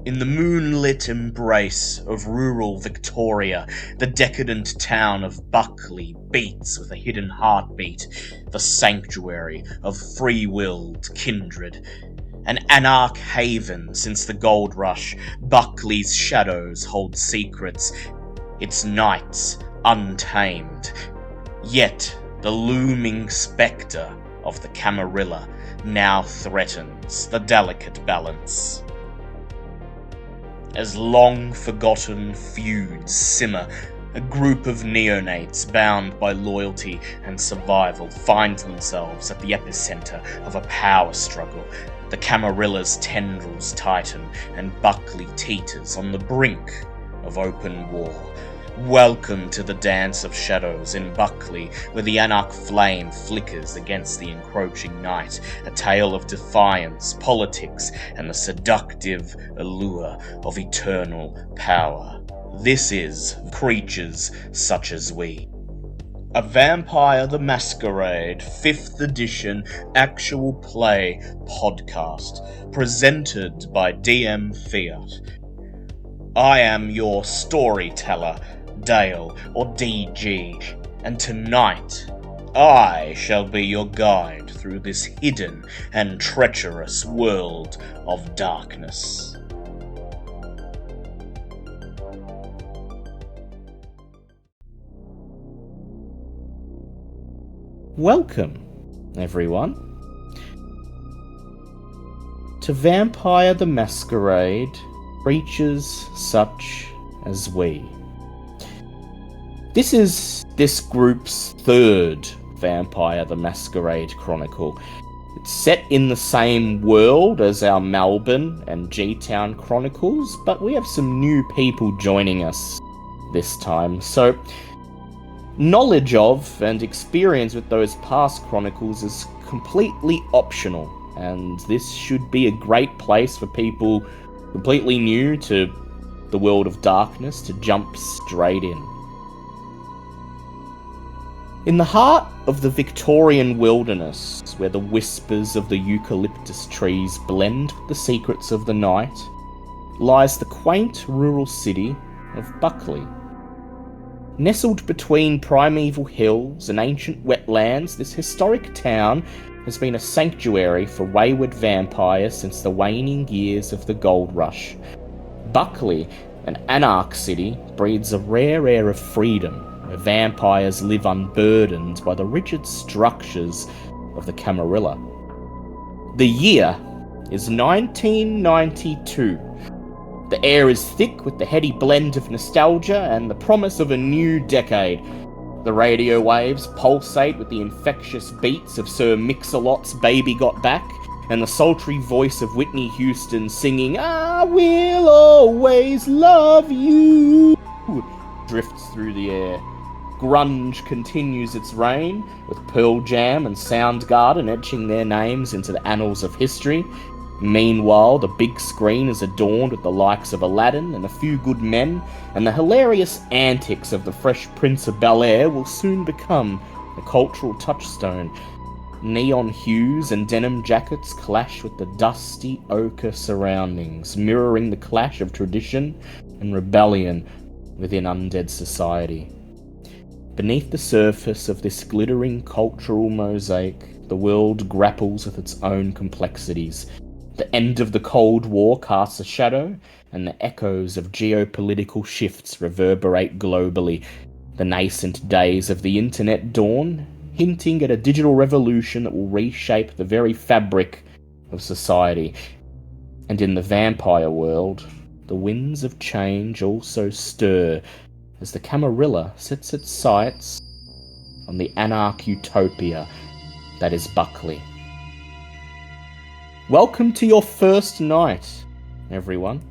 In the moonlit embrace of rural Victoria, the decadent town of Buckley beats with a hidden heartbeat, the sanctuary of free-willed kindred. An anarch haven since the gold rush, Buckley's shadows hold secrets, its nights untamed. Yet the looming spectre of the Camarilla now threatens the delicate balance. As long-forgotten feuds simmer, a group of neonates bound by loyalty and survival find themselves at the epicenter of a power struggle. The Camarilla's tendrils tighten, and Buckley teeters on the brink of open war. Welcome to the dance of shadows in Buckley, where the anarch flame flickers against the encroaching night, a tale of defiance, politics, and the seductive allure of eternal power. This is Creatures Such As We, a Vampire the Masquerade 5th edition actual play podcast, presented by DM Fiat. I am your storyteller, Dale, or DG, and tonight I shall be your guide through this hidden and treacherous world of darkness. Welcome, everyone, to Vampire the Masquerade, Creatures Such As We. This is this group's 3rd Vampire the Masquerade Chronicle. It's set in the same world as our Melbourne and G-Town Chronicles, but we have some new people joining us this time, so knowledge of and experience with those past chronicles is completely optional, and this should be a great place for people completely new to the world of darkness to jump straight in. In the heart of the Victorian wilderness, where the whispers of the eucalyptus trees blend with the secrets of the night, lies the quaint rural city of Buckley. Nestled between primeval hills and ancient wetlands, this historic town has been a sanctuary for wayward vampires since the waning years of the gold rush. Buckley, an anarch city, breeds a rare air of freedom, where vampires live unburdened by the rigid structures of the Camarilla. The year is 1992. The air is thick with the heady blend of nostalgia and the promise of a new decade. The radio waves pulsate with the infectious beats of Sir Mix-a-Lot's Baby Got Back, and the sultry voice of Whitney Houston singing "I Will Always Love You" drifts through the air. Grunge continues its reign, with Pearl Jam and Soundgarden etching their names into the annals of history. Meanwhile, the big screen is adorned with the likes of Aladdin and A Few Good Men, and the hilarious antics of the Fresh Prince of Bel-Air will soon become a cultural touchstone. Neon hues and denim jackets clash with the dusty ochre surroundings, mirroring the clash of tradition and rebellion within undead society. Beneath the surface of this glittering cultural mosaic, the world grapples with its own complexities. The end of the Cold War casts a shadow, and the echoes of geopolitical shifts reverberate globally. The nascent days of the internet dawn, hinting at a digital revolution that will reshape the very fabric of society. And in the vampire world, the winds of change also stir as the Camarilla sets its sights on the anarch utopia that is Buckley. Welcome to your first night, everyone.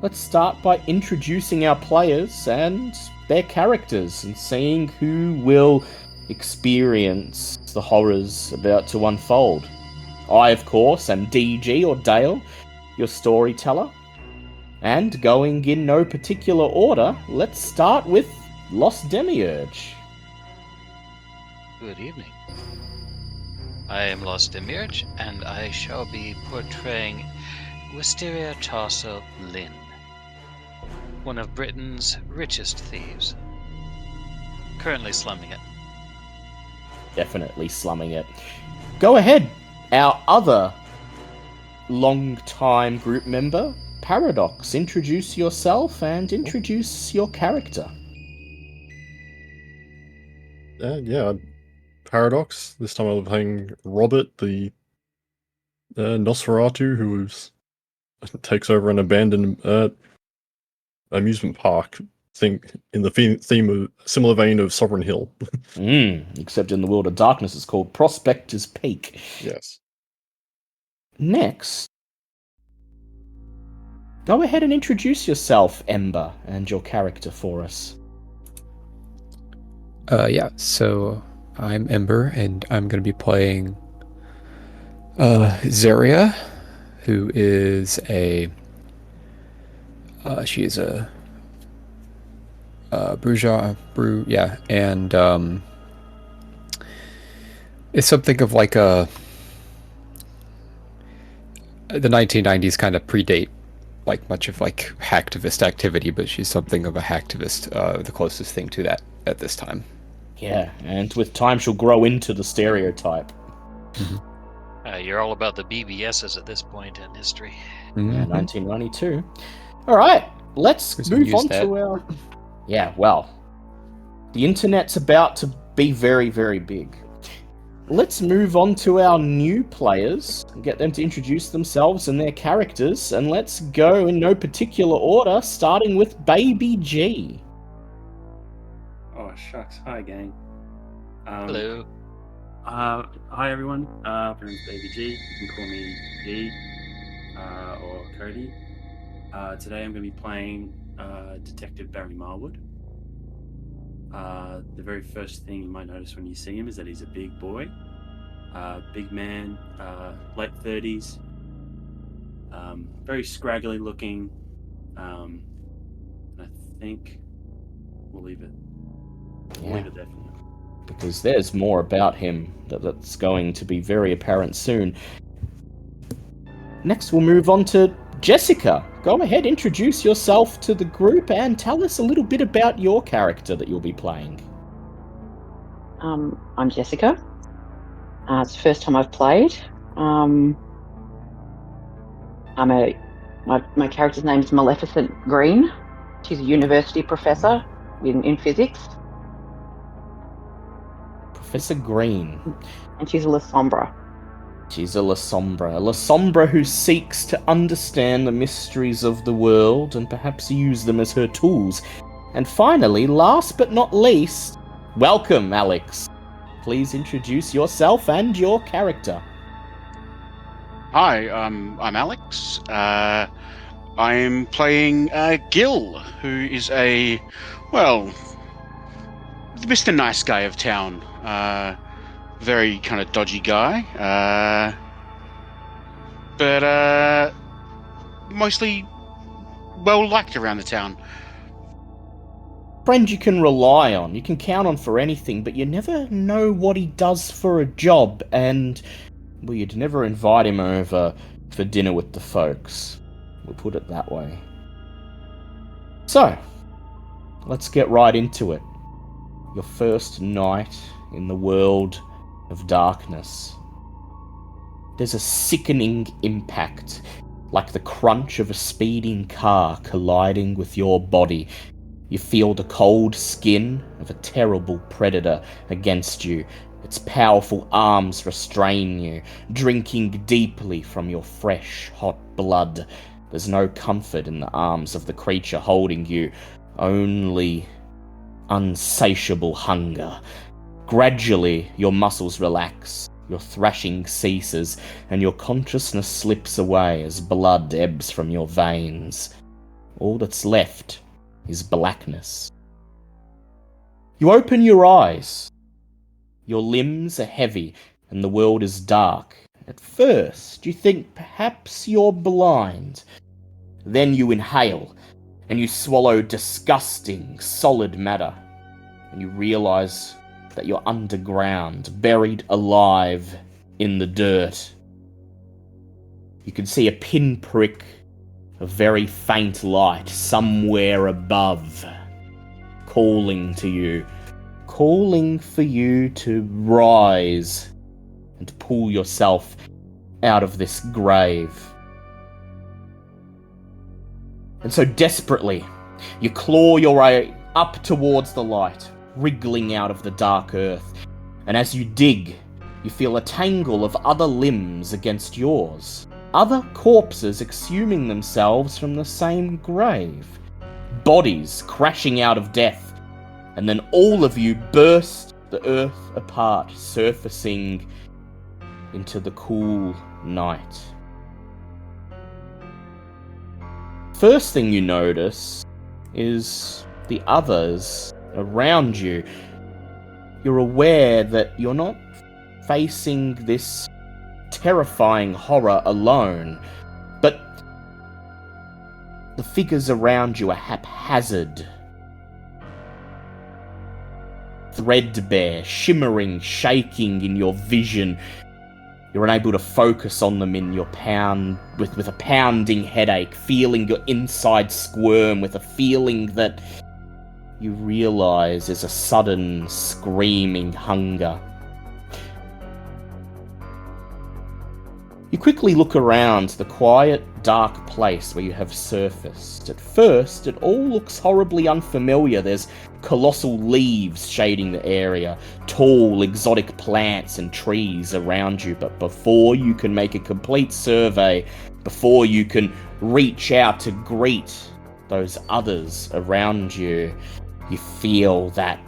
Let's start by introducing our players and their characters and seeing who will experience the horrors about to unfold. I, of course, am DG, or Dale, your storyteller. And going in no particular order, let's start with Lost Demiurge. Good evening. I am Lost Demiurge, and I shall be portraying Wisteria Tarsa Lynn, one of Britain's richest thieves. Currently slumming it. Definitely slumming it. Go ahead. Our other long-time group member, Paradox. Introduce yourself and introduce your character. Yeah, Paradox. This time I'm playing Robert, the Nosferatu, who takes over an abandoned amusement park. Think in the theme of similar vein of Sovereign Hill. Except in the world of darkness, it's called Prospector's Peak. Yes. Next, go ahead and introduce yourself, Ember, and your character for us. So I'm Ember, and I'm going to be playing Zaria, who is she is a and it's something of like the 1990s kind of predate like much of like hacktivist activity, but she's something of a hacktivist, the closest thing to that at this time. Yeah, and with time she'll grow into the stereotype. You're all about the BBSs at this point in history. Yeah, 1992. All right, let's move on to our... Yeah, well, the internet's about to be very, very big. Let's move on to our new players and get them to introduce themselves and their characters, and let's go in no particular order, starting with Baby G. Oh, shucks. Hi, gang. Hello. Hi, everyone. My name's Baby G. You can call me G or Cody. Today I'm going to be playing Detective Barry Marwood. The very first thing you might notice when you see him is that he's a big boy. Big man, late 30s. Very scraggly looking. And I think we'll leave it. We'll leave it there for now. Because there's more about him that's going to be very apparent soon. Next, we'll move on to Jessica. Go ahead, introduce yourself to the group and tell us a little bit about your character that you'll be playing. I'm Jessica. It's the first time I've played. My character's name is Maleficent Green. She's a university professor in physics. Professor Green. And she's a La Sombra. She's a La Sombra. A La Sombra who seeks to understand the mysteries of the world and perhaps use them as her tools. And finally, last but not least, welcome, Alex. Please introduce yourself and your character. Hi, I'm Alex. I'm playing Gil, who is Mr. Nice Guy of town. Very kind of dodgy guy, but mostly well liked around the town. Friend you can rely on, you can count on for anything, but you never know what he does for a job, and well, you'd never invite him over for dinner with the folks. We'll put it that way. So, let's get right into it. Your first night in the world of darkness. There's a sickening impact, like the crunch of a speeding car colliding with your body. You feel the cold skin of a terrible predator against you. Its powerful arms restrain you, drinking deeply from your fresh, hot blood. There's no comfort in the arms of the creature holding you, only unsatiable hunger. Gradually, your muscles relax, your thrashing ceases, and your consciousness slips away as blood ebbs from your veins. All that's left is blackness. You open your eyes. Your limbs are heavy, and the world is dark. At first, you think perhaps you're blind. Then you inhale, and you swallow disgusting, solid matter, and you realize that you're underground, buried alive in the dirt. You can see a pinprick of very faint light somewhere above, calling to you, calling for you to rise and pull yourself out of this grave. And so desperately, you claw your way up towards the light, wriggling out of the dark earth. And as you dig, you feel a tangle of other limbs against yours. Other corpses exhuming themselves from the same grave. Bodies crashing out of death. And then all of you burst the earth apart, surfacing into the cool night. First thing you notice is the others around you. You're aware that you're not facing this terrifying horror alone, but the figures around you are haphazard, threadbare, shimmering, shaking in your vision. You're unable to focus on them in your with a pounding headache, feeling your inside squirm with a feeling that you realise is a sudden screaming hunger. You quickly look around the quiet, dark place where you have surfaced. At first, it all looks horribly unfamiliar. There's colossal leaves shading the area, tall, exotic plants and trees around you. But before you can make a complete survey, before you can reach out to greet those others around you, you feel that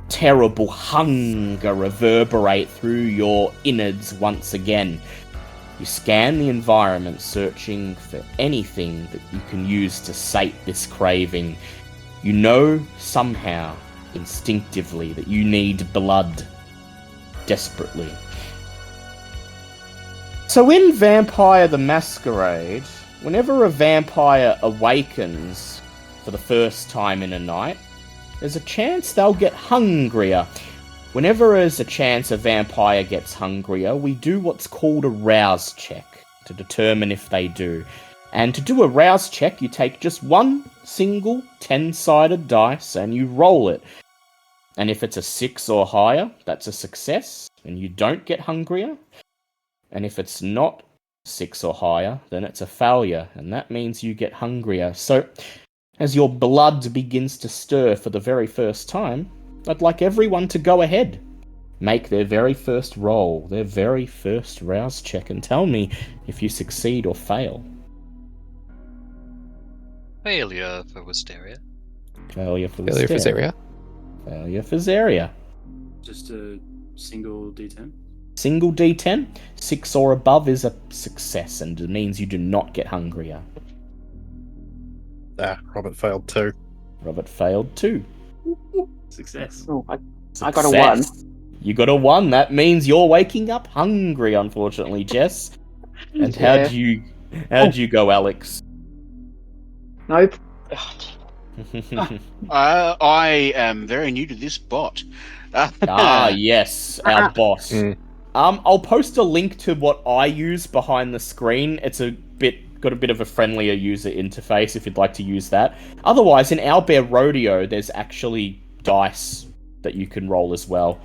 terrible hunger reverberate through your innards once again. You scan the environment, searching for anything that you can use to sate this craving. You know somehow, instinctively, that you need blood. Desperately. So in Vampire the Masquerade, whenever a vampire awakens for the first time in a night, there's a chance they'll get hungrier. Whenever there's a chance a vampire gets hungrier, we do what's called a rouse check to determine if they do. And to do a rouse check, you take just one single 10-sided dice and you roll it. And if it's a 6 or higher, that's a success, and you don't get hungrier. And if it's not 6 or higher, then it's a failure, and that means you get hungrier. So, as your blood begins to stir for the very first time, I'd like everyone to go ahead, make their very first roll, their very first rouse check, and tell me if you succeed or fail. Failure for Wisteria. Failure for Failure for Wisteria. Zaria. Failure for Zaria. Just a single D10. Single D10, 6 or above is a success, and it means you do not get hungrier. Robert failed too. Robert failed too. Success. Oh, I got a 1. You got a 1. That means you're waking up hungry, unfortunately, Jess. And Yeah. how'd you go, Alex? Nope. I am very new to this bot. Yes, our boss. I'll post a link to what I use behind the screen. It's got a bit of a friendlier user interface if you'd like to use that. Otherwise, in Owlbear Rodeo, there's actually dice that you can roll as well.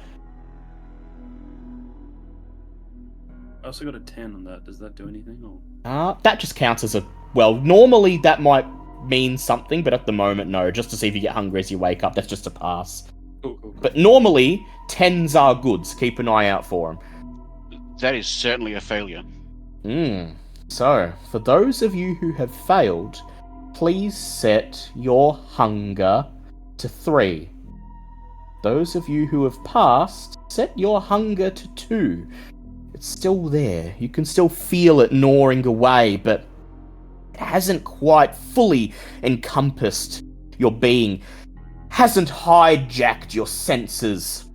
I also got a 10 on that. Does that do anything? Or That just counts as normally that might mean something, but at the moment, no. Just to see if you get hungry as you wake up, that's just a pass. cool. But normally, 10s are good, so keep an eye out for them. That is certainly a failure. So, for those of you who have failed, please set your hunger to 3. Those of you who have passed, set your hunger to 2. It's still there. You can still feel it gnawing away, but it hasn't quite fully encompassed your being, hasn't hijacked your senses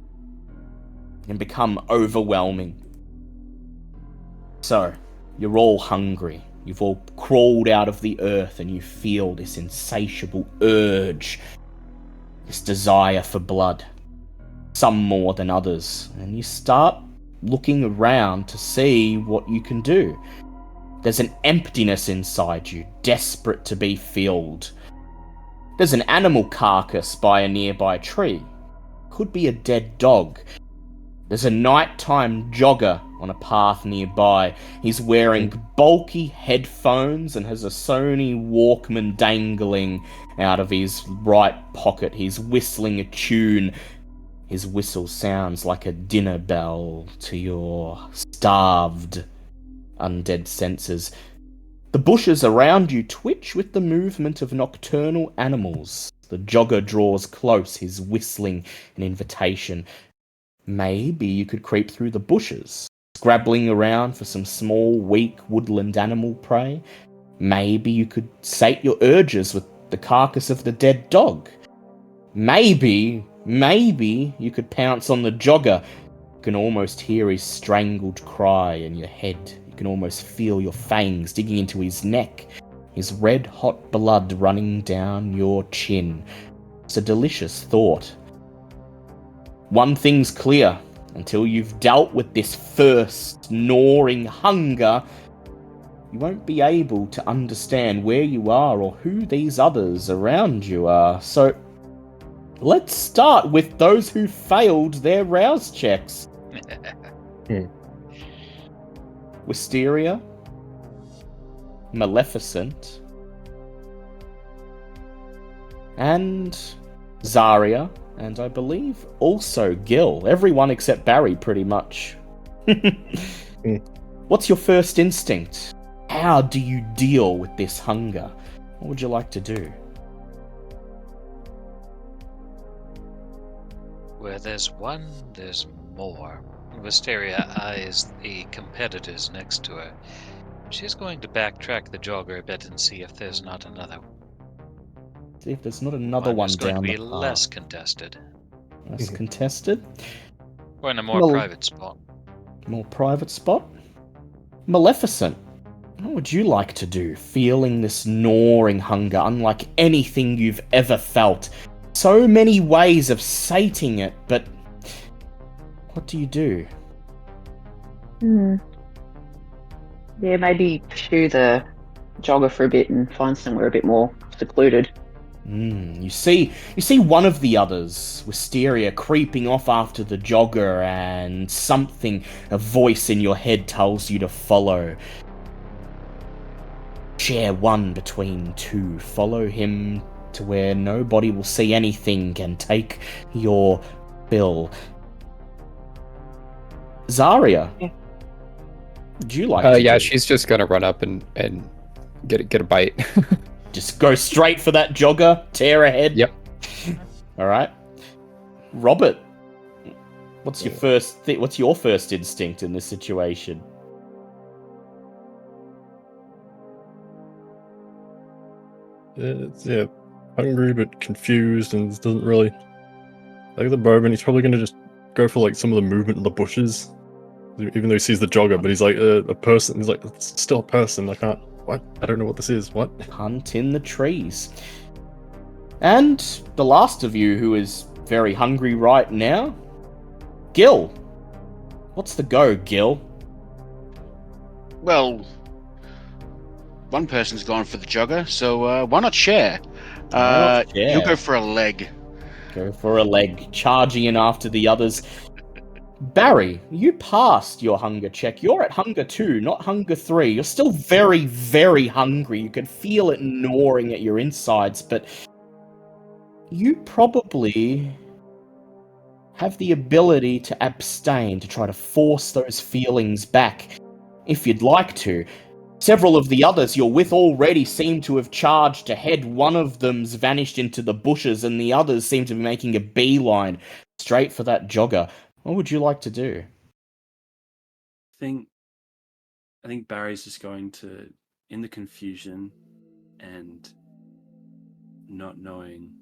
and become overwhelming. So, you're all hungry. You've all crawled out of the earth and you feel this insatiable urge, this desire for blood. Some more than others. And you start looking around to see what you can do. There's an emptiness inside you, desperate to be filled. There's an animal carcass by a nearby tree. Could be a dead dog. There's a nighttime jogger on a path nearby. He's wearing bulky headphones and has a Sony Walkman dangling out of his right pocket. He's whistling a tune. His whistle sounds like a dinner bell to your starved, undead senses. The bushes around you twitch with the movement of nocturnal animals. The jogger draws close, his whistling an invitation. Maybe you could creep through the bushes, scrabbling around for some small, weak woodland animal prey. Maybe you could sate your urges with the carcass of the dead dog. Maybe you could pounce on the jogger. You can almost hear his strangled cry in your head. You can almost feel your fangs digging into his neck, his red-hot blood running down your chin. It's a delicious thought. One thing's clear, until you've dealt with this first gnawing hunger, you won't be able to understand where you are or who these others around you are. So, let's start with those who failed their rouse checks. Wisteria, Maleficent, and Zarya, and I believe also Gil. Everyone except Barry, pretty much. What's your first instinct? How do you deal with this hunger? What would you like to do? Where there's one, there's more. Wisteria eyes the competitors next to her. She's going to backtrack the jogger a bit and see if there's not another See if there's not another one that's going down to be the path. less contested. Less contested? Or in a more Well- private spot. More private spot? Maleficent, what would you like to do, feeling this gnawing hunger unlike anything you've ever felt? So many ways of sating it, but what do you do? Yeah, maybe pursue the jogger for a bit and find somewhere a bit more secluded. You see one of the others, Wisteria, creeping off after the jogger, and a voice in your head tells you to follow. Share one between two. Follow him to where nobody will see anything and take your fill. Zarya, Yeah. would you like to Yeah, do? she's just gonna run up and get a bite. Just go straight for that jogger, tear ahead. Yep. All right. Robert, what's your first instinct in this situation? Yeah, hungry but confused and doesn't really. Like at the moment, he's probably gonna just go for like some of the movement in the bushes, even though he sees the jogger. But he's like a person. He's like, it's still a person. I can't. What? I don't know what this is. What? Hunt in the trees. And the last of you who is very hungry right now, Gil. What's the go, Gil? Well, one person's gone for the jogger, so why not share? Why not share? You'll go for a leg. Go for a leg, charging in after the others. Barry, you passed your hunger check. You're at hunger 2, not hunger 3. You're still very, very hungry. You can feel it gnawing at your insides, but you probably have the ability to abstain, to try to force those feelings back, if you'd like to. Several of the others you're with already seem to have charged ahead. One of them's vanished into the bushes, and the others seem to be making a beeline straight for that jogger. What would you like to do? I think Barry's just going to, in the confusion and not knowing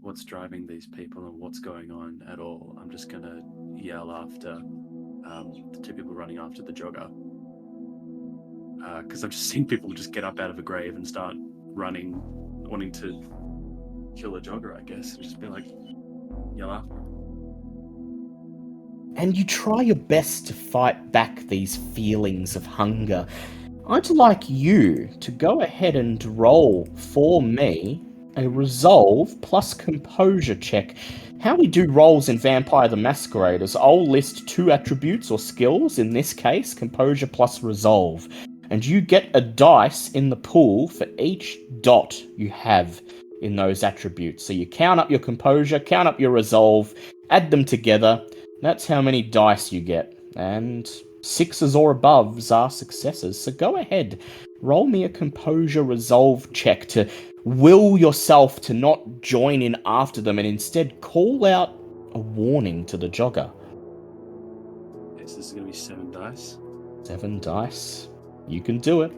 what's driving these people and what's going on at all, I'm just gonna yell after the two people running after the jogger, because I've just seen people just get up out of a grave and start running, wanting to kill a jogger, I guess, and just be like, yell after him. and you try your best to fight back these feelings of hunger. I'd like you to go ahead and roll for me a resolve plus composure check. How we do rolls in Vampire the Masquerade is I'll list 2 attributes or skills, in this case, composure plus resolve. And you get a dice in the pool for each dot you have in those attributes. So you count up your composure, count up your resolve, add them together. That's how many dice you get. And 6s or aboves are successes. So go ahead, roll me a composure resolve check to will yourself to not join in after them and instead call out a warning to the jogger. Yes, this is going to be 7 dice. 7 dice. You can do it.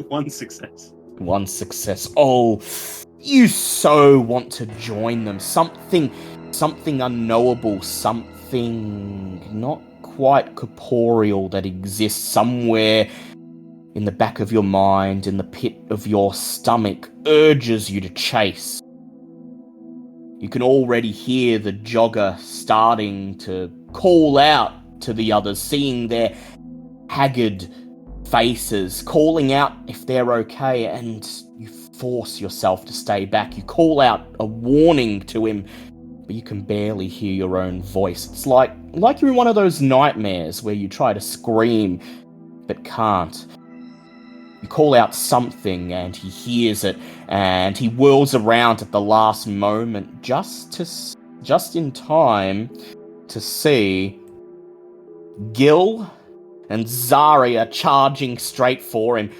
One success. 1 success. Oh, you so want to join them. Something unknowable, something not quite corporeal that exists somewhere in the back of your mind, in the pit of your stomach, urges you to chase. You can already hear the jogger starting to call out to the others, seeing their haggard faces, calling out if they're okay, and you force yourself to stay back. You call out a warning to him, but you can barely hear your own voice. It's like you're in one of those nightmares where you try to scream, but can't. You call out something, and he hears it, and he whirls around at the last moment, just in time to see Gil and Zarya charging straight for him.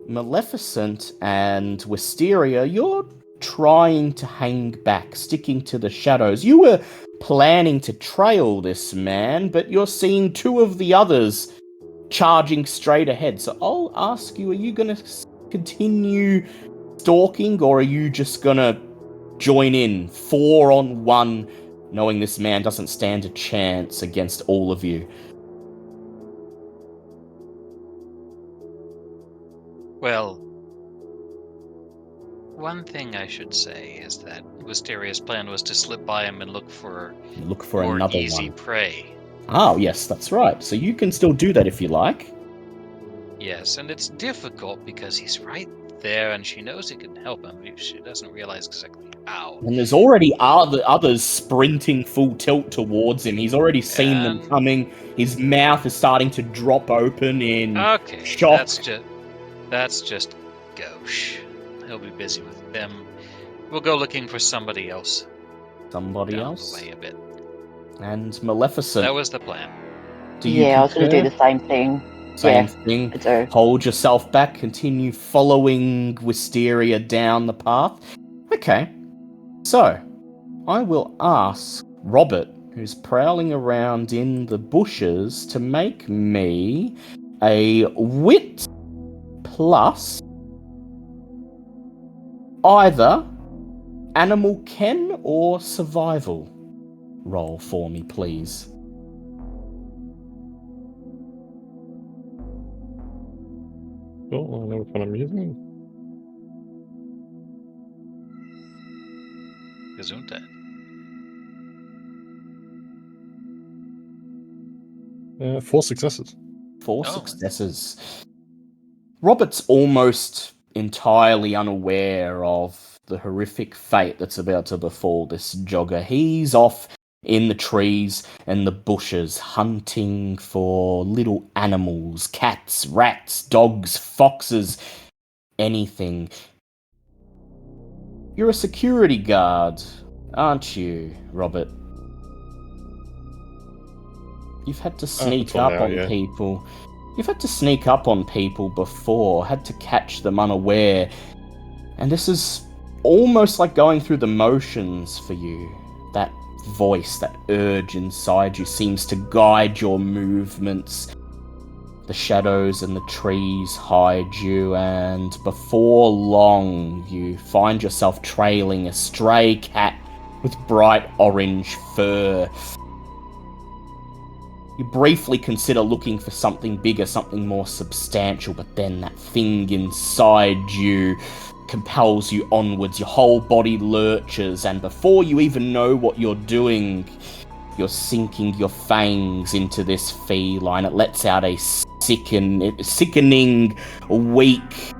Maleficent and Wisteria, you're trying to hang back, sticking to the shadows. You were planning to trail this man, but you're seeing 2 of the others charging straight ahead. So I'll ask you, are you going to continue stalking, or are you just going to join in 4-on-1, knowing this man doesn't stand a chance against all of you? Well, one thing I should say is that Wisteria's plan was to slip by him and look for more another easy one. prey. Oh, yes, that's right. So you can still do that if you like. Yes, and it's difficult because he's right there and she knows he can help him. She doesn't realize exactly how. And there's already others sprinting full tilt towards him. He's already seen them coming. His mouth is starting to drop open in shock. That's just gauche. He'll be busy with them. We'll go looking for somebody else. Somebody down else? the way a bit. And Maleficent. That was the plan. I was going to do the same thing. Same thing. Hold yourself back. Continue following Wisteria down the path. Okay. So, I will ask Robert, who's prowling around in the bushes, to make me a wit plus either animal ken or survival roll for me, please. Oh, I know what I'm using. Gesundheit. 4 successes. 4 successes. Robert's almost entirely unaware of the horrific fate that's about to befall this jogger. He's off in the trees and the bushes, hunting for little animals, cats, rats, dogs, foxes, anything. You're a security guard, aren't you, Robert? You've had to sneak up on people. You've had to sneak up on people before, had to catch them unaware. And this is almost like going through the motions for you. That voice, that urge inside you seems to guide your movements. The shadows and the trees hide you, and before long you find yourself trailing a stray cat with bright orange fur. You briefly consider looking for something bigger, something more substantial, but then that thing inside you compels you onwards. Your whole body lurches, and before you even know what you're doing, you're sinking your fangs into this feline. It lets out a sickening, weak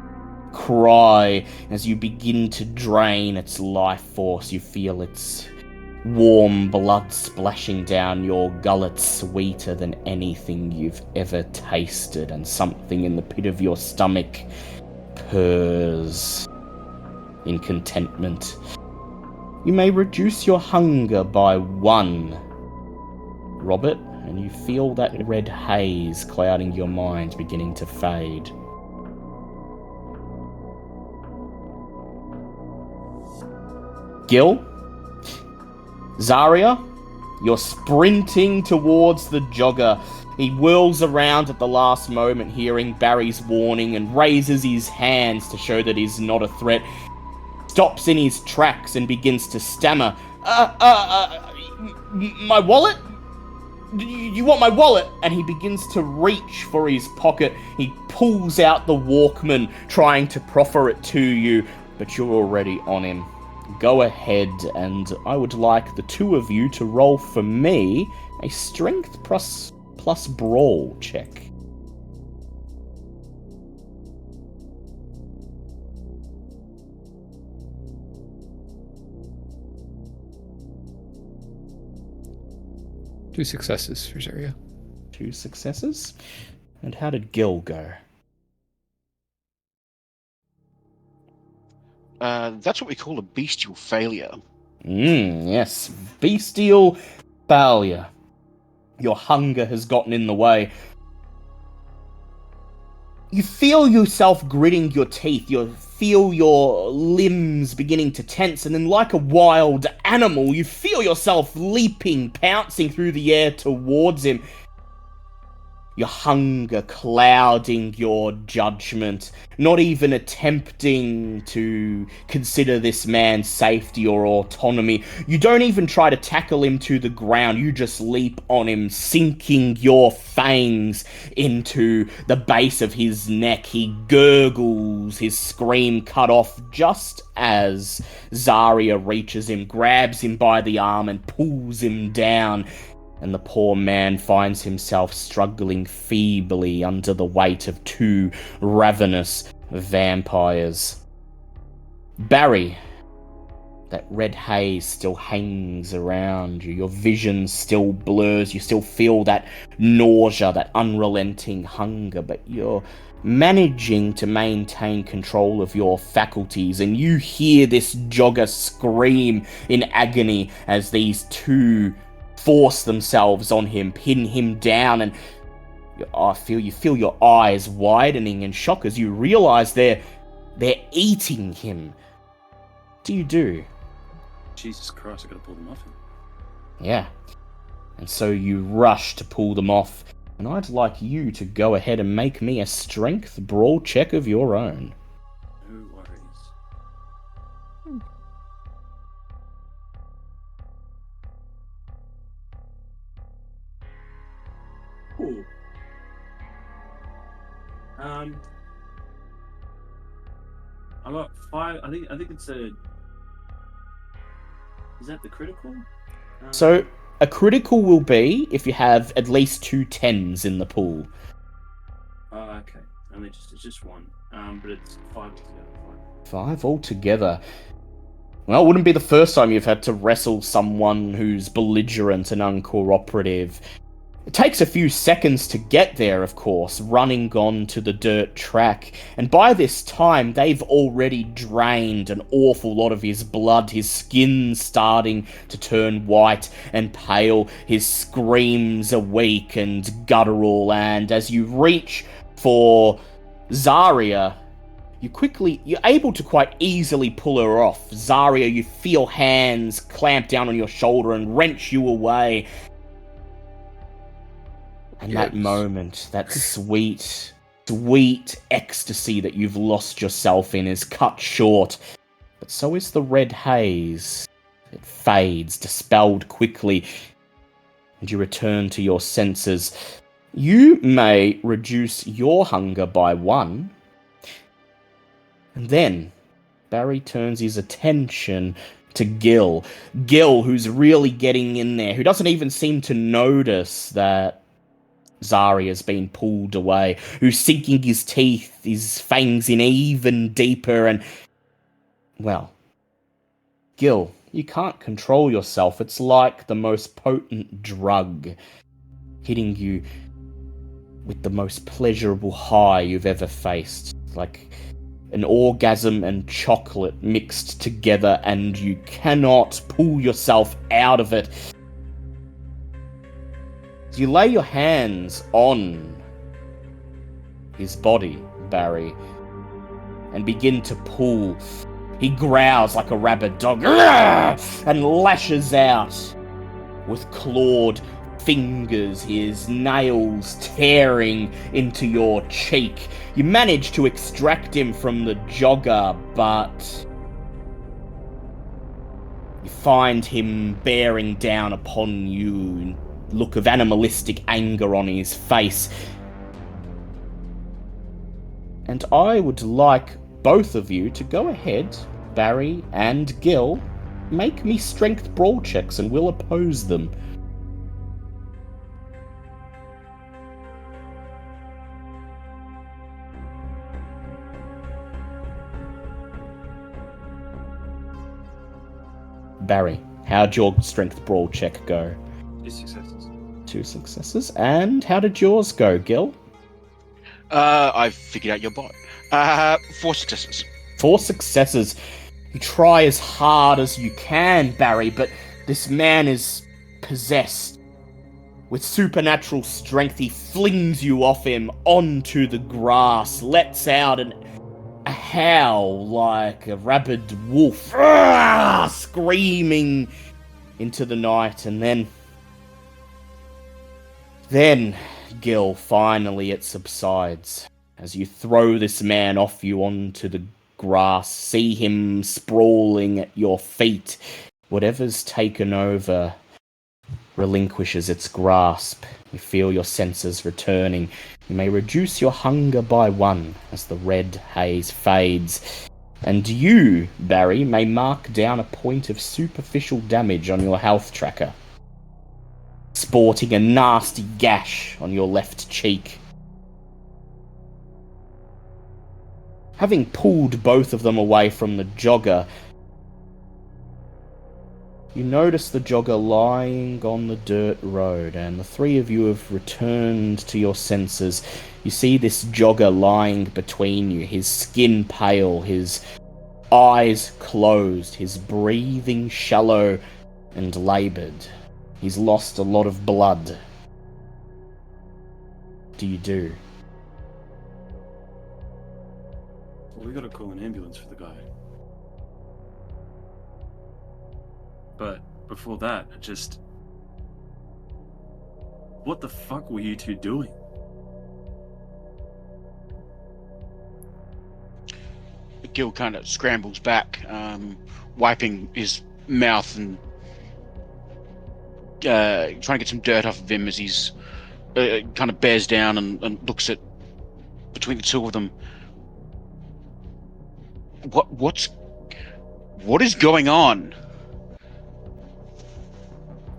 cry as you begin to drain its life force. You feel its warm blood splashing down your gullet, sweeter than anything you've ever tasted, and something in the pit of your stomach purrs in contentment. You may reduce your hunger by 1, Robert, and you feel that red haze clouding your mind beginning to fade. Gil? Zarya? You're sprinting towards the jogger. He whirls around at the last moment, hearing Barry's warning, and raises his hands to show that he's not a threat. Stops in his tracks and begins to stammer. My wallet? You want my wallet? And he begins to reach for his pocket. He pulls out the Walkman, trying to proffer it to you, but you're already on him. Go ahead, and I would like the two of you to roll for me a strength plus brawl check. Two successes for Zarya. 2 successes. And how did Gil go? That's what we call a bestial failure. Yes. Bestial failure. Your hunger has gotten in the way. You feel yourself gritting your teeth. You feel your limbs beginning to tense, and then like a wild animal, you feel yourself leaping, pouncing through the air towards him. Your hunger clouding your judgment, not even attempting to consider this man's safety or autonomy. You don't even try to tackle him to the ground, you just leap on him, sinking your fangs into the base of his neck. He gurgles, his scream cut off just as Zarya reaches him, grabs him by the arm and pulls him down. And the poor man finds himself struggling feebly under the weight of 2 ravenous vampires. Barry, that red haze still hangs around you. Your vision still blurs. You still feel that nausea, that unrelenting hunger, but you're managing to maintain control of your faculties, and you hear this jogger scream in agony as these 2 force themselves on him, pin him down, and you feel your eyes widening in shock as you realize they're eating him. What do you do? Jesus Christ, I gotta pull them off him. Yeah. And so you rush to pull them off, and I'd like you to go ahead and make me a strength brawl check of your own. No worries. Ooh. I got 5. I think it's a. Is that the critical? So a critical will be if you have at least 2 10s in the pool. Oh, okay. It's just 1. But it's 5 together. 5 altogether. Well, it wouldn't be the first time you've had to wrestle someone who's belligerent and uncooperative. It takes a few seconds to get there, of course, running onto the dirt track, and by this time they've already drained an awful lot of his blood, his skin starting to turn white and pale, his screams are weak and guttural, and as you reach for Zarya, you're able to quite easily pull her off. Zarya, you feel hands clamp down on your shoulder and wrench you away. And that moment, that sweet ecstasy that you've lost yourself in is cut short. But so is the red haze. It fades, dispelled quickly, and you return to your senses. You may reduce your hunger by 1, and then Barry turns his attention to Gil. Gil, who's really getting in there, who doesn't even seem to notice that Zari has been pulled away, who's sinking his teeth, his fangs in even deeper, and... Well, Gil, you can't control yourself. It's like the most potent drug, hitting you with the most pleasurable high you've ever faced. Like an orgasm and chocolate mixed together, and you cannot pull yourself out of it. You lay your hands on his body, Barry, and begin to pull. He growls like a rabid dog and lashes out with clawed fingers, his nails tearing into your cheek. You manage to extract him from the jogger, but you find him bearing down upon you, look of animalistic anger on his face. And I would like both of you to go ahead, Barry and Gil, make me strength brawl checks and we'll oppose them. Barry, how'd your strength brawl check go? 2 successes. 2 successes. And how did yours go, Gil? I've figured out your bot. 4 successes. 4 successes. You try as hard as you can, Barry, but this man is possessed. With supernatural strength, he flings you off him onto the grass, lets out a howl like a rabid wolf, screaming into the night, and then, Gil, finally it subsides. As you throw this man off you onto the grass, see him sprawling at your feet. Whatever's taken over relinquishes its grasp. You feel your senses returning. You may reduce your hunger by 1 as the red haze fades. And you, Barry, may mark down a point of superficial damage on your health tracker, sporting a nasty gash on your left cheek. Having pulled both of them away from the jogger, you notice the jogger lying on the dirt road, and the 3 of you have returned to your senses. You see this jogger lying between you, his skin pale, his eyes closed, his breathing shallow and laboured. He's lost a lot of blood. What do you do? Well, we gotta call an ambulance for the guy. But before that, what the fuck were you two doing? Gil kind of scrambles back, wiping his mouth and trying to get some dirt off of him as he's kind of bears down and looks at between the 2 of them. What is going on?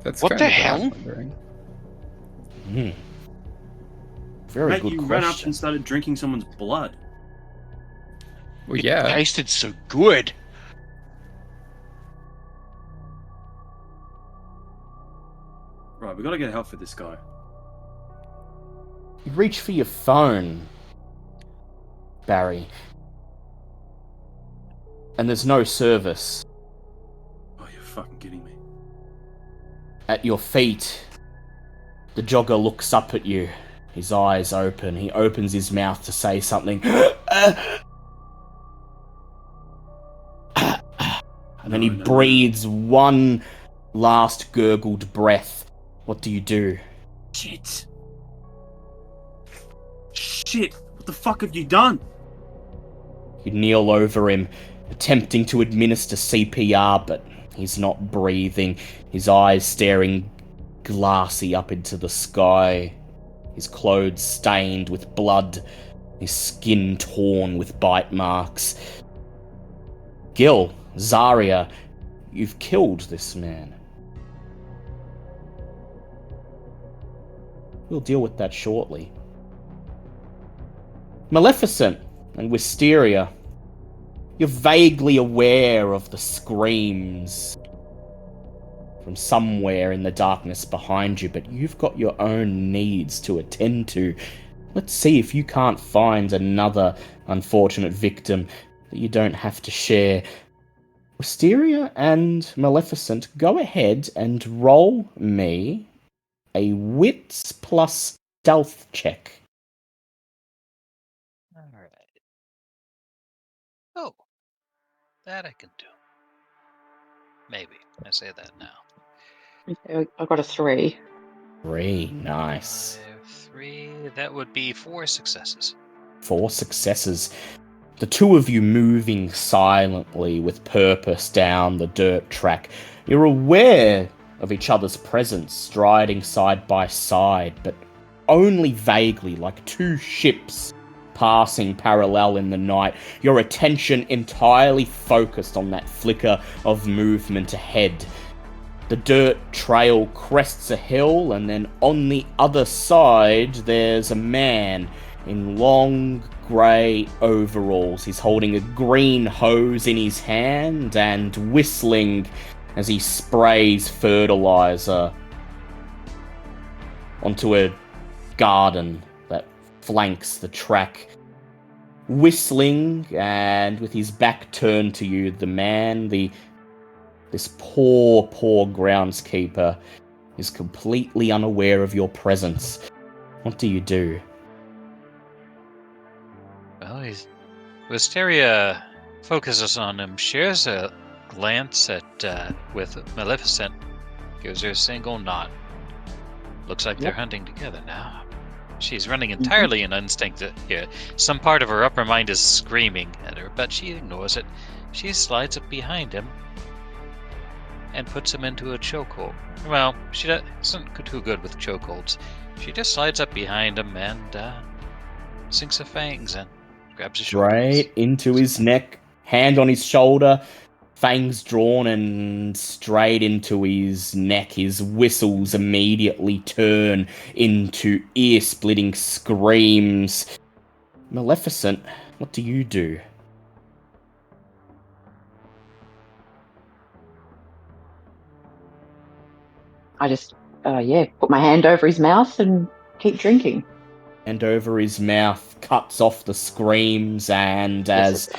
That's what kind the of hell? wondering. Very Mate, good you question. ran up and started drinking someone's blood. Well, It yeah. tasted so good. Right, we gotta get help for this guy. You reach for your phone, Barry, and there's no service. Oh, you're fucking kidding me. At your feet, the jogger looks up at you, his eyes open. He opens his mouth to say something. And then he breathes one last gurgled breath. What do you do? Shit. Shit. What the fuck have you done? You kneel over him, attempting to administer CPR, but he's not breathing. His eyes staring glassy up into the sky. His clothes stained with blood. His skin torn with bite marks. Gil, Zarya, you've killed this man. We'll deal with that shortly. Maleficent and Wisteria, you're vaguely aware of the screams from somewhere in the darkness behind you, but you've got your own needs to attend to. Let's see if you can't find another unfortunate victim that you don't have to share. Wisteria and Maleficent, go ahead and roll me a wits plus stealth check. All right. Oh, that I can do. Maybe. I say that now. Okay, I got a 3. 3, nice. 3, that would be 4 successes. 4 successes. The two of you moving silently with purpose down the dirt track. You're aware of each other's presence, striding side by side, but only vaguely, like two ships passing parallel in the night. Your attention entirely focused on that flicker of movement ahead. The dirt trail crests a hill, and then on the other side, there's a man in long grey overalls. He's holding a green hose in his hand and whistling as he sprays fertilizer onto a garden that flanks the track. Whistling, and with his back turned to you, the man, this poor groundskeeper, is completely unaware of your presence. What do you do? Well, Wisteria focuses on him, shares a glance with Maleficent, gives her a single nod. Looks like they're hunting together now. She's running entirely in instinct here. Some part of her upper mind is screaming at her, but she ignores it. She slides up behind him and puts him into a chokehold. Well, she isn't too good with chokeholds. She just slides up behind him and sinks her fangs in. Grabs his shoulders. Right into his neck, hand on his shoulder, fangs drawn and straight into his neck. His whistles immediately turn into ear-splitting screams. Maleficent, what do you do? I just, put my hand over his mouth and keep drinking. And over his mouth, cuts off the screams, and as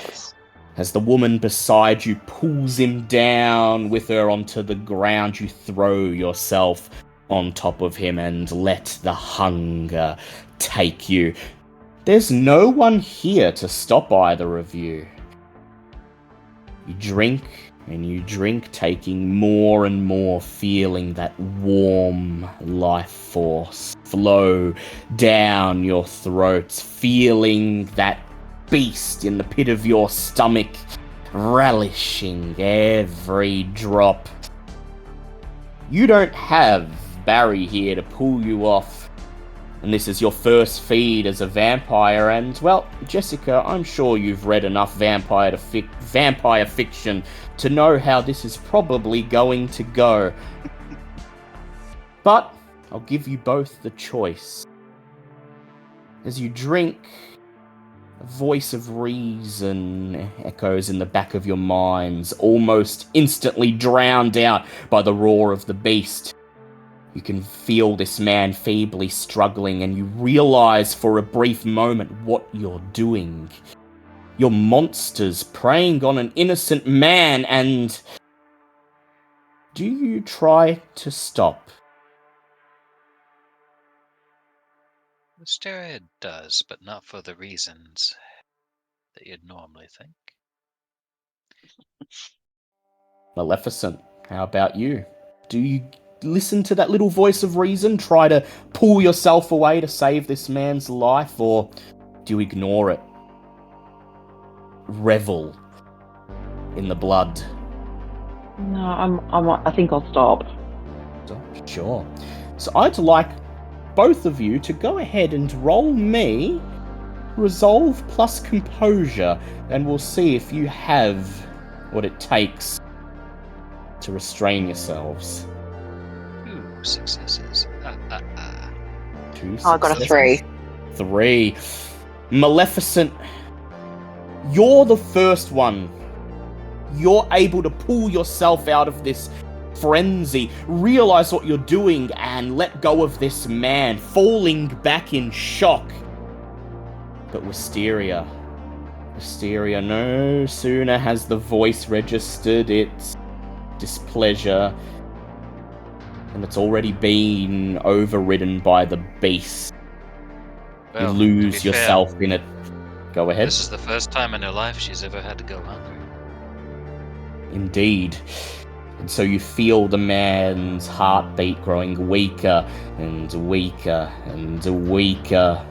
the woman beside you pulls him down with her onto the ground, you throw yourself on top of him and let the hunger take you. There's no one here to stop either of you. You drink and you drink, taking more and more, feeling that warm life force flow down your throats, feeling that beast in the pit of your stomach, relishing every drop. You don't have Barry here to pull you off, and this is your first feed as a vampire, and, well, Jessica, I'm sure you've read enough vampire fiction to know how this is probably going to go. But I'll give you both the choice. As you drink, a voice of reason echoes in the back of your minds, almost instantly drowned out by the roar of the beast. You can feel this man feebly struggling, and you realize for a brief moment what you're doing. You're monsters preying on an innocent man, and do you try to stop? Wisteria does, but not for the reasons that you'd normally think. Maleficent, how about you? Do you listen to that little voice of reason, try to pull yourself away to save this man's life, or do you ignore it? Revel in the blood. No, I think I'll stop. Sure. So I'd like both of you to go ahead and roll me Resolve plus Composure, and we'll see if you have what it takes to restrain yourselves. 2 successes. Two I got a successes. 3. 3. Maleficent, you're the first one. You're able to pull yourself out of this frenzy, realize what you're doing, and let go of this man, falling back in shock. But Wisteria no sooner has the voice registered its displeasure, and it's already been overridden by the beast. Well, You to lose be fair, yourself in it. Go ahead. this is the first time in her life she's ever had to go hungry. Indeed. And so you feel the man's heartbeat growing weaker and weaker and weaker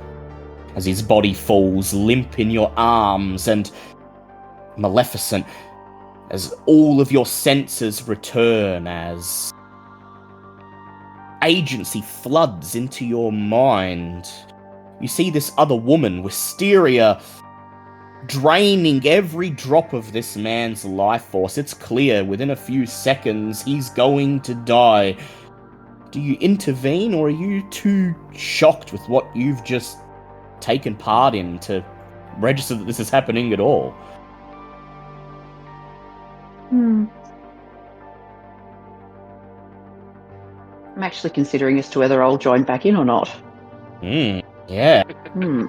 as his body falls limp in your arms. And Maleficent, as all of your senses return, as agency floods into your mind, you see this other woman, Wisteria, draining every drop of this man's life force. It's clear within a few seconds he's going to die. Do you intervene, or are you too shocked with what you've just taken part in to register that this is happening at all? I'm actually considering as to whether I'll join back in or not. Yeah. Hmm.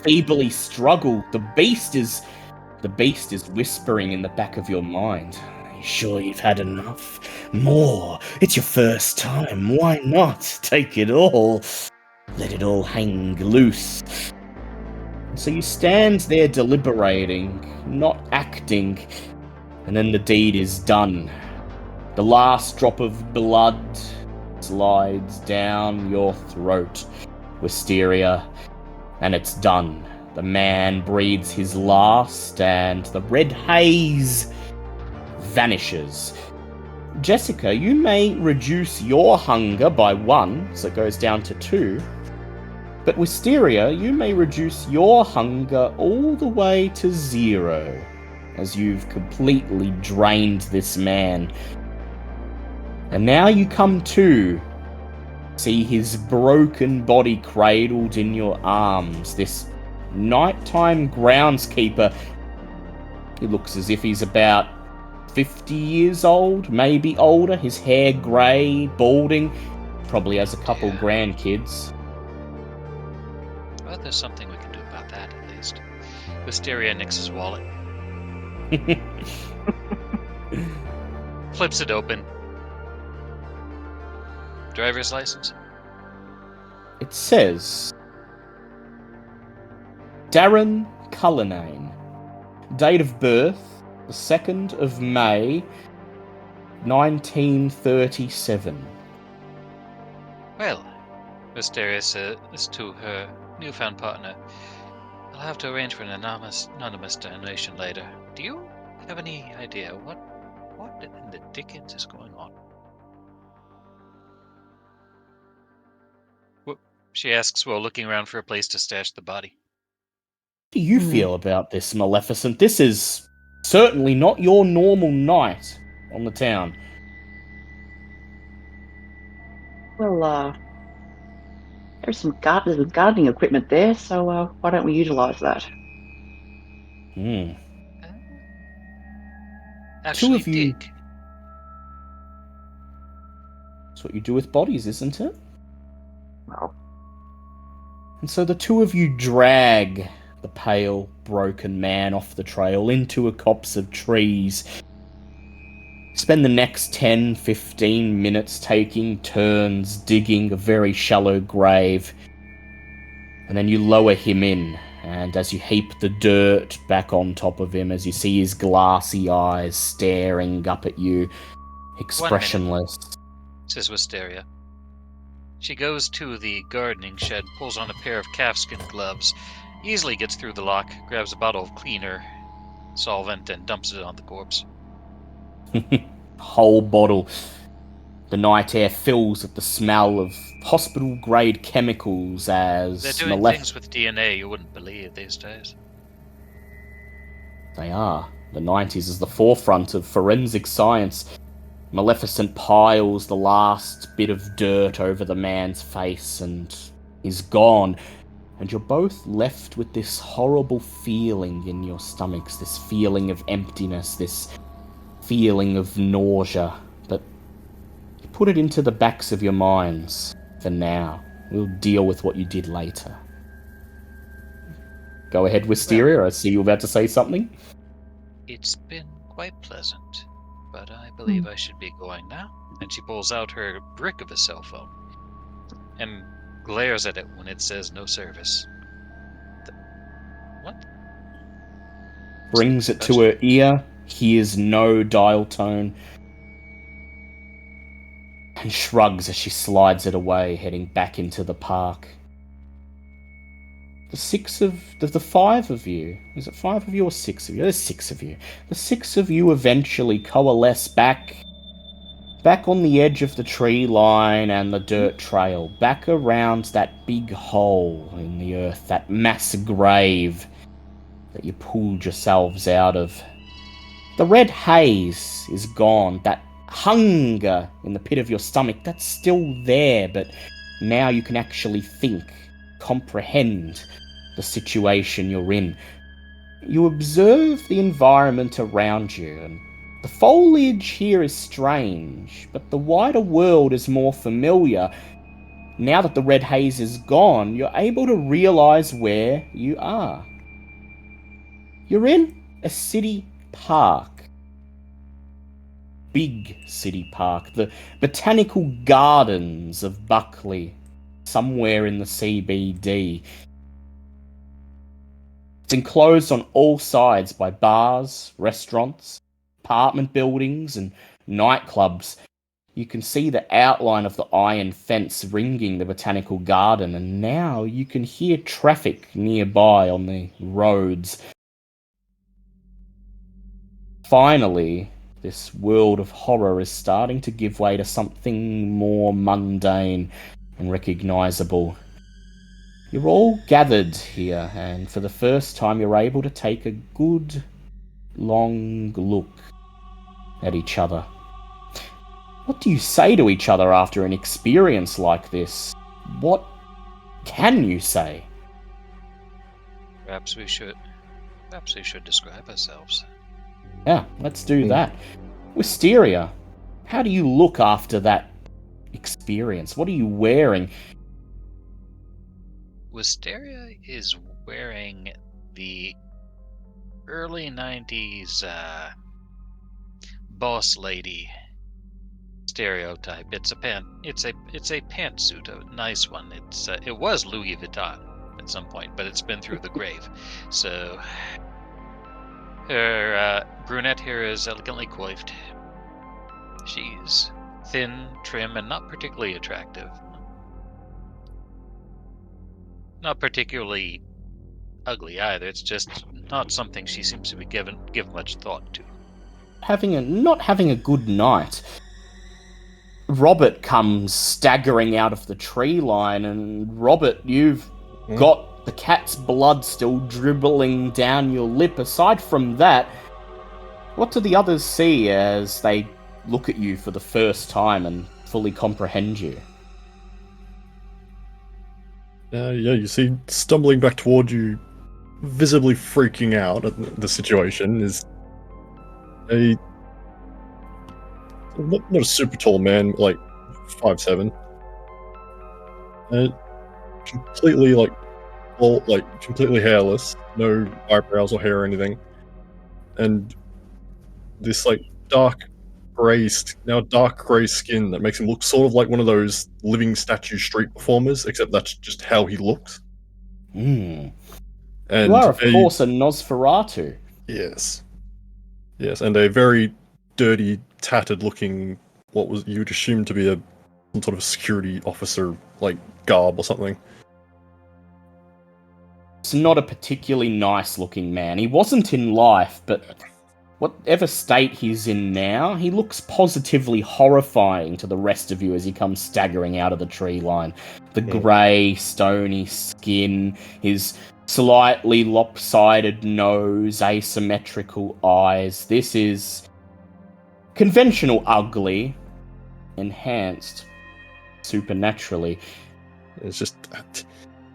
Feebly struggle. The beast is whispering in the back of your mind. Are you sure you've had enough? More. It's your first time. Why not? Take it all. Let it all hang loose. So you stand there deliberating, not acting, and then the deed is done. The last drop of blood slides down your throat, Wisteria, and it's done. The man breathes his last, and the red haze vanishes. Jessica, you may reduce your hunger by 1, so it goes down to 2. But Wisteria, you may reduce your hunger all the way to 0, as you've completely drained this man. And now you come to see his broken body cradled in your arms. This nighttime groundskeeper. He looks as if he's about 50 years old, maybe older. His hair grey, balding. Probably has a couple grandkids. Well, there's something we can do about that, at least. Wisteria nicks his wallet. Flips it open. Driver's license? It says Darren Cullinane. Date of birth, the 2nd of May, 1937. Well, Wisteria says to her newfound partner, I'll have to arrange for an anonymous donation later. Do you have any idea what in the dickens is going on? She asks while looking around for a place to stash the body. How do you feel about this, Maleficent? This is certainly not your normal night on the town. Well, there's some gardening equipment there, so why don't we utilise that? Actually, Two of you. dig. That's what you do with bodies, isn't it? Well, And so the two of you drag the pale, broken man off the trail into a copse of trees. Spend the next 10-15 minutes taking turns, digging a very shallow grave. And then you lower him in, and as you heap the dirt back on top of him, as you see his glassy eyes staring up at you, expressionless. Says Wisteria. She goes to the gardening shed, pulls on a pair of calfskin gloves, easily gets through the lock, grabs a bottle of cleaner solvent, and dumps it on the corpse. Whole bottle. The night air fills with the smell of hospital-grade chemicals as They're doing things with DNA you wouldn't believe these days. They are. The 90s is the forefront of forensic science. Maleficent piles the last bit of dirt over the man's face and is gone. And you're both left with this horrible feeling in your stomachs, this feeling of emptiness, this feeling of nausea. But you put it into the backs of your minds for now. We'll deal with what you did later. Go ahead, Wisteria. I see you were about to say something. It's been quite pleasant, but I believe I should be going now. And she pulls out her brick of a cell phone and glares at it when it says no service. What? Brings it to her ear, hears no dial tone, and shrugs as she slides it away, heading back into the park. The five of you, is it 5 of you or 6 of you? There's 6 of you. The 6 of you eventually coalesce back on the edge of the tree line and the dirt trail, back around that big hole in the earth, that mass grave that you pulled yourselves out of. The red haze is gone. That hunger in the pit of your stomach, that's still there, but now you can actually think, comprehend the situation you're in. You observe the environment around you, and the foliage here is strange, but the wider world is more familiar. Now that the red haze is gone, you're able to realize where you are. You're in a city park. Big city park. The botanical gardens of Buckley, somewhere in the CBD. It's enclosed on all sides by bars, restaurants, apartment buildings, and nightclubs. You can see the outline of the iron fence ringing the botanical garden, and now you can hear traffic nearby on the roads. Finally, this world of horror is starting to give way to something more mundane and recognizable. You're all gathered here, and for the first time you're able to take a good, long look at each other. What do you say to each other after an experience like this? What can you say? Perhaps we should describe ourselves. Yeah, let's do that. Wisteria, how do you look after that experience? What are you wearing? Wisteria is wearing the early 90s boss lady stereotype. It's a pantsuit, a nice one. It was Louis Vuitton at some point, but it's been through the grave. So her brunette hair is elegantly coiffed. She's thin, trim, and not particularly attractive. Not particularly ugly either. It's just not something she seems to be give much thought to. Not having a good night. Robert comes staggering out of the tree line, and Robert, you've got the cat's blood still dribbling down your lip. Aside from that, what do the others see as they look at you for the first time and fully comprehend you? You see, stumbling back toward you, visibly freaking out at the situation, is not a super tall man, like 5'7". Completely completely hairless, no eyebrows or hair or anything, and this dark grey skin that makes him look sort of like one of those living statue street performers, except that's just how he looks. And you are, of course, a Nosferatu. Yes, and a very dirty, tattered-looking, what was you'd assume to be some sort of security officer, garb or something. It's not a particularly nice-looking man. He wasn't in life, but whatever state he's in now, he looks positively horrifying to the rest of you as he comes staggering out of the tree line. The grey, stony skin, his slightly lopsided nose, asymmetrical eyes. This is conventional ugly, enhanced supernaturally. It's just,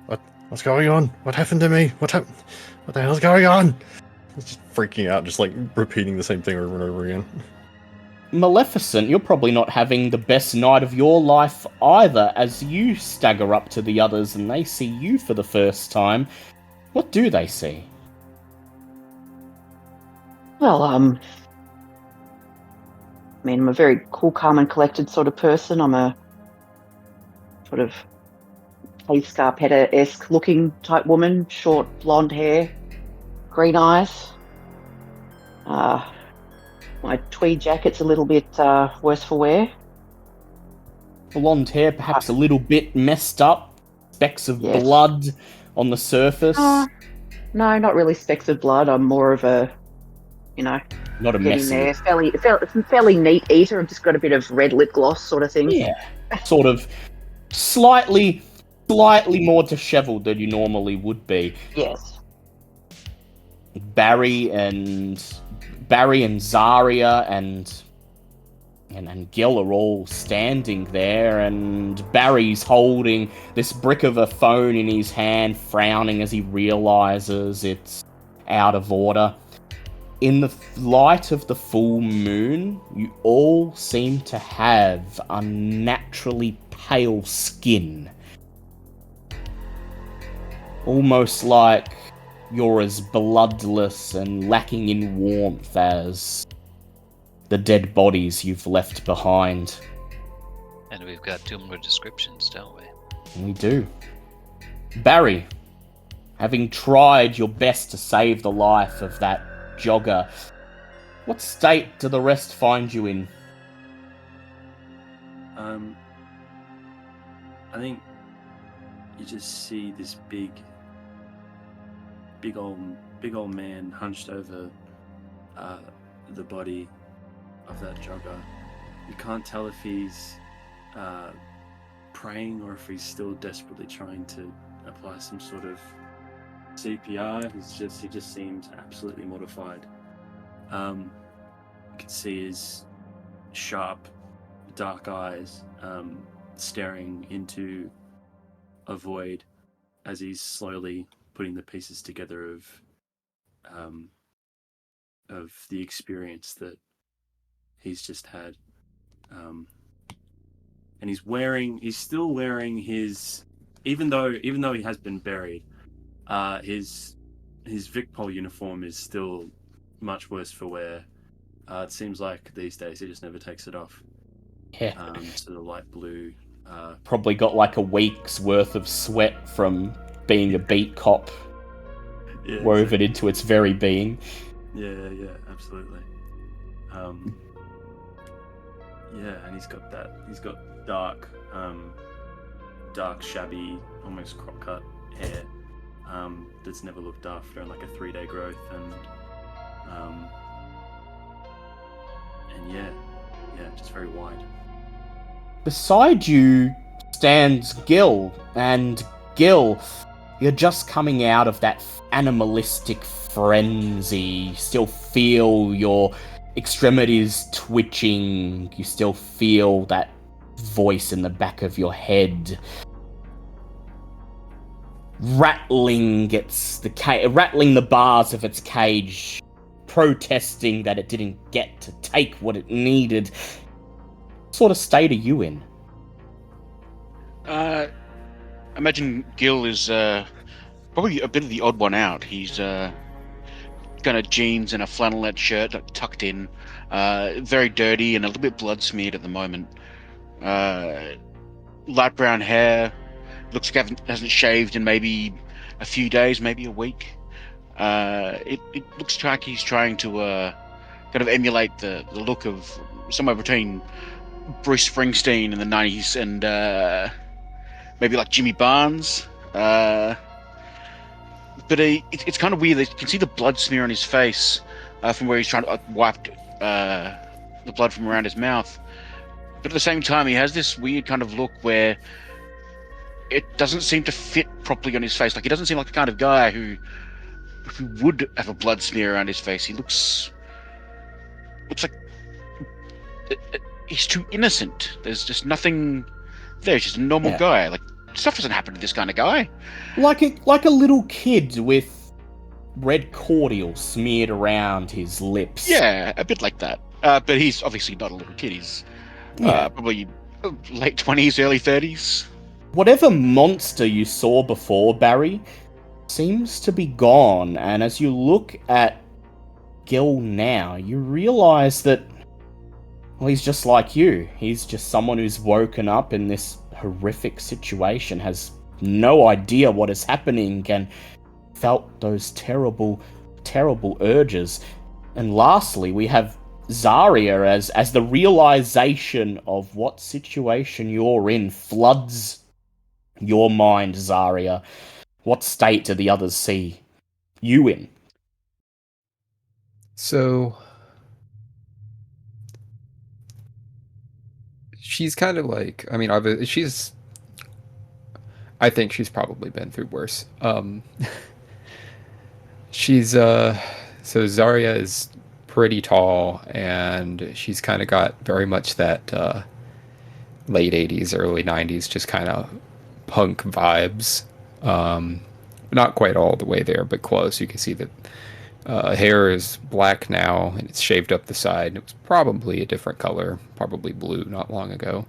what's going on? What happened to me? What the hell's going on? It's just freaking out, just like repeating the same thing over and over again. Maleficent, you're probably not having the best night of your life either, as you stagger up to the others and they see you for the first time. What do they see? Well, I mean, I'm a very cool, calm, and collected sort of person. I'm a sort of Kay Scarpetta-esque looking type woman, short blonde hair, green eyes. My tweed jacket's a little bit worse for wear. Blonde hair, perhaps a little bit messed up. Specks of blood on the surface. No, not really specks of blood. I'm more of a, not a messy. There. Fairly neat eater. I've just got a bit of red lip gloss sort of thing. Yeah, sort of slightly more disheveled than you normally would be. Yes. Barry and Zarya and Gil are all standing there, and Barry's holding this brick of a phone in his hand, frowning as he realizes it's out of order. In the light of the full moon, you all seem to have unnaturally pale skin. Almost like you're as bloodless and lacking in warmth as the dead bodies you've left behind. And we've got 2 more descriptions, don't we? We do. Barry, having tried your best to save the life of that jogger, what state do the rest find you in? I think you just see this big old man hunched over the body of that jogger. You can't tell if he's praying or if he's still desperately trying to apply some sort of CPR. He just seems absolutely mortified. You can see his sharp, dark eyes staring into a void as he's slowly putting the pieces together of the experience that he's just had. And he's still wearing his, even though he has been buried, his Vicpol uniform is still much worse for wear. It seems like these days he just never takes it off. Yeah. Sort of light blue. Probably got like a week's worth of sweat from being a beat cop woven into its very being. Yeah, absolutely. And he's got dark, shabby, almost crop cut hair that's never looked after, and like a 3-day growth, and just very wide. Beside you stands Gil, and Gil, you're just coming out of that animalistic frenzy. You still feel your extremities twitching. You still feel that voice in the back of your head rattling the bars of its cage, protesting that it didn't get to take what it needed. What sort of state are you in? Imagine Gil is probably a bit of the odd one out. He's got a jeans and a flannelette shirt tucked in, very dirty and a little bit blood smeared at the moment. Light brown hair, looks like hasn't shaved in maybe a few days, maybe a week. It looks like he's trying to kind of emulate the look of somewhere between Bruce Springsteen in the 90s and maybe like Jimmy Barnes. But it's kind of weird. You can see the blood smear on his face. from where he's trying to wipe the blood from around his mouth. But at the same time, he has this weird kind of look where it doesn't seem to fit properly on his face. Like, he doesn't seem like the kind of guy who would have a blood smear around his face. He looks like he's too innocent. There's just nothing there. He's just a normal guy. Like, stuff doesn't happen to this kind of guy. Like a little kid with red cordial smeared around his lips. Yeah, a bit like that. But he's obviously not a little kid. He's probably late 20s, early 30s. Whatever monster you saw before, Barry, seems to be gone, and as you look at Gil now, you realise that, well, he's just like you. He's just someone who's woken up in this horrific situation, has no idea what is happening, and felt those terrible, terrible urges. And lastly, we have Zarya as the realization of what situation you're in floods your mind, Zarya. What state do the others see you in? So she's kind of like, I mean, I think she's probably been through worse. She's so Zarya is pretty tall, and she's kind of got very much that late 80s, early 90s, just kind of punk vibes. Not quite all the way there, but close. You can see that hair is black now, and it's shaved up the side. It was probably a different color, probably blue not long ago.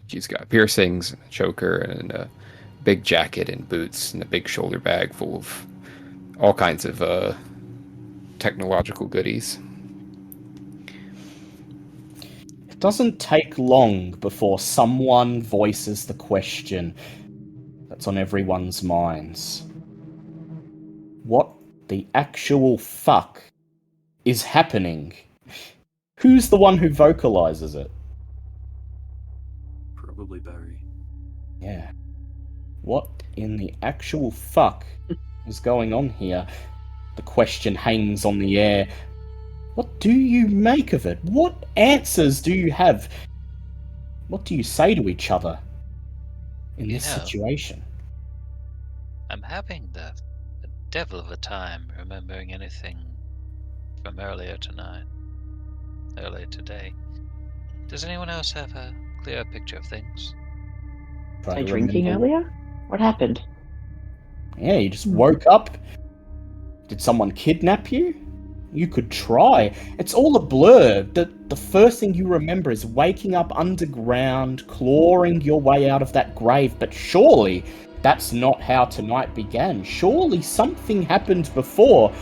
She's got piercings, and a choker, and a big jacket and boots, and a big shoulder bag full of all kinds of technological goodies. It doesn't take long before someone voices the question that's on everyone's minds. What the actual fuck is happening? Who's the one who vocalizes it? Probably Barry. Yeah. What in the actual fuck is going on here? The question hangs on the air. What do you make of it? What answers do you have? What do you say to each other in this situation? I'm having the devil of a time remembering anything from earlier today. Does anyone else have a clearer picture of things? Try Say to drinking remember. earlier? What happened? Yeah, you just woke up. Did someone kidnap you? You could try. It's all a blur. The first thing you remember is waking up underground, clawing your way out of that grave. But surely that's not how tonight began. Surely something happened before.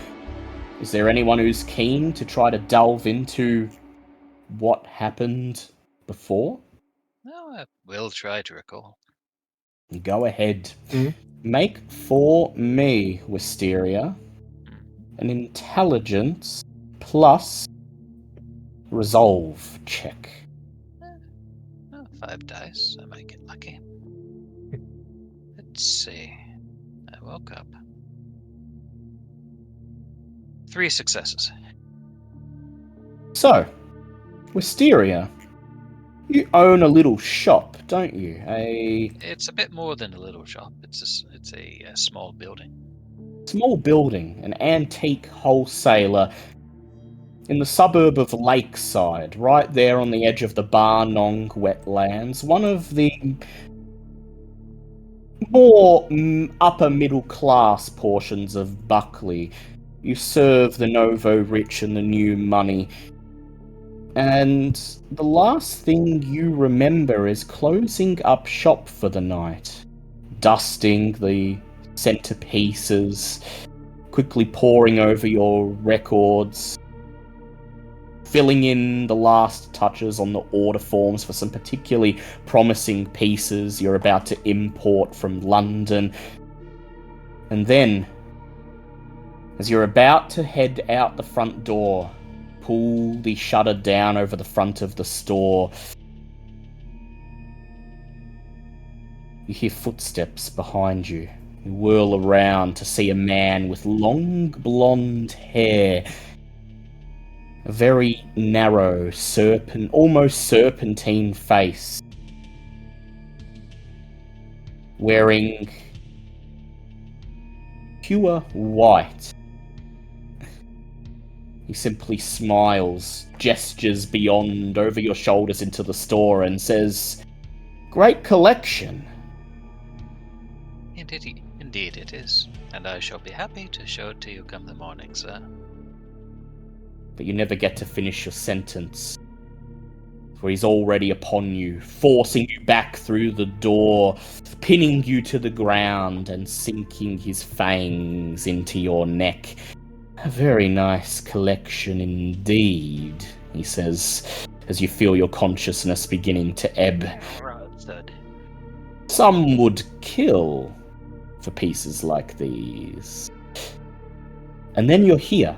Is there anyone who's keen to try to delve into what happened before? No, I will try to recall. Go ahead. Mhm. Make for me, Wisteria, an intelligence plus resolve check. 5 dice. I might get lucky. Let's see. I woke up. 3 successes. So, Wisteria, you own a little shop, don't you? It's a bit more than a little shop. It's a small building. Small building, an antique wholesaler in the suburb of Lakeside, right there on the edge of the Barnong wetlands, one of the more upper middle class portions of Buckley. You serve the Novo Rich and the new money. And the last thing you remember is closing up shop for the night, dusting the centerpieces, quickly poring over your records, filling in the last touches on the order forms for some particularly promising pieces you're about to import from London. And then, as you're about to head out the front door, pull the shutter down over the front of the store, you hear footsteps behind you You whirl around to see a man with long blonde hair, a very narrow, almost serpentine face, wearing pure white. He simply smiles, gestures beyond, over your shoulders into the store, and says, "Great collection." Indeed it is, and I shall be happy to show it to you come the morning, sir. But you never get to finish your sentence, for he's already upon you, forcing you back through the door, pinning you to the ground, and sinking his fangs into your neck. "A very nice collection indeed," he says, as you feel your consciousness beginning to ebb. "Some would kill for pieces like these." And then you're here.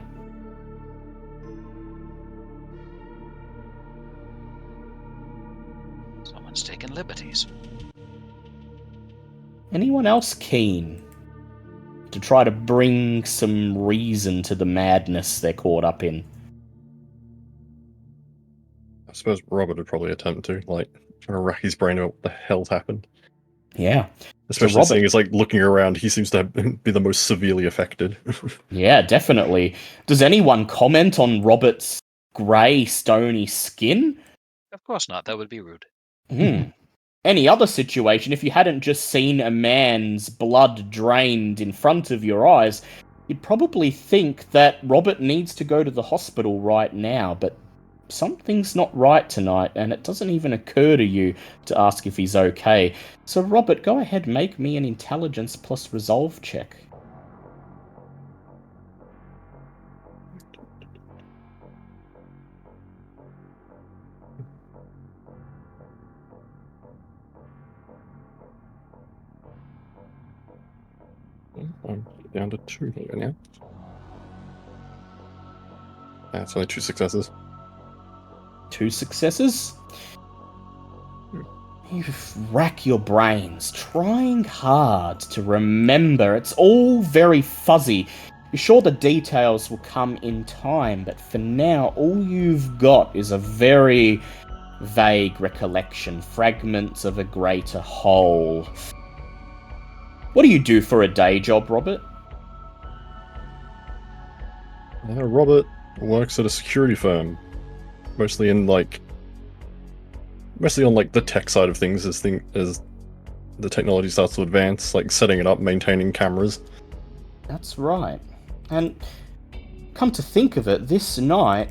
Someone's taken liberties. Anyone else keen to try to bring some reason to the madness they're caught up in? I suppose Robert would probably attempt to, like, trying to rack his brain about what the hell's happened. Yeah. Especially Robert, seeing as, like, looking around, he seems to be the most severely affected. Yeah, definitely. Does anyone comment on Robert's grey, stony skin? Of course not, that would be rude. Any other situation, if you hadn't just seen a man's blood drained in front of your eyes, you'd probably think that Robert needs to go to the hospital right now, but something's not right tonight, and it doesn't even occur to you to ask if he's okay. So Robert, go ahead, make me an intelligence plus resolve check. I'm down to 2 here now. That's only 2 successes. 2 successes? You rack your brains, trying hard to remember. It's all very fuzzy. You're sure the details will come in time, but for now, all you've got is a very vague recollection, fragments of a greater whole. What do you do for a day job, Robert? Robert works at a security firm, mostly on like the tech side of things as the technology starts to advance, like setting it up, maintaining cameras. That's right. And come to think of it, this night,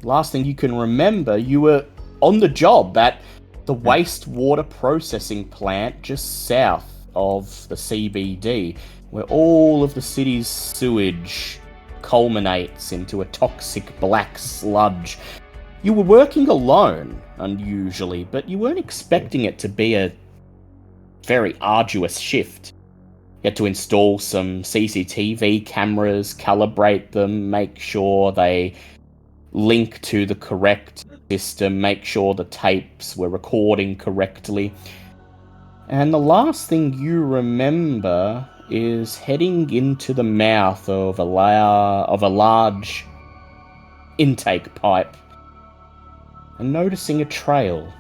last thing you can remember, you were on the job at the wastewater processing plant just south of the CBD, where all of the city's sewage culminates into a toxic black sludge. You were working alone, unusually, but you weren't expecting it to be a very arduous shift. You had to install some CCTV cameras, calibrate them, make sure they link to the correct system, make sure the tapes were recording correctly. And the last thing you remember is heading into the mouth of a large intake pipe and noticing a trail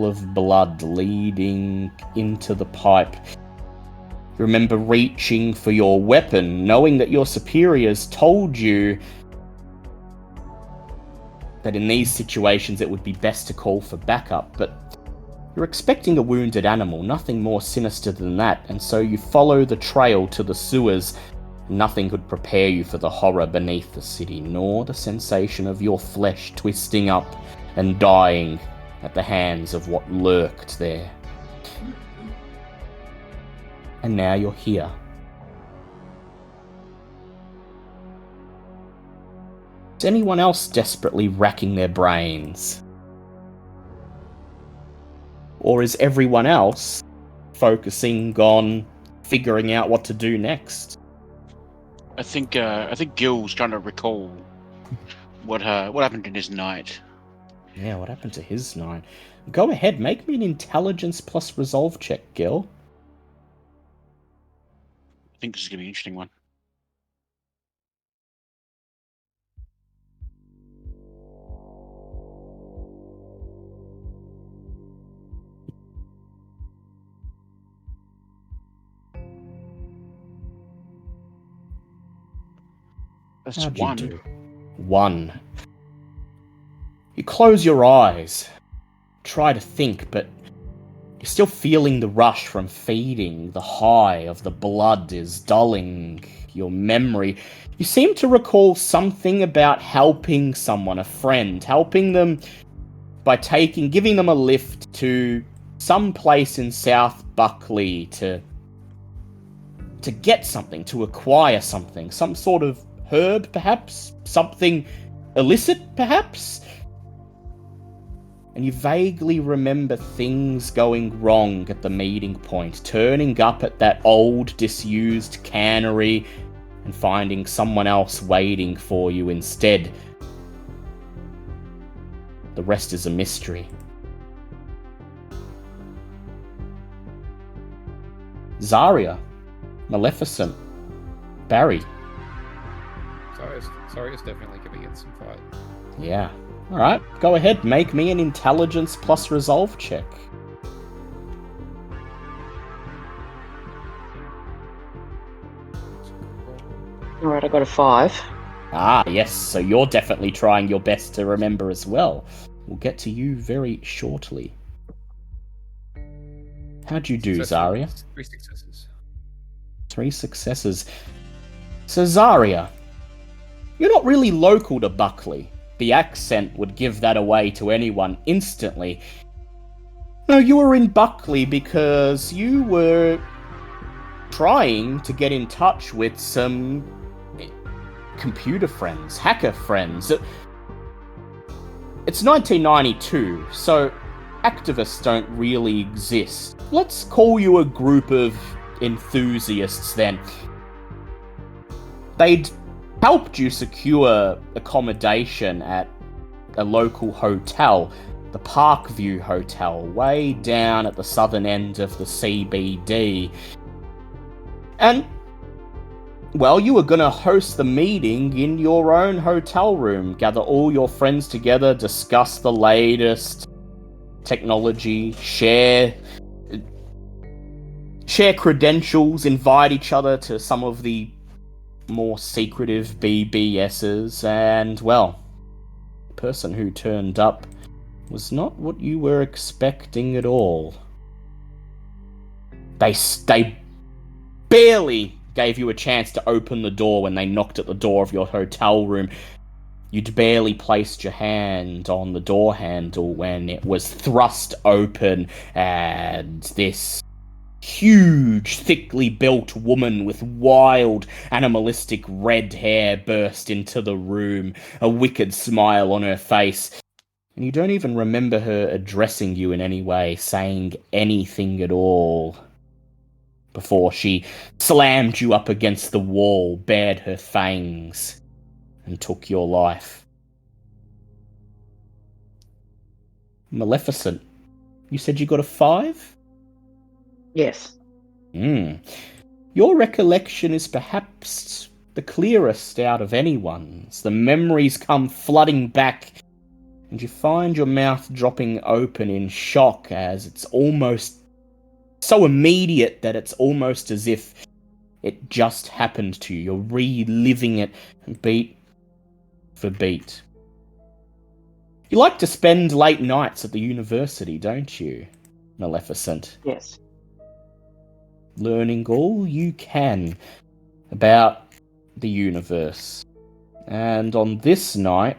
of blood leading into the pipe. You remember reaching for your weapon, knowing that your superiors told you that in these situations it would be best to call for backup, but you're expecting a wounded animal, nothing more sinister than that, and so you follow the trail to the sewers. Nothing could prepare you for the horror beneath the city, nor the sensation of your flesh twisting up and dying at the hands of what lurked there. And now you're here. Is anyone else desperately racking their brains? Or is everyone else focusing on figuring out what to do next? I think Gil's trying to recall what happened in his night. Yeah, what happened to his night? Go ahead, make me an intelligence plus resolve check, Gil. I think this is going to be an interesting one. That's How'd you one. do? 1. You close your eyes. Try to think, but you're still feeling the rush from feeding. The high of the blood is dulling your memory. You seem to recall something about helping someone, a friend, helping them by giving them a lift to some place in South Buckley to get something, to acquire something, some sort of herb, perhaps? Something illicit, perhaps? And you vaguely remember things going wrong at the meeting point, turning up at that old, disused cannery and finding someone else waiting for you instead. The rest is a mystery. Zarya, Maleficent, Barry. Zarya's definitely giving it some thought. Yeah. Alright, go ahead, make me an intelligence plus resolve check. Alright, I got a 5. Ah, yes, so you're definitely trying your best to remember as well. We'll get to you very shortly. How'd you do, Zarya? 3 successes. 3 successes. So, Zarya, you're not really local to Buckley. The accent would give that away to anyone instantly. No, you were in Buckley because you were trying to get in touch with some computer friends, hacker friends. It's 1992, so activists don't really exist. Let's call you a group of enthusiasts then. They'd helped you secure accommodation at a local hotel, the Parkview Hotel, way down at the southern end of the CBD. And, well, you were going to host the meeting in your own hotel room, gather all your friends together, discuss the latest technology, share credentials, invite each other to some of the more secretive BBSs, and, well, the person who turned up was not what you were expecting at all. They barely gave you a chance to open the door when they knocked at the door of your hotel room. You'd barely placed your hand on the door handle when it was thrust open, and this huge, thickly built woman with wild, animalistic red hair burst into the room, a wicked smile on her face. And you don't even remember her addressing you in any way, saying anything at all, before she slammed you up against the wall, bared her fangs, and took your life. Maleficent, you said you got a 5? Yes. Your recollection is perhaps the clearest out of anyone's. The memories come flooding back, and you find your mouth dropping open in shock as it's almost so immediate that it's almost as if it just happened to you. You're reliving it beat for beat. You like to spend late nights at the university, don't you, Maleficent? Yes. Learning all you can about the universe. And on this night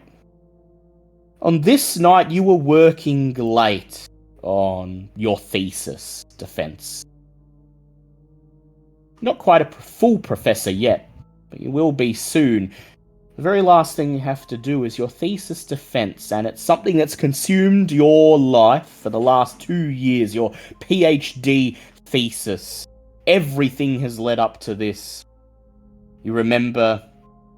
you were working late on your thesis defense. Not quite a full professor yet, but you will be soon. The very last thing you have to do is your thesis defense, and it's something that's consumed your life for the last 2 years, your PhD thesis. Everything has led up to this. You remember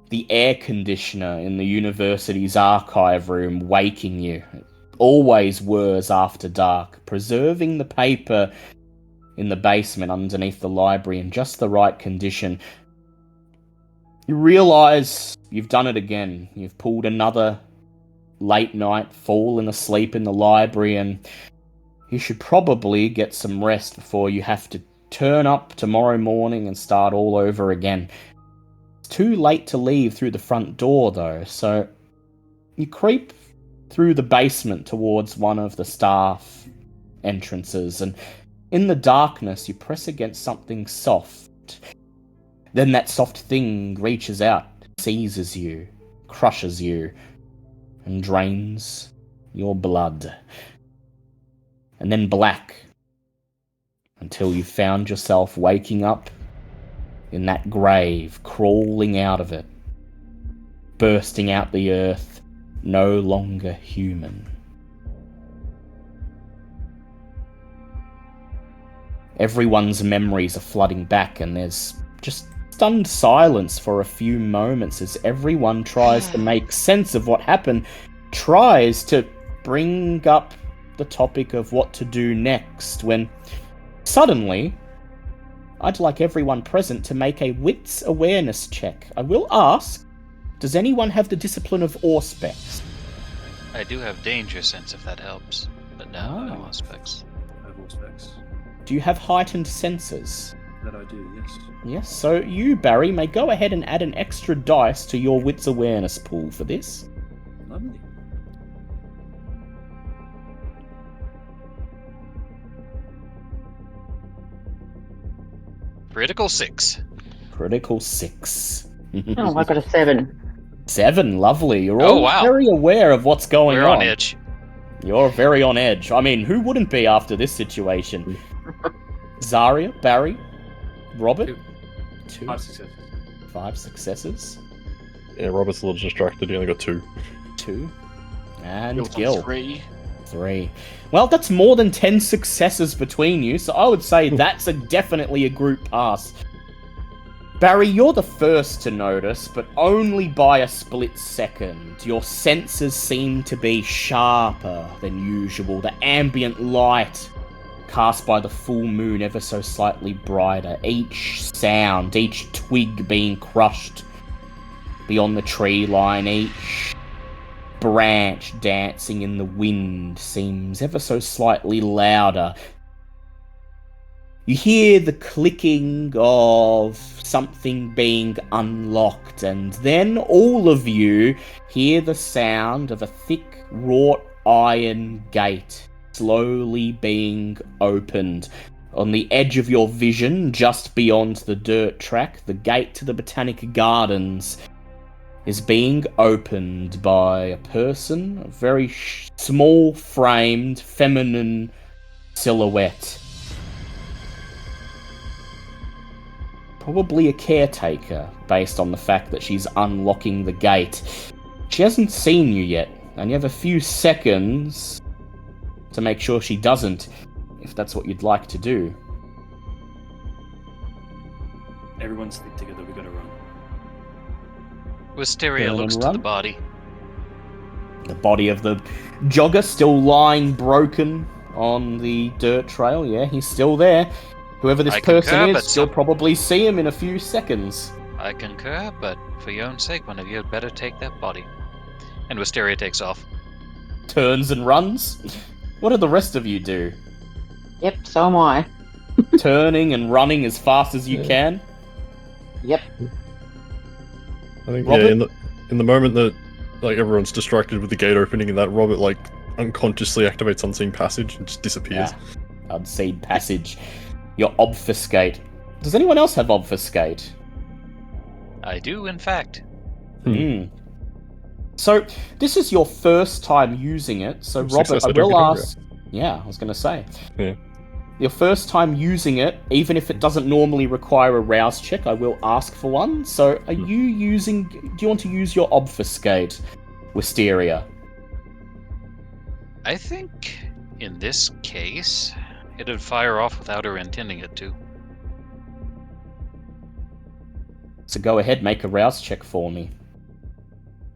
the air conditioner in the university's archive room waking you. It always whirs after dark, preserving the paper in the basement underneath the library in just the right condition. You realize you've done it again. You've pulled another late night, fallen asleep in the library, and you should probably get some rest before you have to turn up tomorrow morning and start all over again. It's too late to leave through the front door, though, so you creep through the basement towards one of the staff entrances, and in the darkness you press against something soft. Then that soft thing reaches out, seizes you, crushes you, and drains your blood. And then black, until you found yourself waking up in that grave, crawling out of it, bursting out the earth, no longer human. Everyone's memories are flooding back, and there's just stunned silence for a few moments as everyone tries to make sense of what happened, tries to bring up the topic of what to do next, when suddenly I'd like everyone present to make a wits awareness check. I will ask, does anyone have the discipline of Auspex? I do have danger sense if that helps, but no, no aspects. I have all specs. Do you have heightened senses? That I do, yes. Yes, so you, Barry, may go ahead and add an extra dice to your wits awareness pool for this. Lovely. Critical 6. Critical 6. Oh, I got a 7. 7, lovely. You're Oh, all wow. very aware of what's going We're on edge. You're very on edge. I mean, who wouldn't be after this situation? Zarya, Barry, Robert? 2. 5 successes. 5 successes. Yeah, Robert's a little distracted. He only got 2. 2. And Gil's on Gil. 3. 3. Well, that's more than 10 successes between you, so I would say that's definitely a group pass. Barry, you're the first to notice, but only by a split second. Your senses seem to be sharper than usual. The ambient light cast by the full moon ever so slightly brighter. Each sound, each twig being crushed beyond the tree line, each branch dancing in the wind seems ever so slightly louder. You hear the clicking of something being unlocked, and then all of you hear the sound of a thick, wrought iron gate slowly being opened. On the edge of your vision, just beyond the dirt track, the gate to the Botanic Gardens is being opened by a person, a very small-framed, feminine silhouette. Probably a caretaker, based on the fact that she's unlocking the gate. She hasn't seen you yet, and you have a few seconds to make sure she doesn't, if that's what you'd like to do. Everyone stick together, we gotta run. Wisteria Turn looks and to the run. body. The body of the jogger still lying broken on the dirt trail. Yeah, he's still there. Whoever this I person concur, is, you'll probably see him in a few seconds. I concur, but for your own sake, one of you had better take that body. And Wisteria takes off. Turns and runs. What do the rest of you do? Yep, so am I. Turning and running as fast as you can? Yep. I think Robert? yeah, in the moment that like everyone's distracted with the gate opening and that Robert like unconsciously activates unseen passage and just disappears. Yeah. Unseen passage. Your obfuscate. Does anyone else have obfuscate? I do, in fact. So, this is your first time using it, so Robert, Success, I I don't will get over ask... Yeah, I was going to say. Yeah. Your first time using it, even if it doesn't normally require a rouse check, I will ask for one. So, are you using... Do you want to use your obfuscate, Wisteria? I think, in this case, it'd fire off without her intending it to. So go ahead, make a rouse check for me.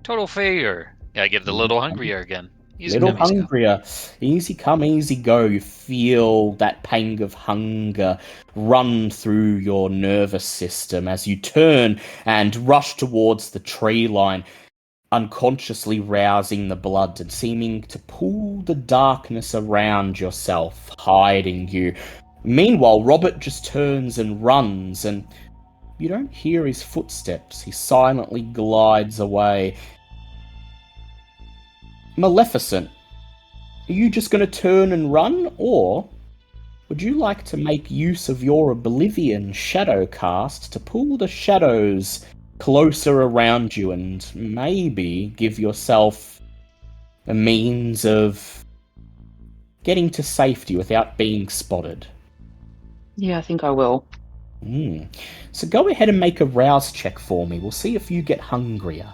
Total failure. Yeah, I get a little hungrier again. Easy Little come, easy go. hungrier. Easy come, easy go. You feel that pang of hunger run through your nervous system as you turn and rush towards the tree line, unconsciously rousing the blood and seeming to pull the darkness around yourself, hiding you. Meanwhile, Robert just turns and runs, and you don't hear his footsteps. He silently glides away. Maleficent, are you just going to turn and run, or would you like to make use of your Oblivion shadow cast to pull the shadows closer around you and maybe give yourself a means of getting to safety without being spotted? Yeah, I think I will. So go ahead and make a rouse check for me. We'll see if you get hungrier.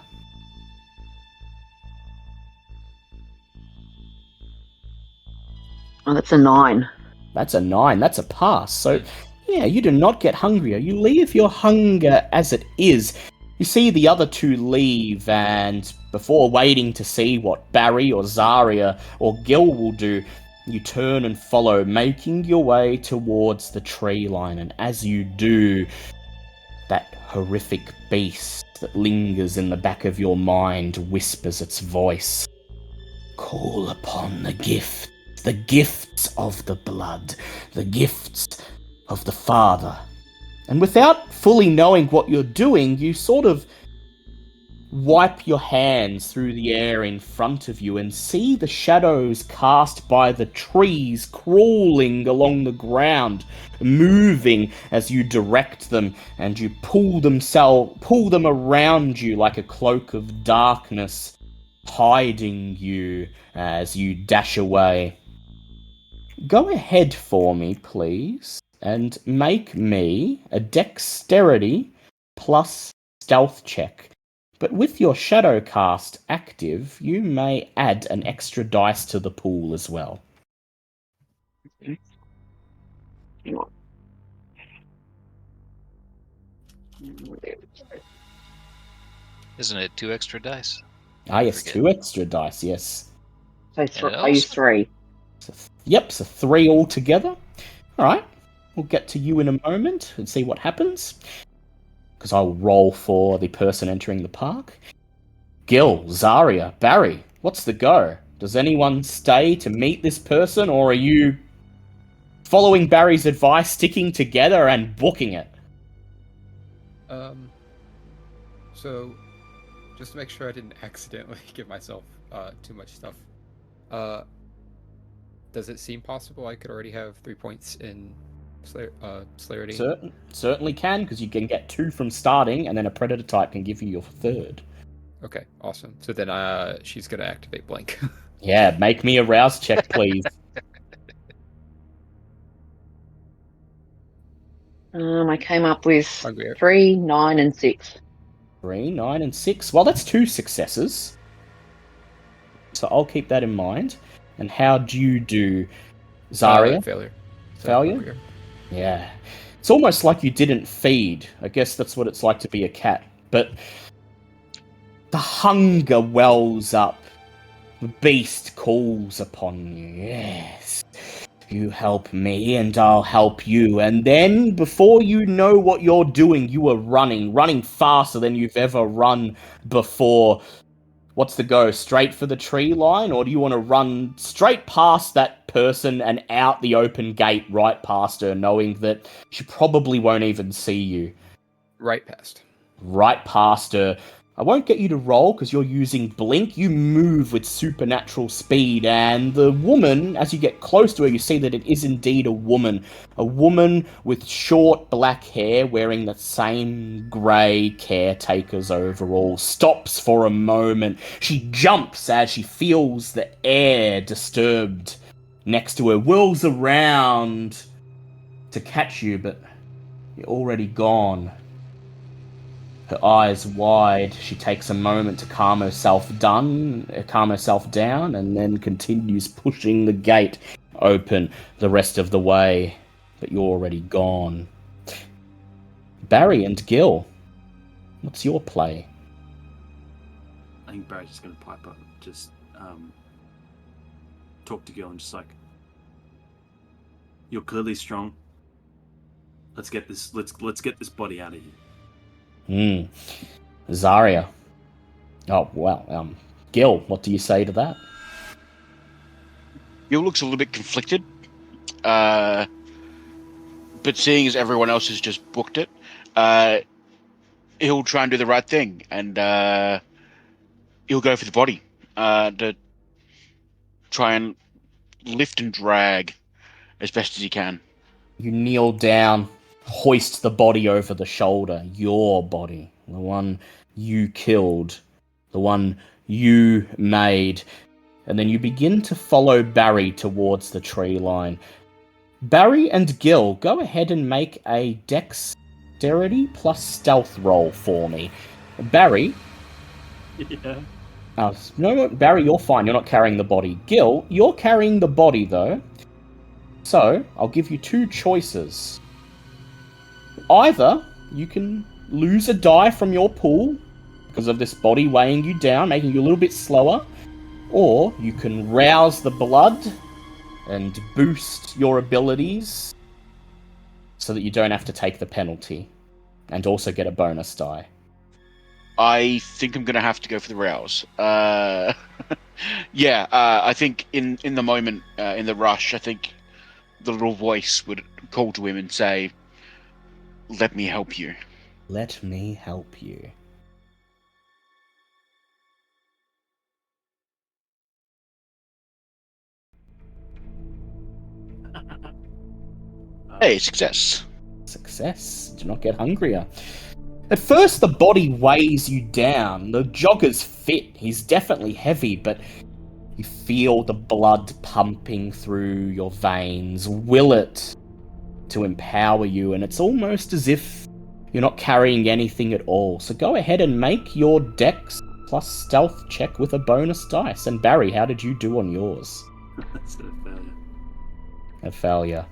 Oh, that's a 9. That's a 9. That's a pass. So, yeah, you do not get hungrier. You leave your hunger as it is. You see the other two leave, and before waiting to see what Barry or Zarya or Gil will do, you turn and follow, making your way towards the tree line. And as you do, that horrific beast that lingers in the back of your mind whispers its voice. Call upon the gifts of the blood, the gifts of the Father. And without fully knowing what you're doing, you sort of wipe your hands through the air in front of you and see the shadows cast by the trees crawling along the ground, moving as you direct them, and you pull them around you like a cloak of darkness, hiding you as you dash away. Go ahead for me, please, and make me a dexterity plus stealth check. But with your shadow cast active, you may add an extra dice to the pool as well. Hang on. Isn't it 2 extra dice? Ah, yes, Forget. 2 extra dice, yes. So it I use also- 3. Yep, so 3 altogether. Alright, we'll get to you in a moment and see what happens. Because I'll roll for the person entering the park. Gil, Zarya, Barry, what's the go? Does anyone stay to meet this person, or are you following Barry's advice, sticking together and booking it? So, just to make sure I didn't accidentally give myself too much stuff, does it seem possible I could already have 3 points in celerity? Certainly can, because you can get 2 from starting, and then a predator type can give you your 3rd. Okay, awesome. So then she's going to activate Blink. Yeah, make me a rouse check, please. I came up with Hungrier. 3, 9, and 6. 3, 9, and 6. Well, that's 2 successes. So I'll keep that in mind. And how do you do, Zarya? Failure. So Failure? hungrier. Yeah. It's almost like you didn't feed. I guess that's what it's like to be a cat. But the hunger wells up. The beast calls upon you. Yes. You help me and I'll help you. And then, before you know what you're doing, you are running faster than you've ever run before. What's the go? Straight for the tree line? Or do you want to run straight past that person and out the open gate right past her, knowing that she probably won't even see you? Right past. Right past her. I won't get you to roll because you're using Blink. You move with supernatural speed, and the woman, as you get close to her, you see that it is indeed a woman. A woman with short black hair wearing the same grey caretaker's overall. Stops for a moment. She jumps as she feels the air disturbed next to her. Whirls around to catch you, but you're already gone. Her eyes wide, she takes a moment to calm herself down, and then continues pushing the gate open the rest of the way. But you're already gone. Barry and Gil, what's your play? I think Barry's just going to pipe up, just talk to Gil and just like, you're clearly strong. Let's get this. Let's get this body out of here. Zarya. Oh, well, Gil, what do you say to that? Gil looks a little bit conflicted. But seeing as everyone else has just booked it, he'll try and do the right thing, and he'll go for the body to try and lift and drag as best as he can. You kneel down, hoist the body over the shoulder, your body, the one you killed, the one you made, and then you begin to follow Barry towards the tree line. Barry and Gil, go ahead and make a dexterity plus stealth roll for me. Barry... Yeah. No, Barry, you're fine. You're not carrying the body. Gil, you're carrying the body, though. So, I'll give you two choices. Either you can lose a die from your pool because of this body weighing you down, making you a little bit slower, or you can rouse the blood and boost your abilities so that you don't have to take the penalty and also get a bonus die. I think I'm going to have to go for the rouse. Yeah, I think in the moment, in the rush, I think the little voice would call to him and say, "Let me help you." Let me help you. Hey, success. Success. Do not get hungrier. At first, the body weighs you down. The jogger's fit. He's definitely heavy, but you feel the blood pumping through your veins. Will it to empower you, and it's almost as if you're not carrying anything at all. So go ahead and make your dex plus stealth check with a bonus dice. And Barry, how did you do on yours? That's a failure. A failure.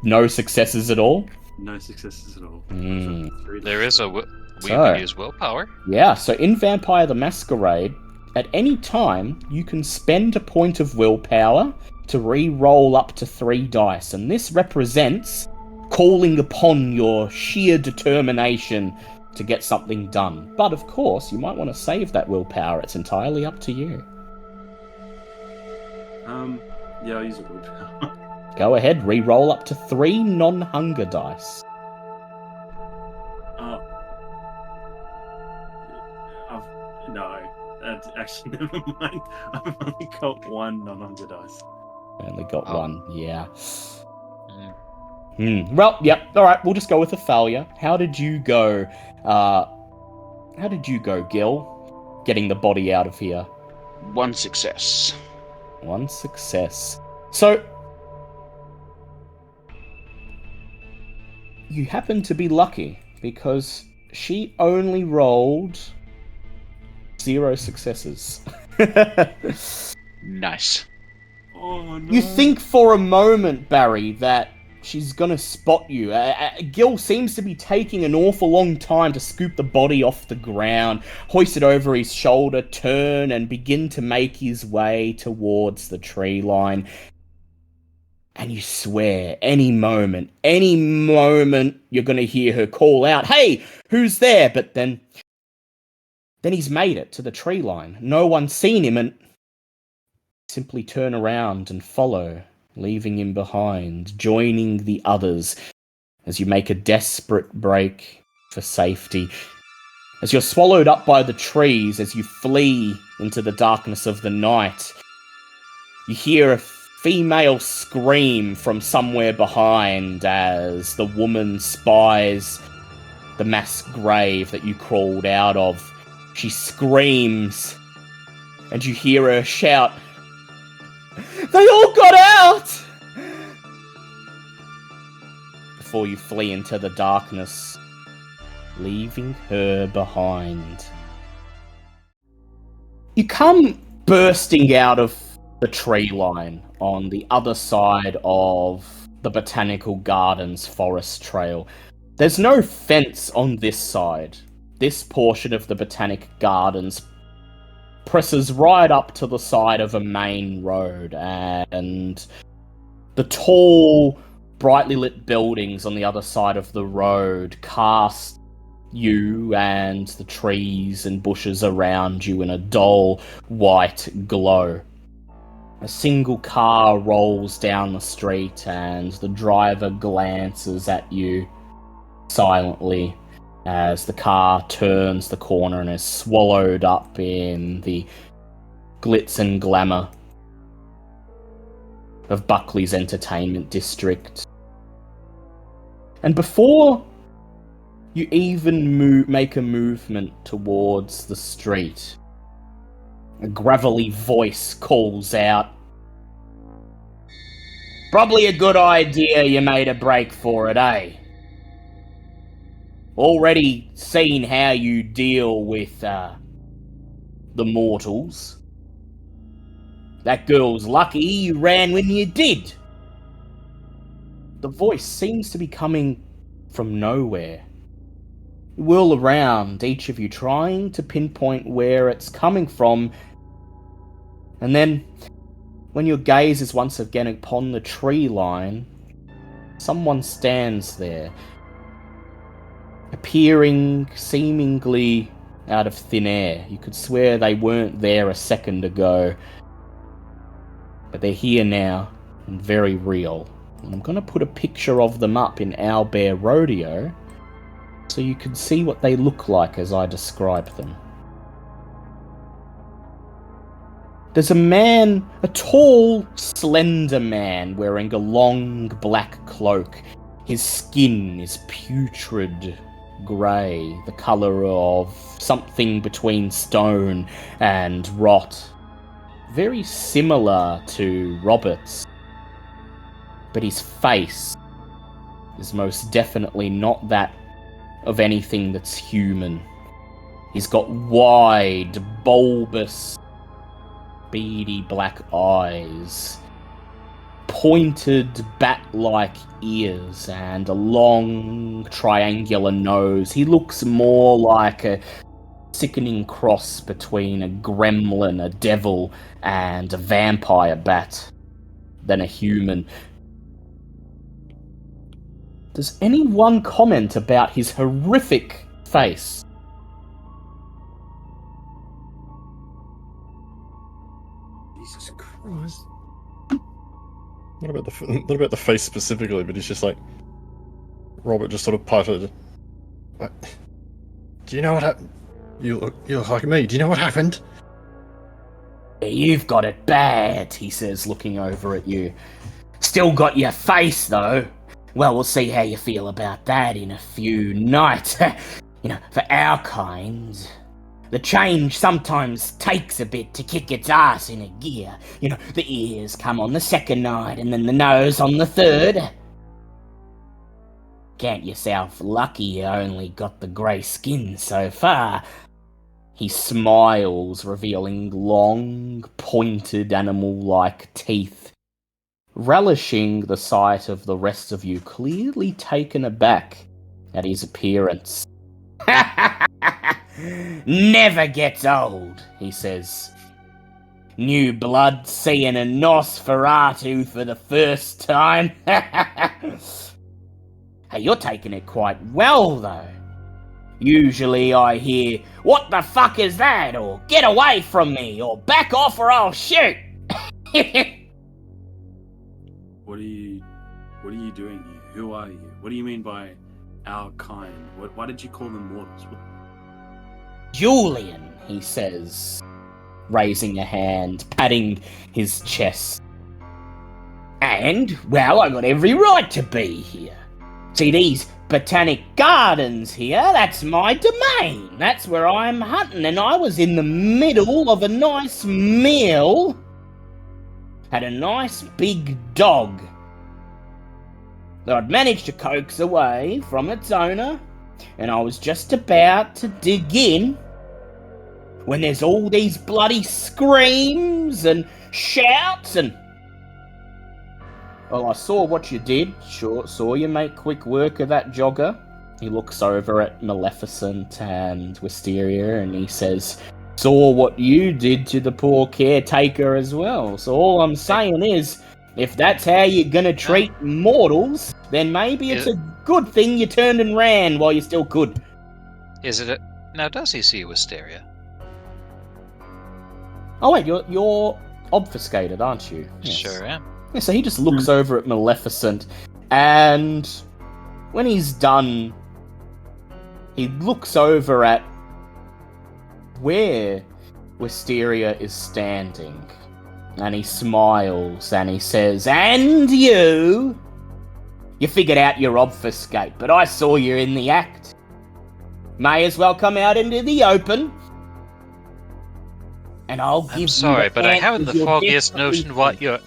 No successes at all? No successes at all. There is we So- can use willpower. Yeah, so in Vampire the Masquerade, at any time, you can spend a point of willpower to re-roll up to 3 dice, and this represents calling upon your sheer determination to get something done. But of course, you might want to save that willpower. It's entirely up to you. Yeah, I'll use a willpower. Go ahead, re-roll up to 3 non-hunger dice. No. Actually, never mind. I've only got 1 non-hunger dice. Only got Oh. 1, yeah. Mm. Well, yep, alright, we'll just go with a failure. How did you go, Gil? Getting the body out of here. 1 success. 1 success. So, you happen to be lucky, because she only rolled 0 successes. Nice. Oh, no. You think for a moment, Barry, that she's gonna spot you. Gil seems to be taking an awful long time to scoop the body off the ground, hoist it over his shoulder, turn, and begin to make his way towards the tree line. And you swear, any moment, you're gonna hear her call out, "Hey, who's there?" But then he's made it to the tree line. No one's seen him, and simply turn around and follow, leaving him behind, joining the others as you make a desperate break for safety. As you're swallowed up by the trees, as you flee into the darkness of the night, you hear a female scream from somewhere behind as the woman spies the mass grave that you crawled out of. She screams, and you hear her shout, "They all got out!" Before you flee into the darkness, leaving her behind. You come bursting out of the tree line on the other side of the Botanical Gardens forest trail. There's no fence on this side. This portion of the Botanic Gardens presses right up to the side of a main road, and the tall, brightly lit buildings on the other side of the road cast you and the trees and bushes around you in a dull white glow. A single car rolls down the street and the driver glances at you silently as the car turns the corner and is swallowed up in the glitz and glamour of Buckley's entertainment district. And before you even make a movement towards the street, a gravelly voice calls out, "Probably a good idea you made a break for it, eh? Already seen how you deal with the mortals. That girl's lucky you ran when you did." The voice seems to be coming from nowhere. You whirl around, each of you trying to pinpoint where it's coming from, and then, when your gaze is once again upon the tree line, someone stands there, appearing seemingly out of thin air. You could swear they weren't there a second ago, but they're here now, and very real. And I'm going to put a picture of them up in Owlbear Rodeo, so you can see what they look like as I describe them. There's a man, a tall, slender man, wearing a long black cloak. His skin is putrid grey, the colour of something between stone and rot. Very similar to Robert's, but his face is most definitely not that of anything that's human. He's got wide, bulbous, beady black eyes, pointed bat-like ears, and a long triangular nose. He looks more like a sickening cross between a gremlin, a devil, and a vampire bat than a human. Does anyone comment about his horrific face? Jesus Christ. Not about the face specifically, but he's just like, Robert just sort of puttered. What? Do you know what happened? You look like me. Do you know what happened? You've got it bad, he says, looking over at you. Still got your face, though. Well, we'll see how you feel about that in a few nights. For our kind, the change sometimes takes a bit to kick its ass in a gear. The ears come on the second night, and then the nose on the third. Count yourself lucky you only got the grey skin so far. He smiles, revealing long, pointed, animal-like teeth, relishing the sight of the rest of you, clearly taken aback at his appearance. Never gets old, he says. New blood seeing a Nosferatu for the first time. Hey, you're taking it quite well, though. Usually I hear, "What the fuck is that?" or "Get away from me," or "Back off or I'll shoot." What are you doing here? Who are you? What do you mean by our kind? Why did you call them mortals? Julian, he says, raising a hand, patting his chest. And, well, I got every right to be here. See, these botanic gardens here, that's my domain. That's where I'm hunting, and I was in the middle of a nice meal. Had a nice big dog that I'd managed to coax away from its owner, and I was just about to dig in when there's all these bloody screams and shouts and... Well, I saw what you did. Sure, saw you make quick work of that jogger. He looks over at Maleficent and Wisteria and he says, saw what you did to the poor caretaker as well. So all I'm saying is, if that's how you're gonna treat mortals, then maybe it's a good thing you turned and ran while you still could. Is it now, does he see Wisteria? Oh wait, you're obfuscated, aren't you? Yes. Sure am. Yeah, so he just looks over at Maleficent, and when he's done, he looks over at where Wisteria is standing, and he smiles, and he says, "And you figured out your obfuscate, but I saw you in the act. May as well come out into the open, and I'll give you." I'm sorry, the but I haven't answers the you're foggiest desperately notion what seeking. you're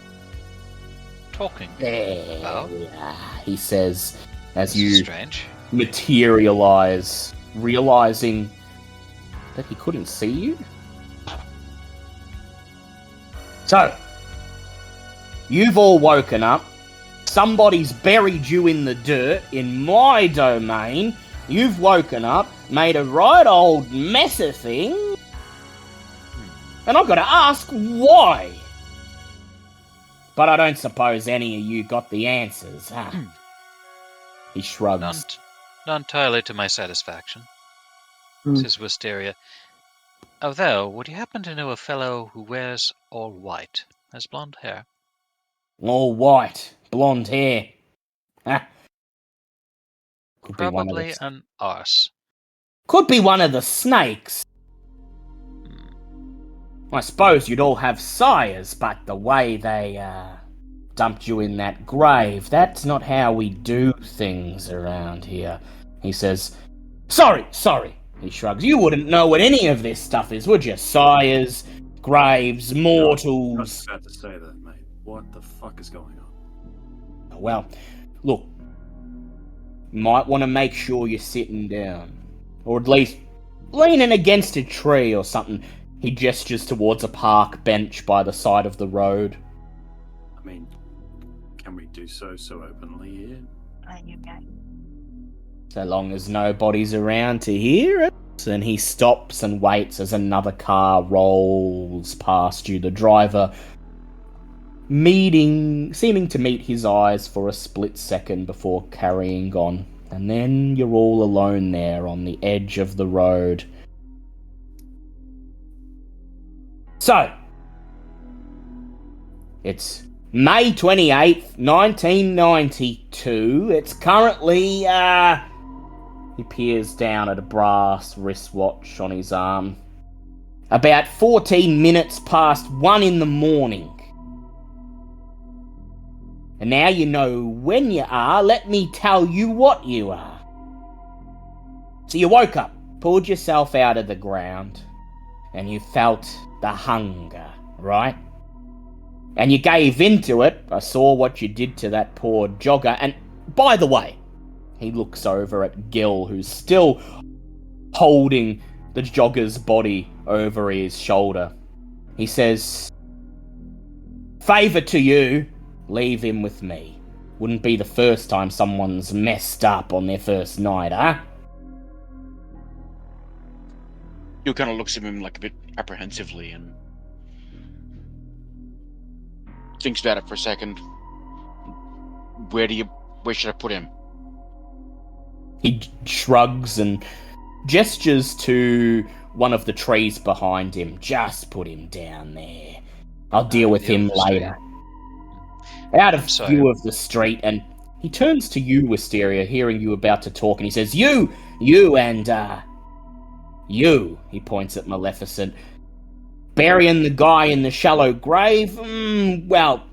talking There about. we are, he says, as This is you strange. materialize, realizing that he couldn't see you. So, you've all woken up. Somebody's buried you in the dirt in my domain. You've woken up, made a right old mess of things. And I've got to ask why. But I don't suppose any of you got the answers, huh? He shrugs. Not entirely to my satisfaction, says Wisteria. Although, would you happen to know a fellow who wears all white, has blonde hair? All white, blonde hair. Huh? Could be one of Probably the, an arse. could be one of the snakes. I suppose you'd all have sires, but the way they dumped you in that grave, that's not how we do things around here. He says, Sorry, he shrugs. You wouldn't know what any of this stuff is, would you? Sires, graves, I was mortals. just about to say that, mate. What the fuck is going on? Well, look, might want to make sure you're sitting down. Or at least leaning against a tree or something. He gestures towards a park bench by the side of the road. I mean, can we do so openly here? So long as nobody's around to hear it. And he stops and waits as another car rolls past you. The driver seeming to meet his eyes for a split second before carrying on. And then you're all alone there on the edge of the road. So, it's May 28th, 1992. It's currently, he peers down at a brass wristwatch on his arm. About 14 minutes past 1 in the morning. And now you know when you are, let me tell you what you are. So you woke up, pulled yourself out of the ground, and you felt the hunger, right? And you gave into it. I saw what you did to that poor jogger. And by the way, he looks over at Gil, who's still holding the jogger's body over his shoulder. He says, "Favour to you, leave him with me. Wouldn't be the first time someone's messed up on their first night, huh?" You kind of looks at him like a bit apprehensively and thinks about it for a second. Where should I put him? He shrugs and gestures to one of the trees behind him. "Just put him down there. I'll deal with him later." Out of view of the street, and he turns to you, Wisteria, hearing you about to talk, and he says, You, and, you, he points at Maleficent. Burying the guy in the shallow grave? Well,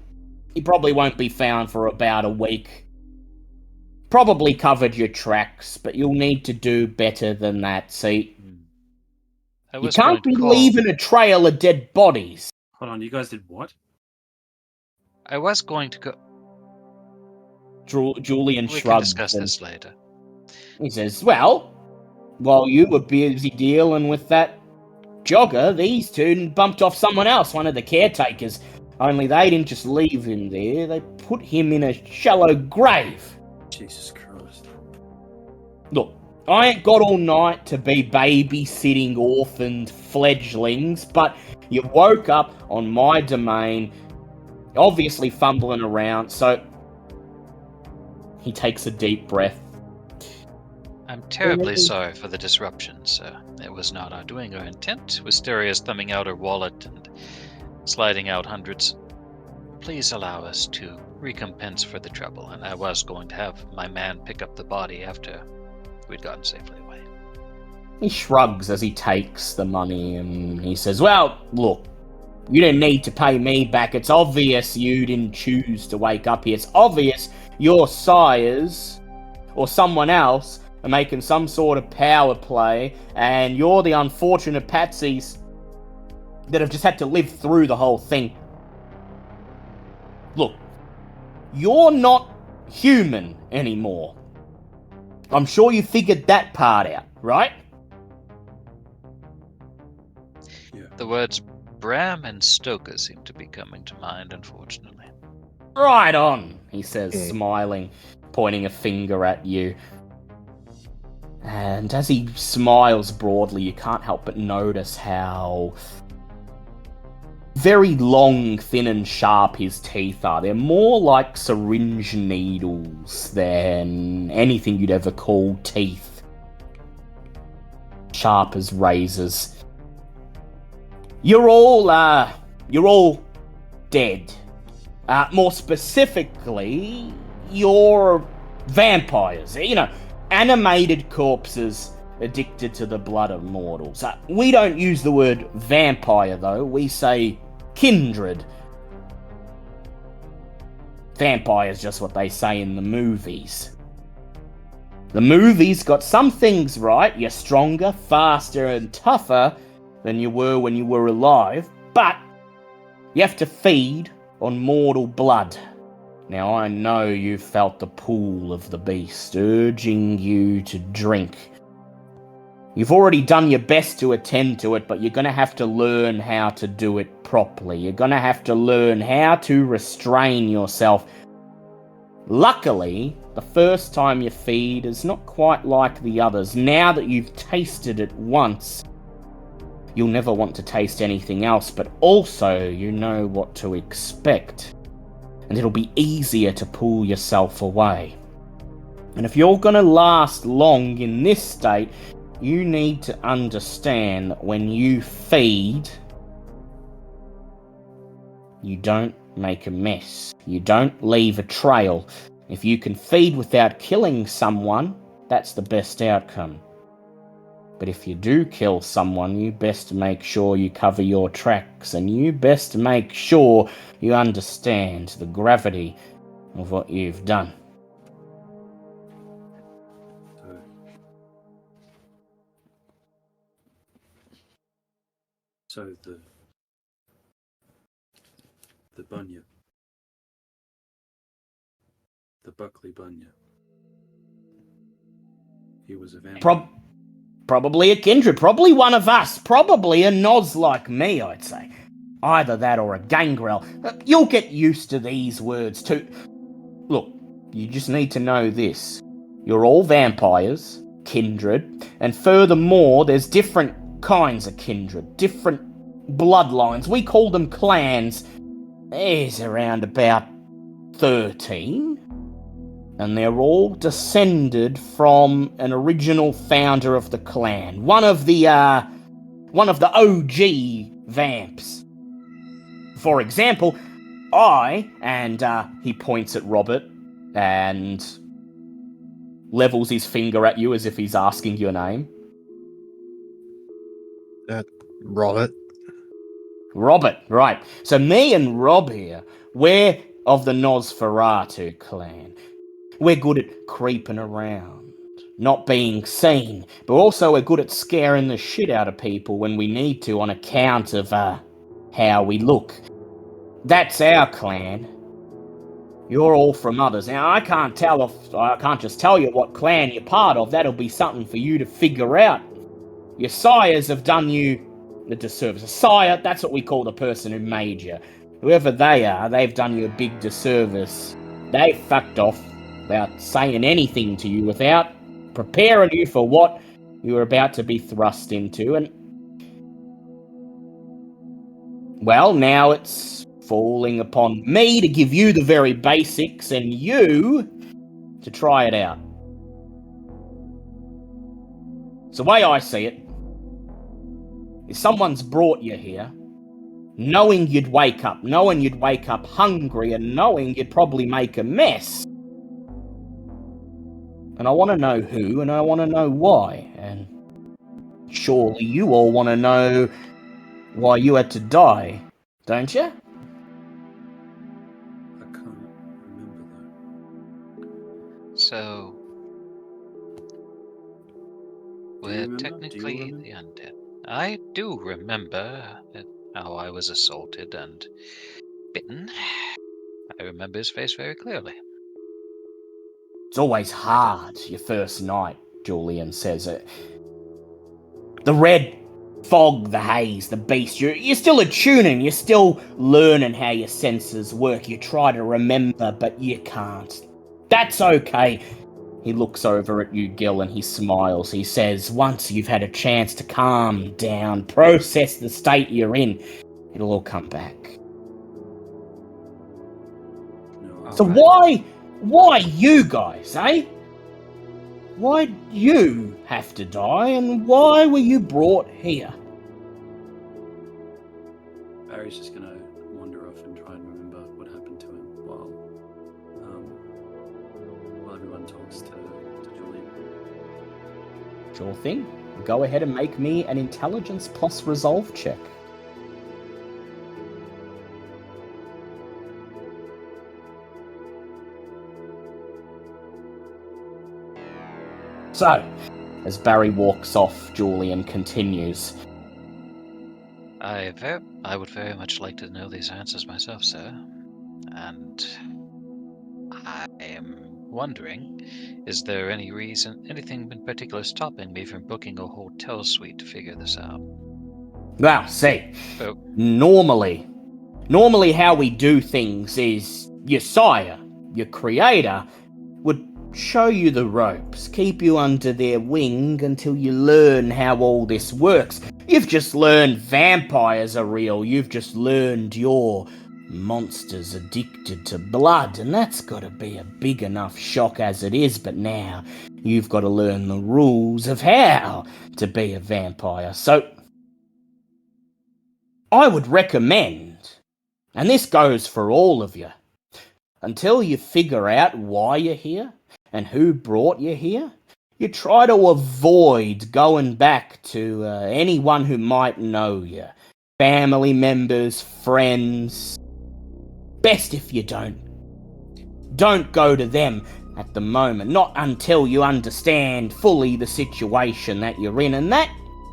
he probably won't be found for about a week. Probably covered your tracks, but you'll need to do better than that, see? You can't be leaving a trail of dead bodies. Hold on, you guys did what? I was going to go. Julian We shrugs. can discuss this later. He says, "Well, while you were busy dealing with that jogger, these two bumped off someone else, one of the caretakers. Only they didn't just leave him there, they put him in a shallow grave." Jesus Christ. Look, I ain't got all night to be babysitting orphaned fledglings, but you woke up on my domain, obviously fumbling around, so... He takes a deep breath. I'm terribly sorry for the disruption, sir. It was not our doing or intent. Wisteria's thumbing out her wallet and sliding out hundreds. Please allow us to recompense for the trouble, and I was going to have my man pick up the body after we'd gotten safely away. He shrugs as he takes the money and he says, well, look, you didn't need to pay me back. It's obvious you didn't choose to wake up here. It's obvious your sires or someone else are making some sort of power play, and you're the unfortunate patsies that have just had to live through the whole thing. Look, you're not human anymore. I'm sure you figured that part out, right? Yeah. The words Bram and Stoker seem to be coming to mind, unfortunately. Right on, he says, smiling, pointing a finger at you. And as he smiles broadly, you can't help but notice how very long, thin and sharp his teeth are. They're more like syringe needles than anything you'd ever call teeth. Sharp as razors. You're all dead. More specifically, you're vampires. You know, animated corpses addicted to the blood of mortals. We don't use the word vampire, though. We say kindred. Vampire's just what they say in the movies. The movies got some things right. You're stronger, faster, and tougher than you were when you were alive, but you have to feed on mortal blood. Now, I know you've felt the pull of the beast urging you to drink. You've already done your best to attend to it, but you're going to have to learn how to do it properly. You're going to have to learn how to restrain yourself. Luckily, the first time you feed is not quite like the others. Now that you've tasted it once, you'll never want to taste anything else, but also you know what to expect. And it'll be easier to pull yourself away. And if you're going to last long in this state, you need to understand that when you feed, you don't make a mess. You don't leave a trail. If you can feed without killing someone, that's the best outcome. But if you do kill someone, you best make sure you cover your tracks, and you best make sure you understand the gravity of what you've done. So the bunyip, the Buckley bunyip, he was a vampire. Probably a kindred, probably one of us, probably a Noz like me, I'd say. Either that or a gangrel. You'll get used to these words too. Look, you just need to know this. You're all vampires, kindred, and furthermore, there's different kinds of kindred, different bloodlines. We call them clans. There's around about 13. And they're all descended from an original founder of the clan. One of the OG vamps. For example, and he points at Robert and levels his finger at you as if he's asking your name. Robert. Robert, right. So me and Rob here, we're of the Nosferatu clan. We're good at creeping around, not being seen, but also we're good at scaring the shit out of people when we need to on account of how we look. That's our clan. You're all from others. Now, I can't just tell you what clan you're part of. That'll be something for you to figure out. Your sires have done you the disservice. A sire, that's what we call the person who made you. Whoever they are, they've done you a big disservice. They fucked off without saying anything to you, without preparing you for what you were about to be thrust into, and well, now it's falling upon me to give you the very basics and you to try it out. So the way I see it is someone's brought you here knowing you'd wake up hungry and knowing you'd probably make a mess. And I want to know who, and I want to know why. And surely you all want to know why you had to die, don't you? I can't remember though. So, Do you we're remember? technically Do you remember? the undead. I do remember how I was assaulted and bitten. I remember his face very clearly. It's always hard, your first night, Julian says. The red fog, the haze, the beast, you're still attuning, you're still learning how your senses work. You try to remember, but you can't. That's okay. He looks over at you, Gil, and he smiles. He says, once you've had a chance to calm down, process the state you're in, it'll all come back. No, So why you guys, eh? Why'd you have to die, and why were you brought here? Barry's just gonna wander off and try and remember what happened to him while everyone talks to Julian. Sure thing. Go ahead and make me an intelligence plus resolve check. So, as Barry walks off, Julian continues. I would very much like to know these answers myself, sir. And I am wondering, is there anything in particular stopping me from booking a hotel suite to figure this out? Well, see, Oh. normally how we do things is your sire, your creator, would show you the ropes, keep you under their wing until you learn how all this works. You've just learned vampires are real, you've just learned you're monsters addicted to blood, and that's got to be a big enough shock as it is, but now you've got to learn the rules of how to be a vampire. So, I would recommend, and this goes for all of you, until you figure out why you're here and who brought you here, you try to avoid going back to anyone who might know you. Family members, friends. Best if you don't. Don't go to them at the moment, not until you understand fully the situation that you're in, and that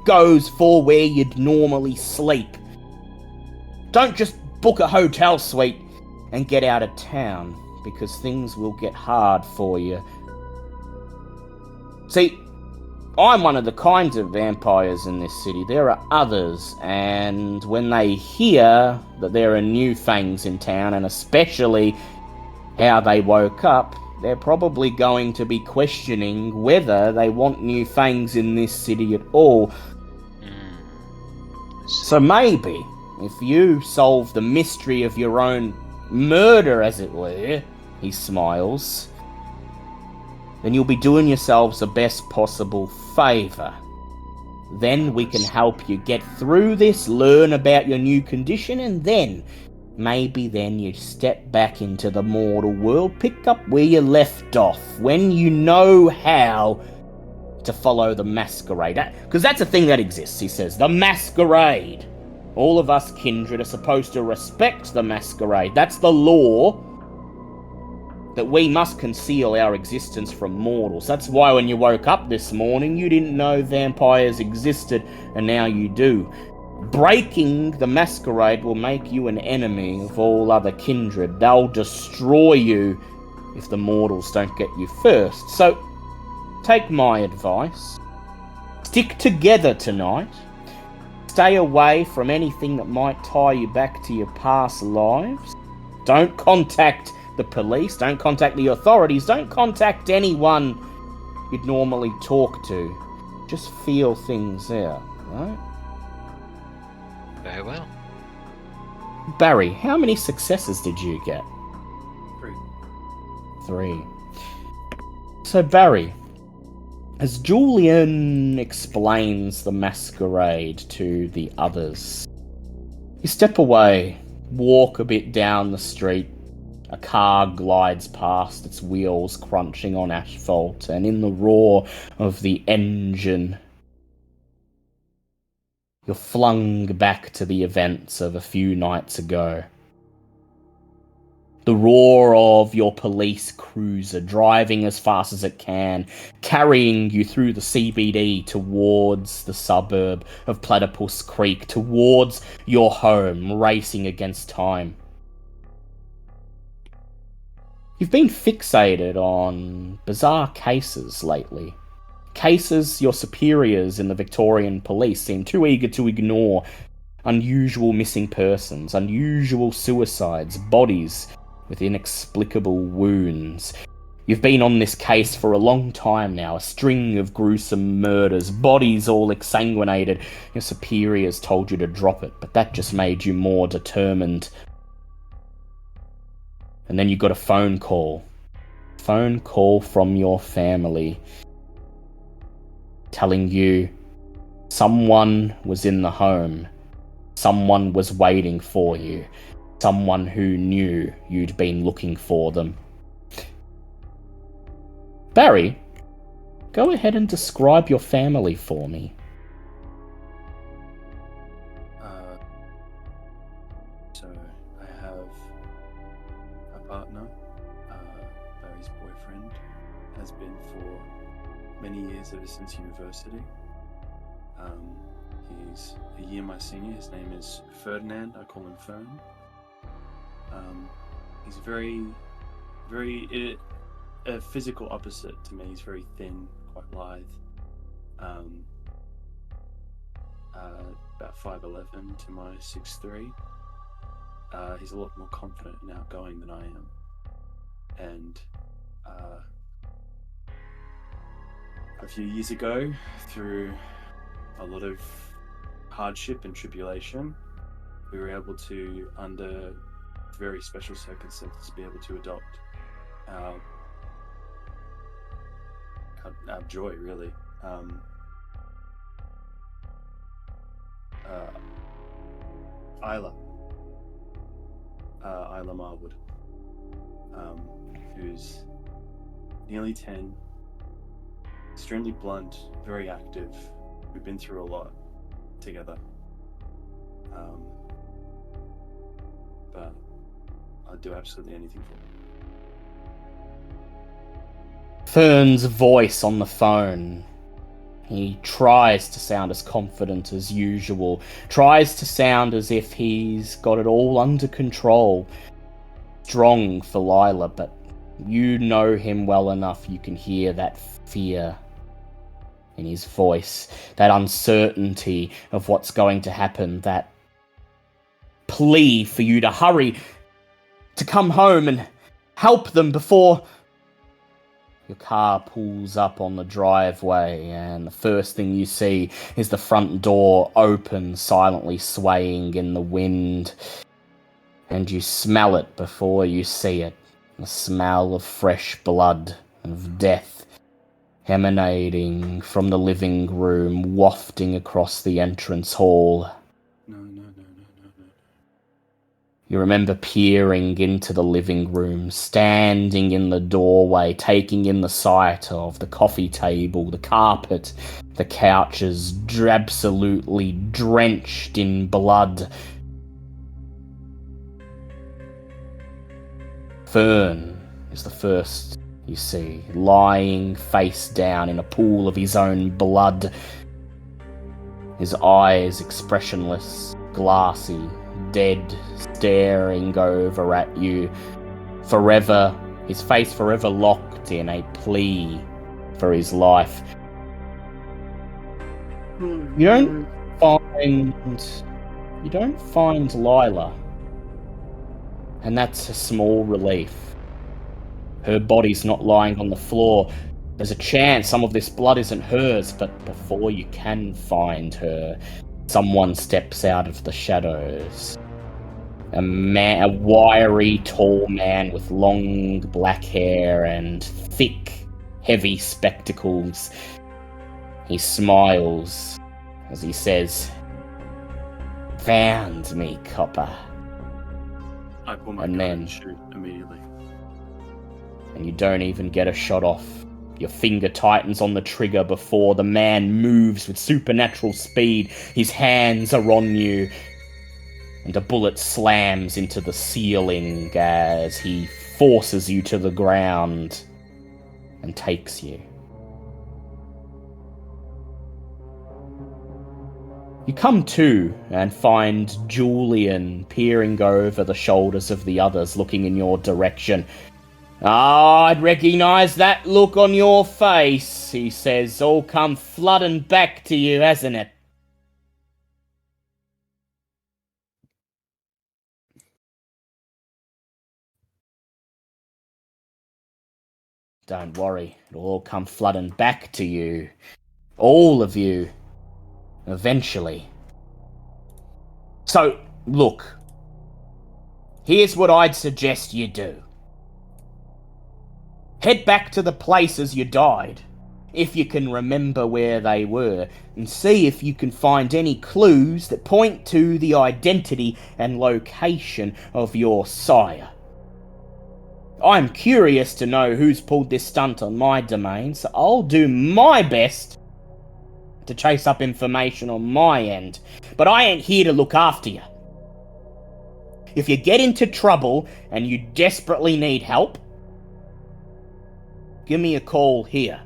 goes for where you'd normally sleep. Don't just book a hotel suite and get out of town, because things will get hard for you. See, I'm one of the kinds of vampires in this city. There are others, and when they hear that there are new fangs in town, and especially how they woke up, they're probably going to be questioning whether they want new fangs in this city at all. So maybe, if you solve the mystery of your own murder, as it were, he smiles, then you'll be doing yourselves the best possible favour. Then we can help you get through this, learn about your new condition, and then, maybe then you step back into the mortal world, pick up where you left off, when you know how to follow the Masquerade. Because that's a thing that exists, he says, the Masquerade. All of us kindred are supposed to respect the Masquerade. That's the law, that we must conceal our existence from mortals. That's why when you woke up this morning, you didn't know vampires existed, and now you do. Breaking the Masquerade will make you an enemy of all other kindred. They'll destroy you if the mortals don't get you first. So, take my advice. Stick together tonight. Stay away from anything that might tie you back to your past lives. Don't contact the police, don't contact the authorities, don't contact anyone you'd normally talk to. Just feel things out, right? Very well. Barry, how many successes did you get? 3. 3. So, Barry, as Julian explains the masquerade to the others, you step away, walk a bit down the street. A car glides past, its wheels crunching on asphalt, and in the roar of the engine, you're flung back to the events of a few nights ago. The roar of your police cruiser driving as fast as it can, carrying you through the CBD towards the suburb of Platypus Creek, towards your home, racing against time. You've been fixated on bizarre cases lately. Cases your superiors in the Victorian police seem too eager to ignore. Unusual missing persons, unusual suicides, bodies with inexplicable wounds. You've been on this case for a long time now, a string of gruesome murders, bodies all exsanguinated. Your superiors told you to drop it, but that just made you more determined. And then you got a phone call. Phone call from your family telling you someone was in the home. Someone was waiting for you. Someone who knew you'd been looking for them. Barry, go ahead and describe your family for me. So I have a partner, Barry's boyfriend, has been for many years, ever since university. He's a year my senior. His name is Ferdinand. I call him Fern. He's very a physical opposite to me. He's very thin, quite lithe. About 5'11" to my 6'3". He's a lot more confident and outgoing than I am. And a few years ago, through a lot of hardship and tribulation, we were able to, under very special circumstances, be able to adopt our joy, really. Isla Marwood, who's nearly 10, extremely blunt, very active. We've been through a lot together. But I'd do absolutely anything for her. Fern's voice on the phone. He tries to sound as confident as usual, tries to sound as if he's got it all under control. Strong for Lila, but you know him well enough, you can hear that fear in his voice, that uncertainty of what's going to happen, that plea for you to hurry, to come home and help them before... Your car pulls up on the driveway, and the first thing you see is the front door open, silently swaying in the wind. And you smell it before you see it. The smell of fresh blood, of death, emanating from the living room, wafting across the entrance hall. No. You remember peering into the living room, standing in the doorway, taking in the sight of the coffee table, the carpet, the couches, absolutely drenched in blood. Fern is the first you see, lying face down in a pool of his own blood. His eyes expressionless, glassy, dead, staring over at you, forever, his face forever locked in a plea for his life. You don't find Lila, and that's a small relief. Her body's not lying on the floor. There's a chance some of this blood isn't hers, but before you can find her, someone steps out of the shadows. A wiry, tall man with long black hair and thick, heavy spectacles. He smiles as he says, "Found me, copper." I pull my And gun then- and shoot immediately. And you don't even get a shot off. Your finger tightens on the trigger before the man moves with supernatural speed. His hands are on you, and a bullet slams into the ceiling as he forces you to the ground and takes you. You come to and find Julian peering over the shoulders of the others, looking in your direction. I'd recognise that look on your face, he says. All come flooding back to you, hasn't it? Don't worry, it'll all come flooding back to you. All of you. Eventually. So, look. Here's what I'd suggest you do. Head back to the places you died, if you can remember where they were, and see if you can find any clues that point to the identity and location of your sire. I'm curious to know who's pulled this stunt on my domain, so I'll do my best to chase up information on my end, but I ain't here to look after you. If you get into trouble and you desperately need help, give me a call here.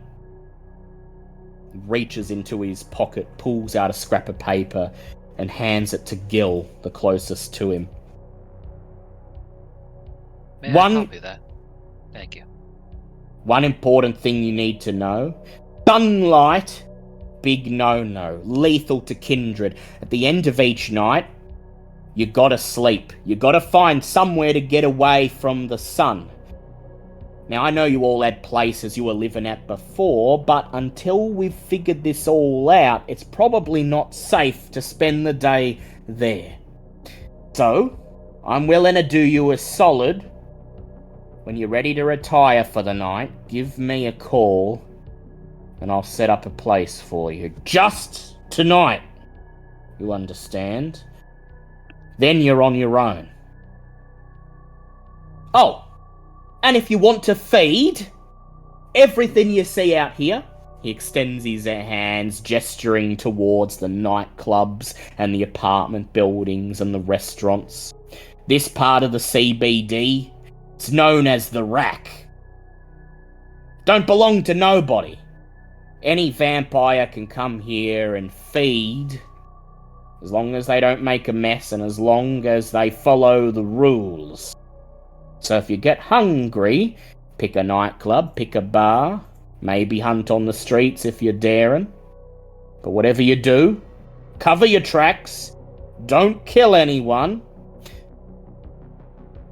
He reaches into his pocket, pulls out a scrap of paper, and hands it to Gil, the closest to him. May I copy that? Thank you. One important thing you need to know. Sunlight, big no-no, lethal to kindred. At the end of each night, you gotta sleep. You gotta find somewhere to get away from the sun. Now, I know you all had places you were living at before, but until we've figured this all out, it's probably not safe to spend the day there. So, I'm willing to do you a solid. When you're ready to retire for the night, give me a call, and I'll set up a place for you. Just tonight. You understand? Then you're on your own. Oh! And if you want to feed everything you see out here, he extends his hands, gesturing towards the nightclubs and the apartment buildings and the restaurants. This part of the CBD, it's known as the Rack. Don't belong to nobody. Any vampire can come here and feed, as long as they don't make a mess and as long as they follow the rules. So if you get hungry, pick a nightclub, pick a bar, maybe hunt on the streets if you're daring. But whatever you do, cover your tracks, don't kill anyone,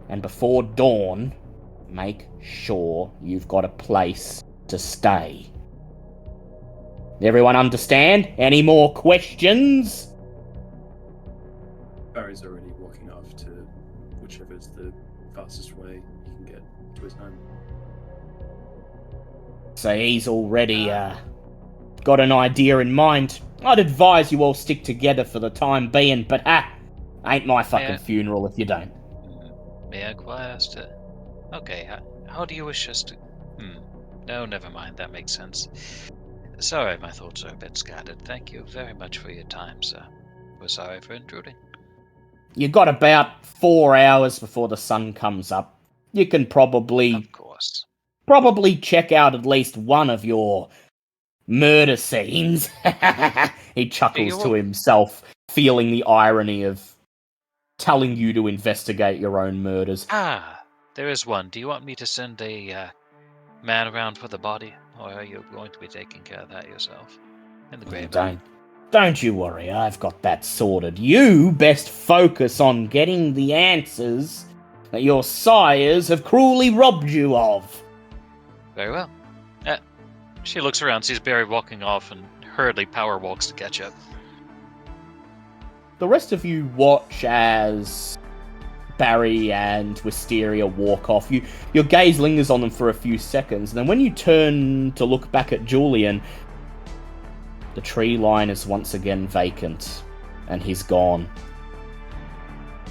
and before dawn, make sure you've got a place to stay. Everyone understand? Any more questions? Barry's already walking off to whichever's the fastest way he can get to his home. So he's already got an idea in mind. I'd advise you all stick together for the time being, but ain't my fucking funeral if you don't. May I inquire as to... Okay, how do you wish us to... No, never mind, that makes sense. Sorry, my thoughts are a bit scattered. Thank you very much for your time, sir. We're sorry for intruding. You got about 4 hours before the sun comes up. You can probably... Of course. Probably check out at least one of your murder scenes. He chuckles to himself, feeling the irony of telling you to investigate your own murders. There is one. Do you want me to send a man around for the body, or are you going to be taking care of that yourself? In the graveyard. Don't you worry, I've got that sorted. You best focus on getting the answers that your sires have cruelly robbed you of. Very well. She looks around, sees Barry walking off, and hurriedly power walks to catch up. The rest of you watch as Barry and Wisteria walk off. Your gaze lingers on them for a few seconds, and then when you turn to look back at Julian, the tree line is once again vacant, and he's gone.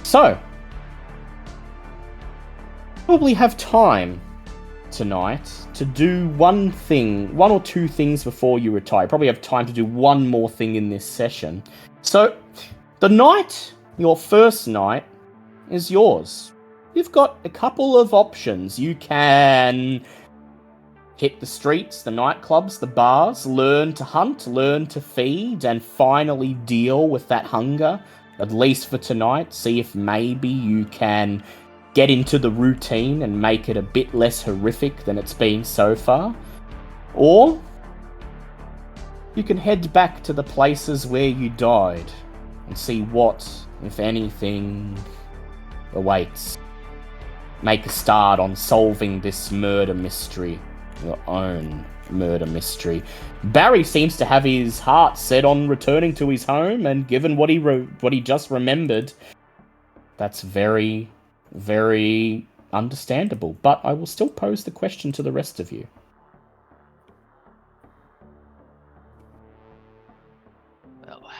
So, probably have time tonight to do one or two things before you retire. Probably have time to do one more thing in this session. So, your first night, is yours. You've got a couple of options. You can hit the streets, the nightclubs, the bars, learn to hunt, learn to feed, and finally deal with that hunger, at least for tonight. See if maybe you can get into the routine and make it a bit less horrific than it's been so far. Or you can head back to the places where you died and see what, if anything, awaits. Make a start on solving this murder mystery. Your own murder mystery. Barry seems to have his heart set on returning to his home, and given what he just remembered, that's very, very understandable. But I will still pose the question to the rest of you. Well,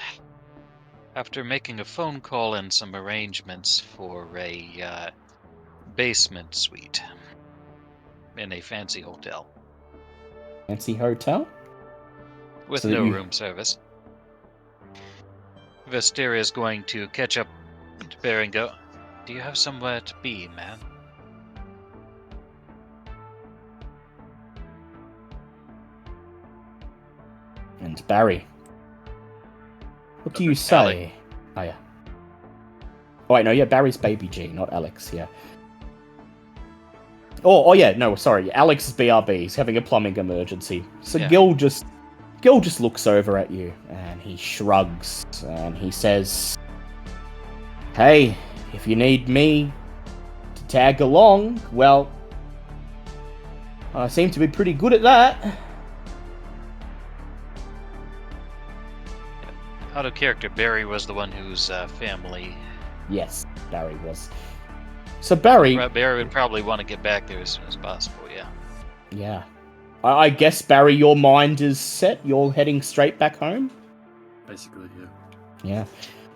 after making a phone call and some arrangements for a basement suite in a fancy hotel. Fancy hotel? With no room service. Wisteria is going to catch up to Barry and go, "Do you have somewhere to be, man?" And Barry, what do you say? Alec. Oh, yeah. Oh, wait, no, yeah, Barry's baby G, not Alex, yeah. Oh, yeah, no, sorry, Alex is BRB, he's having a plumbing emergency. So Yeah. Gil just looks over at you, and he shrugs, and he says, "Hey, if you need me to tag along, well, I seem to be pretty good at that." Out of character, Barry was the one whose family... Yes, Barry was. So Barry would probably want to get back there as soon as possible, yeah. Yeah. I guess, Barry, your mind is set. You're heading straight back home? Basically, yeah. Yeah.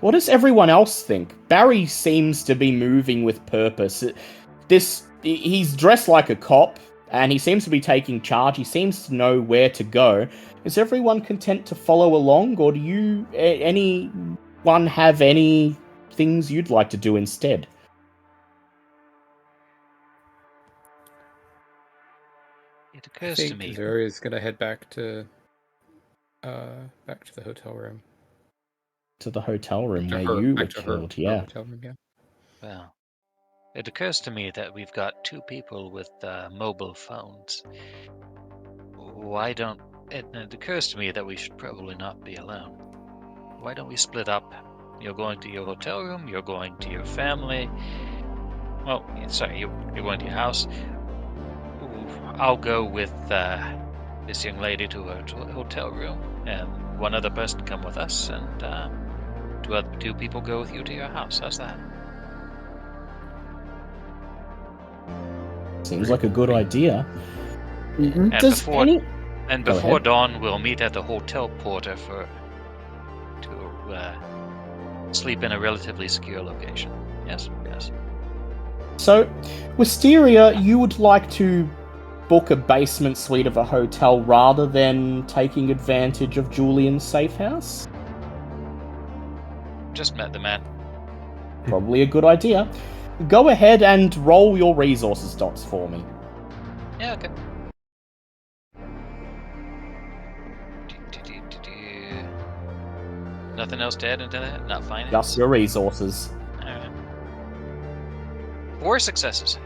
What does everyone else think? Barry seems to be moving with purpose. He's dressed like a cop, and he seems to be taking charge. He seems to know where to go. Is everyone content to follow along, or do anyone have any things you'd like to do instead? It occurs to me... Zuria's gonna head back to the hotel room. To the hotel room where you were killed, yeah. Hotel room, yeah. Well, it occurs to me that we've got two people with mobile phones. It occurs to me that we should probably not be alone. Why don't we split up? You're going to your hotel room, you're going to your family. Well, sorry, you're going to your house. I'll go with this young lady to her hotel room, and one other person come with us, and two people go with you to your house. How's that? Seems like a good idea. Mm-hmm. And before dawn, we'll meet at the hotel porter to sleep in a relatively secure location. Yes. So, Wisteria, you would like to book a basement suite of a hotel rather than taking advantage of Julian's safe house? Just met the man. Probably a good idea. Go ahead and roll your resources dots for me. Yeah, okay. Nothing else to add into that? Not finance? Just your resources. Alright. 4 successes.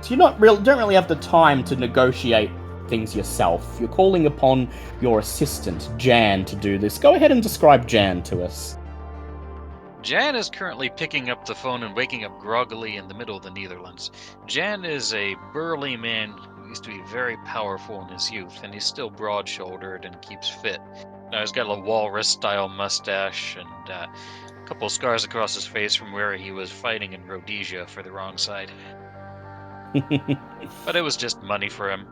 So you don't really have the time to negotiate things yourself. You're calling upon your assistant, Jan, to do this. Go ahead and describe Jan to us. Jan is currently picking up the phone and waking up groggily in the middle of the Netherlands. Jan is a burly man. used to be very powerful in his youth, and he's still broad-shouldered and keeps fit. Now he's got a walrus-style mustache and a couple scars across his face from where he was fighting in Rhodesia for the wrong side. But it was just money for him.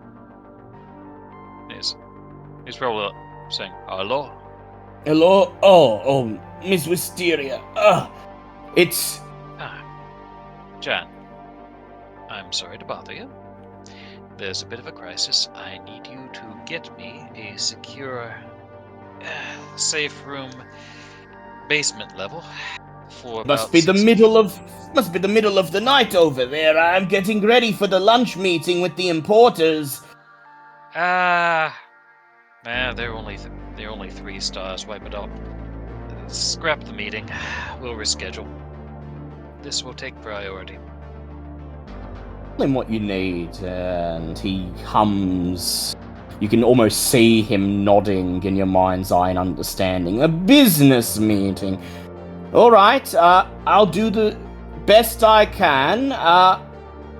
He's probably saying, "Hello." Hello? Oh, Miss Wisteria. It's... John, I'm sorry to bother you. There's a bit of a crisis. I need you to get me a secure, safe room, basement level for about Must be the 6 middle of the night over there. I'm getting ready for the lunch meeting with the importers. They're only 3 stars. Wipe it up. Scrap the meeting. We'll reschedule. This will take priority. Tell him what you need, and he hums. You can almost see him nodding in your mind's eye and understanding. A business meeting. All right, I'll do the best I can.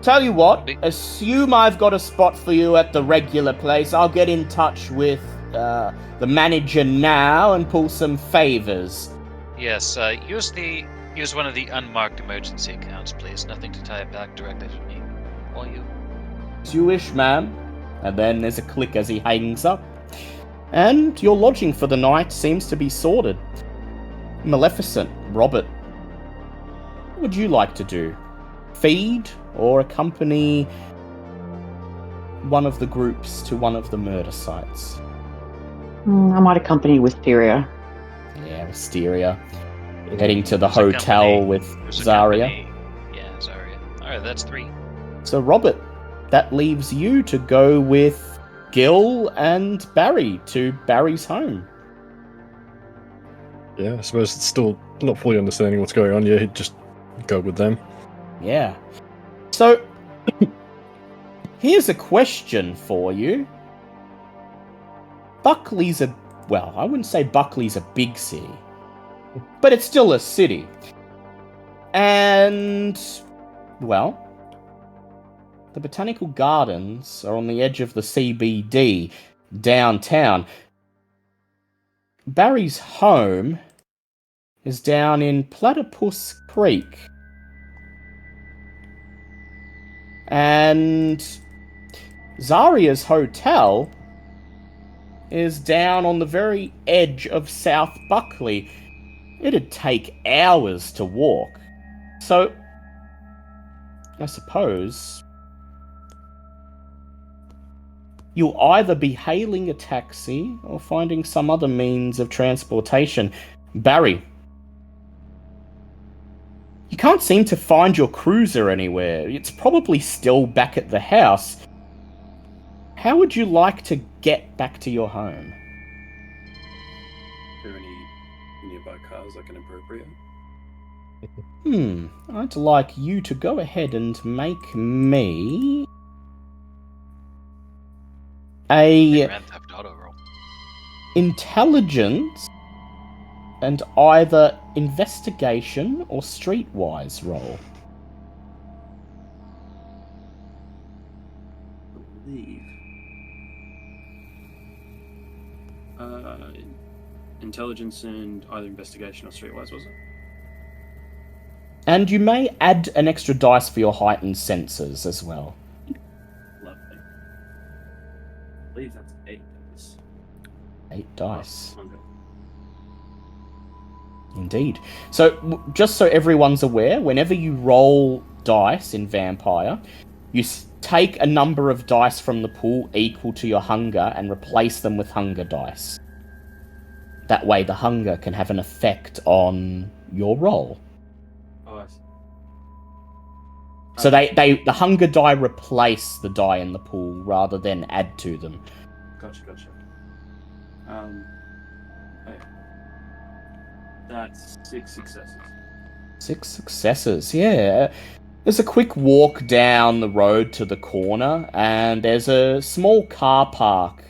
Tell you what, assume I've got a spot for you at the regular place. I'll get in touch with the manager now and pull some favors. Yes, use one of the unmarked emergency accounts, please. Nothing to tie it back directly to me. Or you. As you wish, ma'am. And then there's a click as he hangs up. And your lodging for the night seems to be sorted. Maleficent, Robert, what would you like to do? Feed or accompany one of the groups to one of the murder sites? I might accompany Wisteria. Yeah, Wisteria. Heading to the hotel with Zarya. Yeah, Zarya. Alright, that's 3. So, Robert, that leaves you to go with Gil and Barry to Barry's home. Yeah, I suppose it's still not fully understanding what's going on. Yeah, he'd just go with them. Yeah. So, here's a question for you. Buckley's I wouldn't say Buckley's a big city, but it's still a city. And, well, the Botanical Gardens are on the edge of the CBD, downtown. Barry's home is down in Platypus Creek. And Zarya's hotel is down on the very edge of South Buckley. It'd take hours to walk. So, I suppose you'll either be hailing a taxi or finding some other means of transportation. Barry, you can't seem to find your cruiser anywhere. It's probably still back at the house. How would you like to get back to your home? Are there any nearby cars I can appropriate? I'd like you to go ahead and make me a Grand Theft Auto roll. intelligence and either investigation or streetwise roll. I believe. Intelligence and either investigation or streetwise, was it? And you may add an extra dice for your heightened senses as well. Lovely. I believe that's 8 dice. 8 dice. Okay. Indeed. So, just so everyone's aware, whenever you roll dice in Vampire, you take a number of dice from the pool equal to your hunger and replace them with hunger dice. That way the hunger can have an effect on your roll. Oh, I see. So the hunger die replace the die in the pool rather than add to them. Gotcha. Okay. That's 6 successes. 6 successes, yeah. There's a quick walk down the road to the corner, and there's a small car park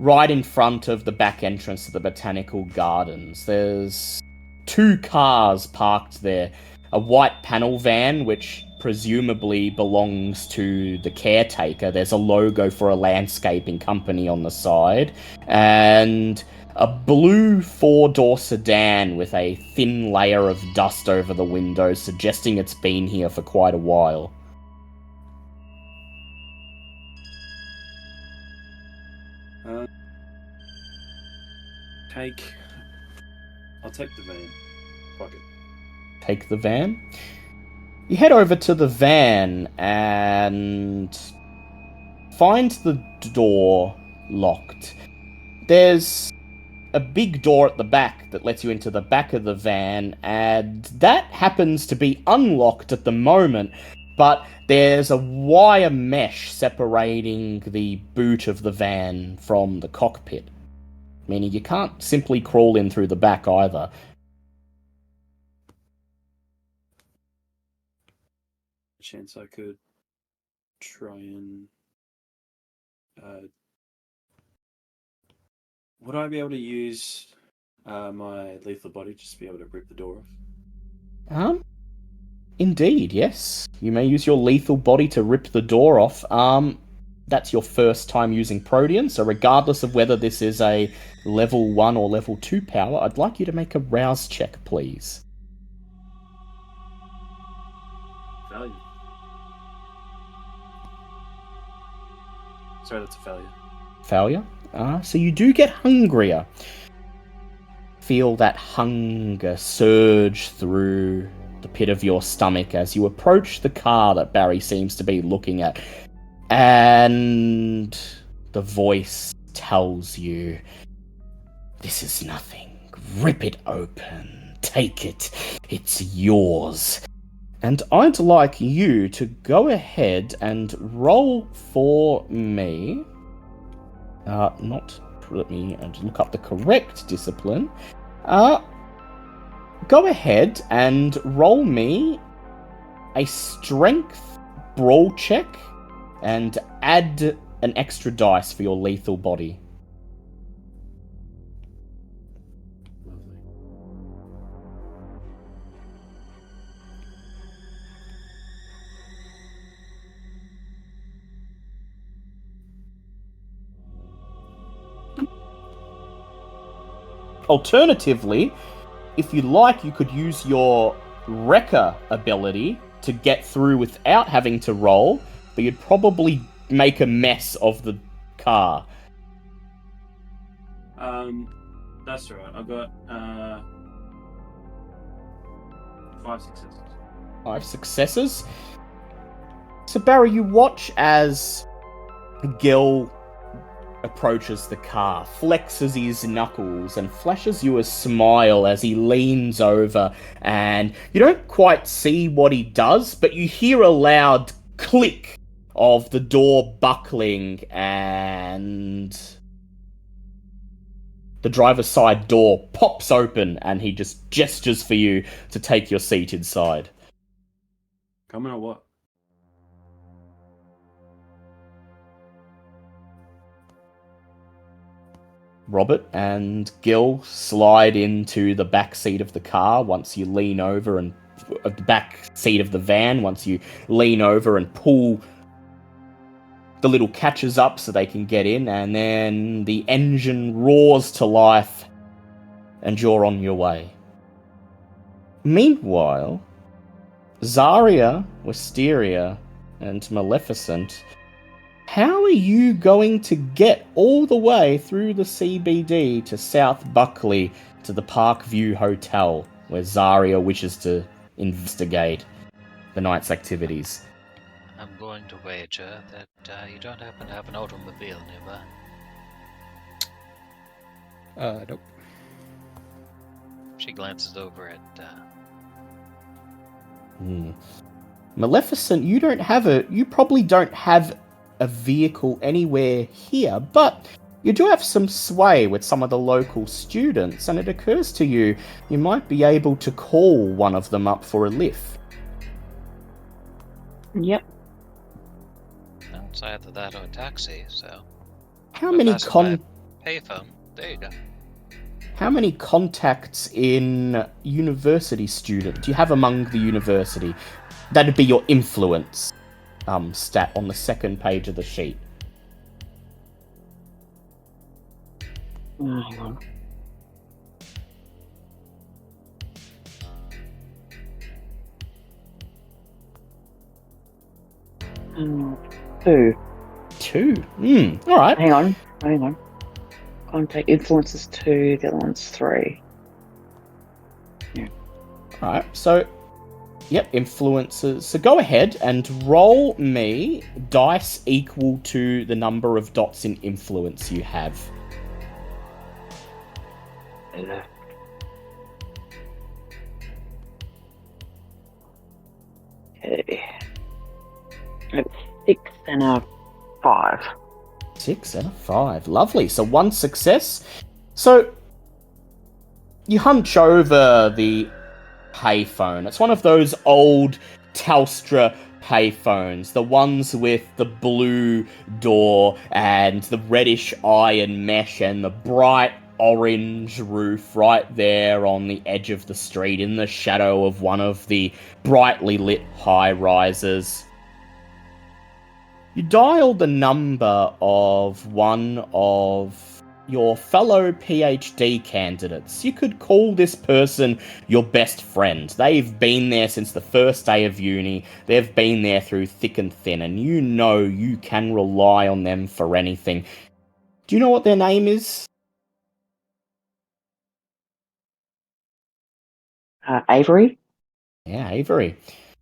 right in front of the back entrance to the Botanical Gardens. There's 2 cars parked there. A white panel van, which presumably belongs to the caretaker. There's a logo for a landscaping company on the side, and a blue four-door sedan with a thin layer of dust over the windows, suggesting it's been here for quite a while. I'll take the van. Fuck it. Take the van. You head over to the van and find the door locked. There's a big door at the back that lets you into the back of the van, and that happens to be unlocked at the moment, but there's a wire mesh separating the boot of the van from the cockpit, meaning you can't simply crawl in through the back either. Chance I could try and would I be able to use my lethal body just to be able to rip the door off? Indeed, yes. You may use your lethal body to rip the door off. That's your first time using Protean, so regardless of whether this is a level 1 or level 2 power, I'd like you to make a rouse check, please. Failure. Sorry, that's a failure. Failure? So you do get hungrier. Feel that hunger surge through the pit of your stomach as you approach the car that Barry seems to be looking at. And the voice tells you, "This is nothing. Rip it open. Take it. It's yours." And I'd like you to go ahead and roll for me. Let me look up the correct discipline. Go ahead and roll me a strength brawl check and add an extra dice for your lethal body. Lovely. Alternatively, if you like, you could use your Wrecker ability to get through without having to roll, but you'd probably make a mess of the car. That's alright. I've got 5 successes. 5 successes. So Barry, you watch as Gil approaches the car, flexes his knuckles, and flashes you a smile as he leans over, and you don't quite see what he does, but you hear a loud click of the door buckling, and the driver's side door pops open, and he just gestures for you to take your seat inside. Coming or what? Robert and Gil slide into the back seat of the car once you lean over and the back seat of the van once you lean over and pull the little catches up so they can get in, and then the engine roars to life and you're on your way. Meanwhile, Zarya, Wisteria, and Maleficent, how are you going to get all the way through the CBD to South Buckley to the Parkview Hotel, where Zarya wishes to investigate the night's activities? I'm going to wager that you don't happen to have an automobile nearby. Nope. She glances over at... Maleficent, you probably don't have a vehicle anywhere here, but you do have some sway with some of the local students, and it occurs to you might be able to call one of them up for a lift. Yep. Well, it's either that or a taxi, so... How many Payphone. There you go. How many contacts in university student do you have among the university? That'd be your influence stat on the second page of the sheet. Hang on. Two. All right. Hang on. Contact influences 2, the other one's 3. All right. So, yep, influences. So go ahead and roll me dice equal to the number of dots in influence you have. Okay. 6 and a 5. 6 and a 5. Lovely. So 1 success. So you hunch over the payphone. It's one of those old Telstra payphones, the ones with the blue door and the reddish iron mesh and the bright orange roof right there on the edge of the street in the shadow of one of the brightly lit high rises. You dial the number of one of your fellow PhD candidates. You could call this person your best friend. They've been there since the first day of uni. They've been there through thick and thin, and you know you can rely on them for anything. Do you know what their name is? Avery? Yeah, Avery.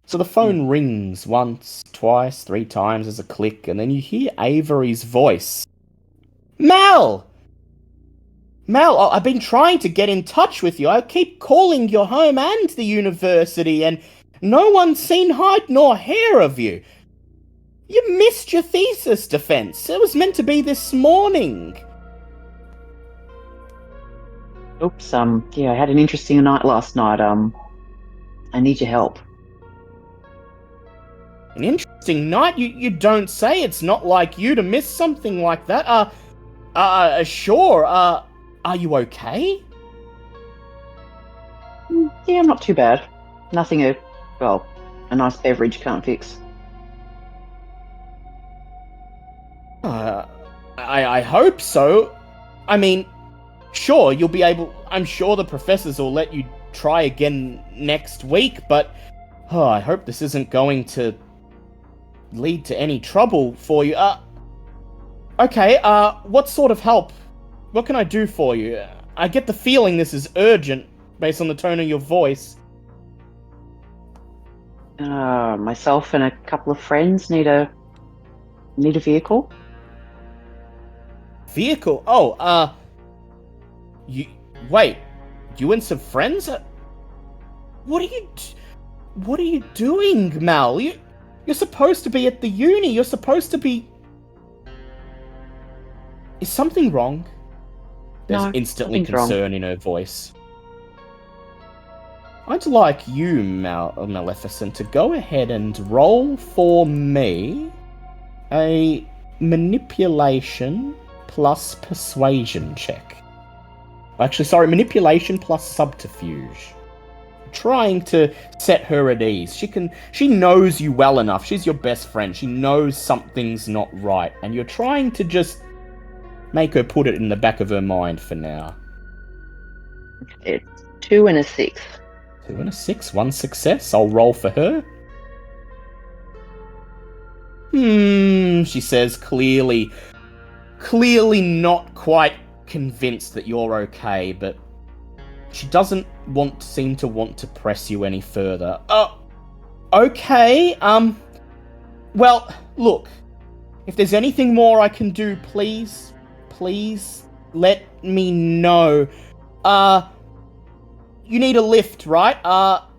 So the phone rings once, twice, 3 times as a click, and then you hear Avery's voice. Mel! Mel, I've been trying to get in touch with you. I keep calling your home and the university, and no one's seen hide nor hair of you. You missed your thesis defense. It was meant to be this morning. Oops, yeah, I had an interesting night last night. I need your help. An interesting night? You don't say. It's not like you to miss something like that. Sure. Are you okay? Yeah, I'm not too bad. Nothing a nice beverage can't fix. I hope so. I mean, sure, you'll be able... I'm sure the professors will let you try again next week, but... I hope this isn't going to lead to any trouble for you. Okay, what sort of help? What can I do for you? I get the feeling this is urgent, based on the tone of your voice. Myself and a couple of friends need a vehicle. Vehicle? Oh, wait, you and some friends? What are you doing, Mal? You're supposed to be at the uni. You're supposed to be... Is something wrong? There's No, instantly nothing's wrong. concern in her voice. I'd like you, Maleficent, to go ahead and roll for me a manipulation plus persuasion check. Actually, sorry, manipulation plus subterfuge. Trying to set her at ease. She knows you well enough. She's your best friend. She knows something's not right, and you're trying to just make her put it in the back of her mind for now. It's 2 and a 6. 2 and a 6, 1 success. I'll roll for her. She says, clearly not quite convinced that you're okay, but she doesn't seem to want to press you any further. Okay, well, look, if there's anything more I can do, please let me know. You need a lift, right?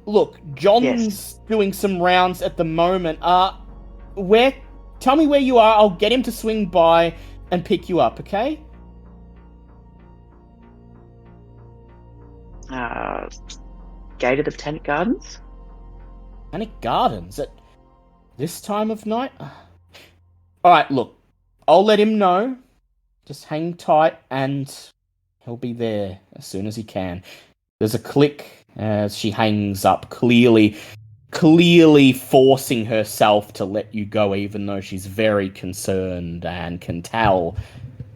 Look, John's doing some rounds at the moment. Tell me where you are, I'll get him to swing by and pick you up, okay? Gate of the Botanic Gardens? Botanic Gardens? At this time of night? Alright, look, I'll let him know. Just hang tight and he'll be there as soon as he can. There's a click as she hangs up, clearly clearly forcing herself to let you go, even though she's very concerned and can tell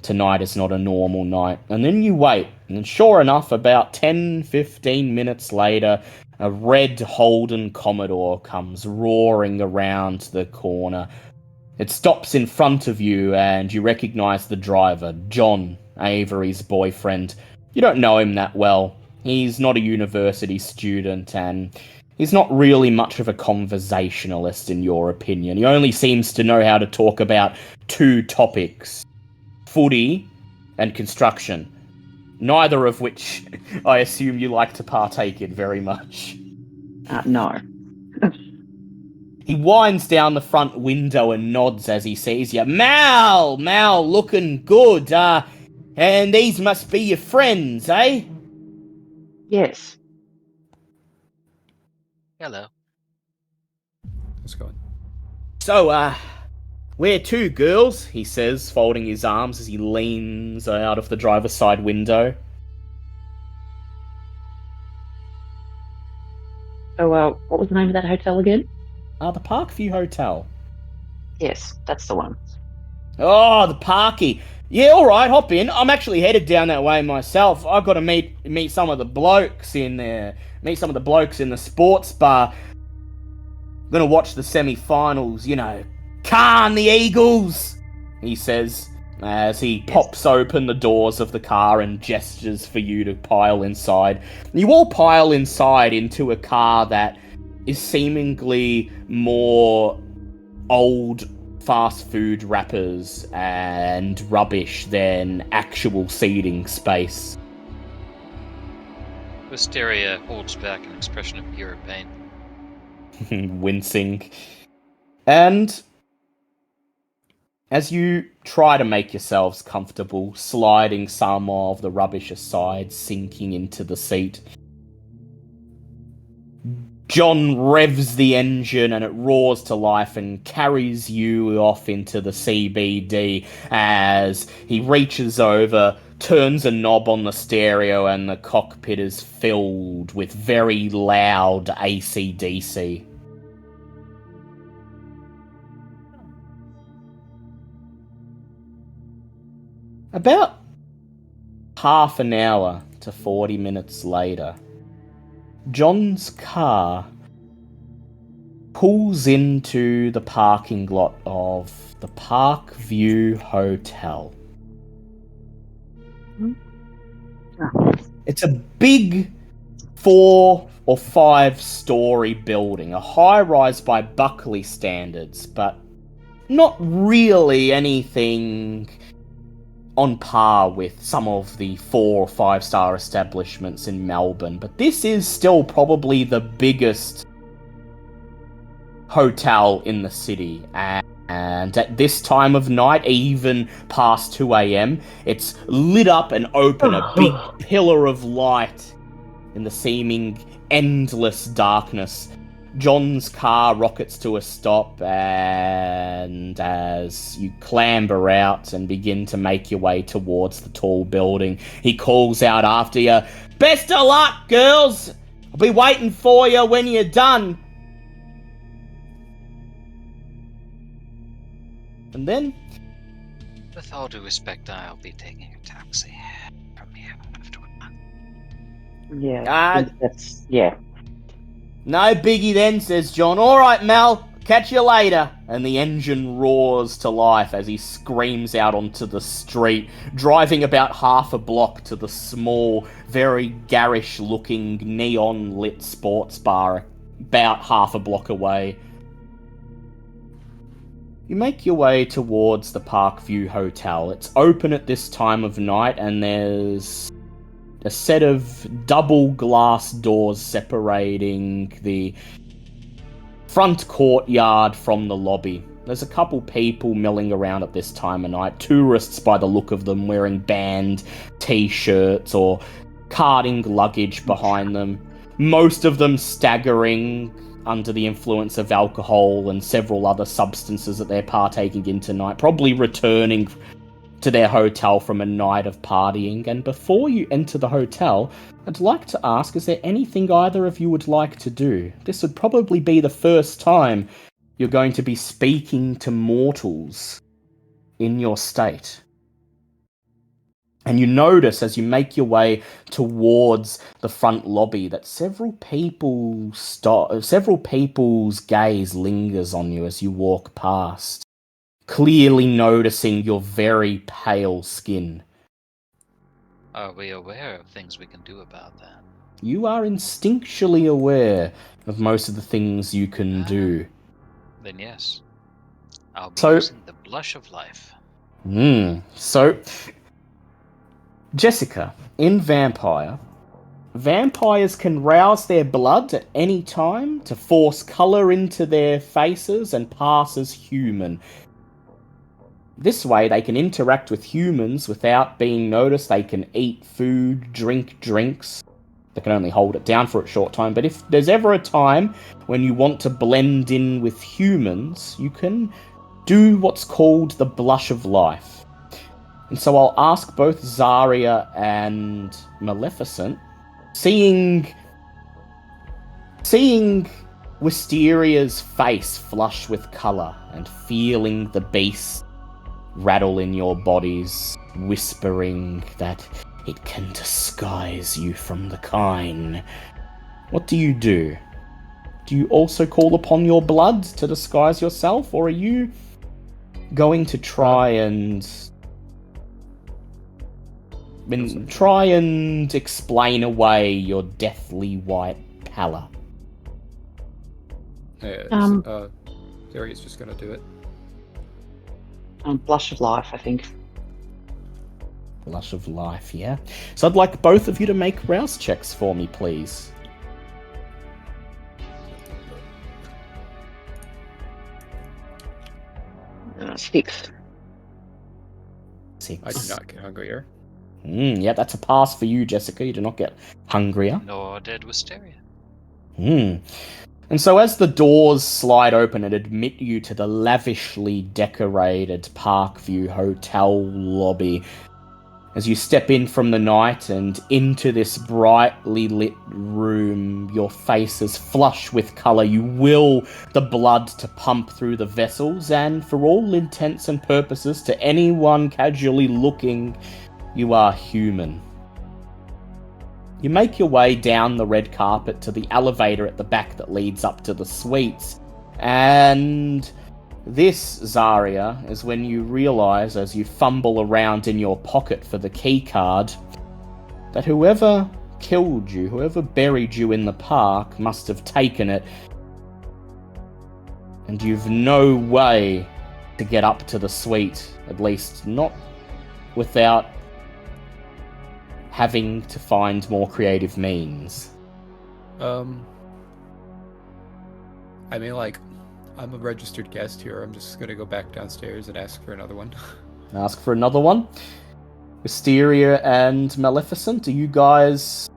tonight is not a normal night. And then you wait, and sure enough, about 10-15 minutes later, a red Holden Commodore comes roaring around the corner. It stops in front of you, and you recognize the driver, John, Avery's boyfriend. You don't know him that well. He's not a university student, and he's not really much of a conversationalist, in your opinion. He only seems to know how to talk about two topics: footy and construction. Neither of which I assume you like to partake in very much. No. He winds down the front window and nods as he sees you. Mal, looking good. And these must be your friends, eh? Yes. Hello. How's it going? So, where to, girls? He says, folding his arms as he leans out of the driver's side window. So, what was the name of that hotel again? The Parkview Hotel. Yes, that's the one. Oh, the Parky. Yeah, alright, hop in. I'm actually headed down that way myself. I've got to meet some of the blokes in there. Meet some of the blokes in the sports bar. Gonna watch the semi-finals, you know. Can the Eagles! He says, as he pops open the doors of the car and gestures for you to pile inside. You all pile inside into a car that is seemingly more old fast food wrappers and rubbish than actual seating space. Wisteria holds back an expression of pure pain. Wincing. And as you try to make yourselves comfortable, sliding some of the rubbish aside, sinking into the seat, John revs the engine and it roars to life and carries you off into the CBD as he reaches over, turns a knob on the stereo, and the cockpit is filled with very loud AC/DC. About half an hour to 40 minutes later, John's car pulls into the parking lot of the Parkview Hotel. It's a big 4 or 5 story building, a high-rise by Buckley standards, but not really anything on par with some of the 4 or 5 star establishments in Melbourne, but this is still probably the biggest hotel in the city, and at this time of night, even past 2 a.m, it's lit up and open, a big pillar of light in the seeming endless darkness. John's car rockets to a stop, and as you clamber out and begin to make your way towards the tall building, he calls out after you, "Best of luck, girls! I'll be waiting for you when you're done." And then, With all due respect, I'll be taking a taxi from here afterward. Yeah. That's yeah. "No biggie then," says John. "All right, Mel, catch you later." And the engine roars to life as he screams out onto the street, driving about half a block to the small, very garish-looking, neon-lit sports bar about half a block away. You make your way towards the Parkview Hotel. It's open at this time of night, and there's a set of double glass doors separating the front courtyard from the lobby. There's a couple people milling around at this time of night, tourists by the look of them, wearing band t-shirts or carting luggage behind them. Most of them staggering under the influence of alcohol and several other substances that they're partaking in tonight, probably returning to their hotel from a night of partying. And before you enter the hotel, I'd like to ask, is there anything either of you would like to do? This would probably be the first time you're going to be speaking to mortals in your state. And you notice as you make your way towards the front lobby that several people's gaze lingers on you as you walk past, clearly noticing your very pale skin. Are we aware of things we can do about that? You are instinctually aware of most of the things you can do. Then yes. I'll be So- using the blush of life. So, Jessica, in Vampire, vampires can rouse their blood at any time to force colour into their faces and pass as human. This way, they can interact with humans without being noticed. They can eat food, drink drinks. They can only hold it down for a short time. But if there's ever a time when you want to blend in with humans, you can do what's called the blush of life. And so I'll ask both Zarya and Maleficent, seeing Wisteria's face flush with colour and feeling the beast rattle in your bodies, whispering that it can disguise you from the kine. What do you do? Do you also call upon your blood to disguise yourself, or are you going to try and explain away your deathly white pallor? Zarya's just gonna do it. Blush of life, I think. Blush of life, yeah? So I'd like both of you to make rouse checks for me, please. Six. Six. I do not get hungrier. Yeah, that's a pass for you, Jessica. You do not get hungrier. Nor did Wisteria. And so as the doors slide open and admit you to the lavishly decorated Parkview Hotel lobby, as you step in from the night and into this brightly lit room, your face is flush with colour. You will the blood to pump through the vessels, and for all intents and purposes, to anyone casually looking, you are human. You make your way down the red carpet to the elevator at the back that leads up to the suites, and this, Zarya, is when you realise, as you fumble around in your pocket for the key card, that whoever killed you, whoever buried you in the park, must have taken it, and you've no way to get up to the suite, at least not without having to find more creative means. I mean, like, I'm a registered guest here. I'm just gonna go back downstairs and ask for another one. Ask for another one. Wisteria and Maleficent, do you guys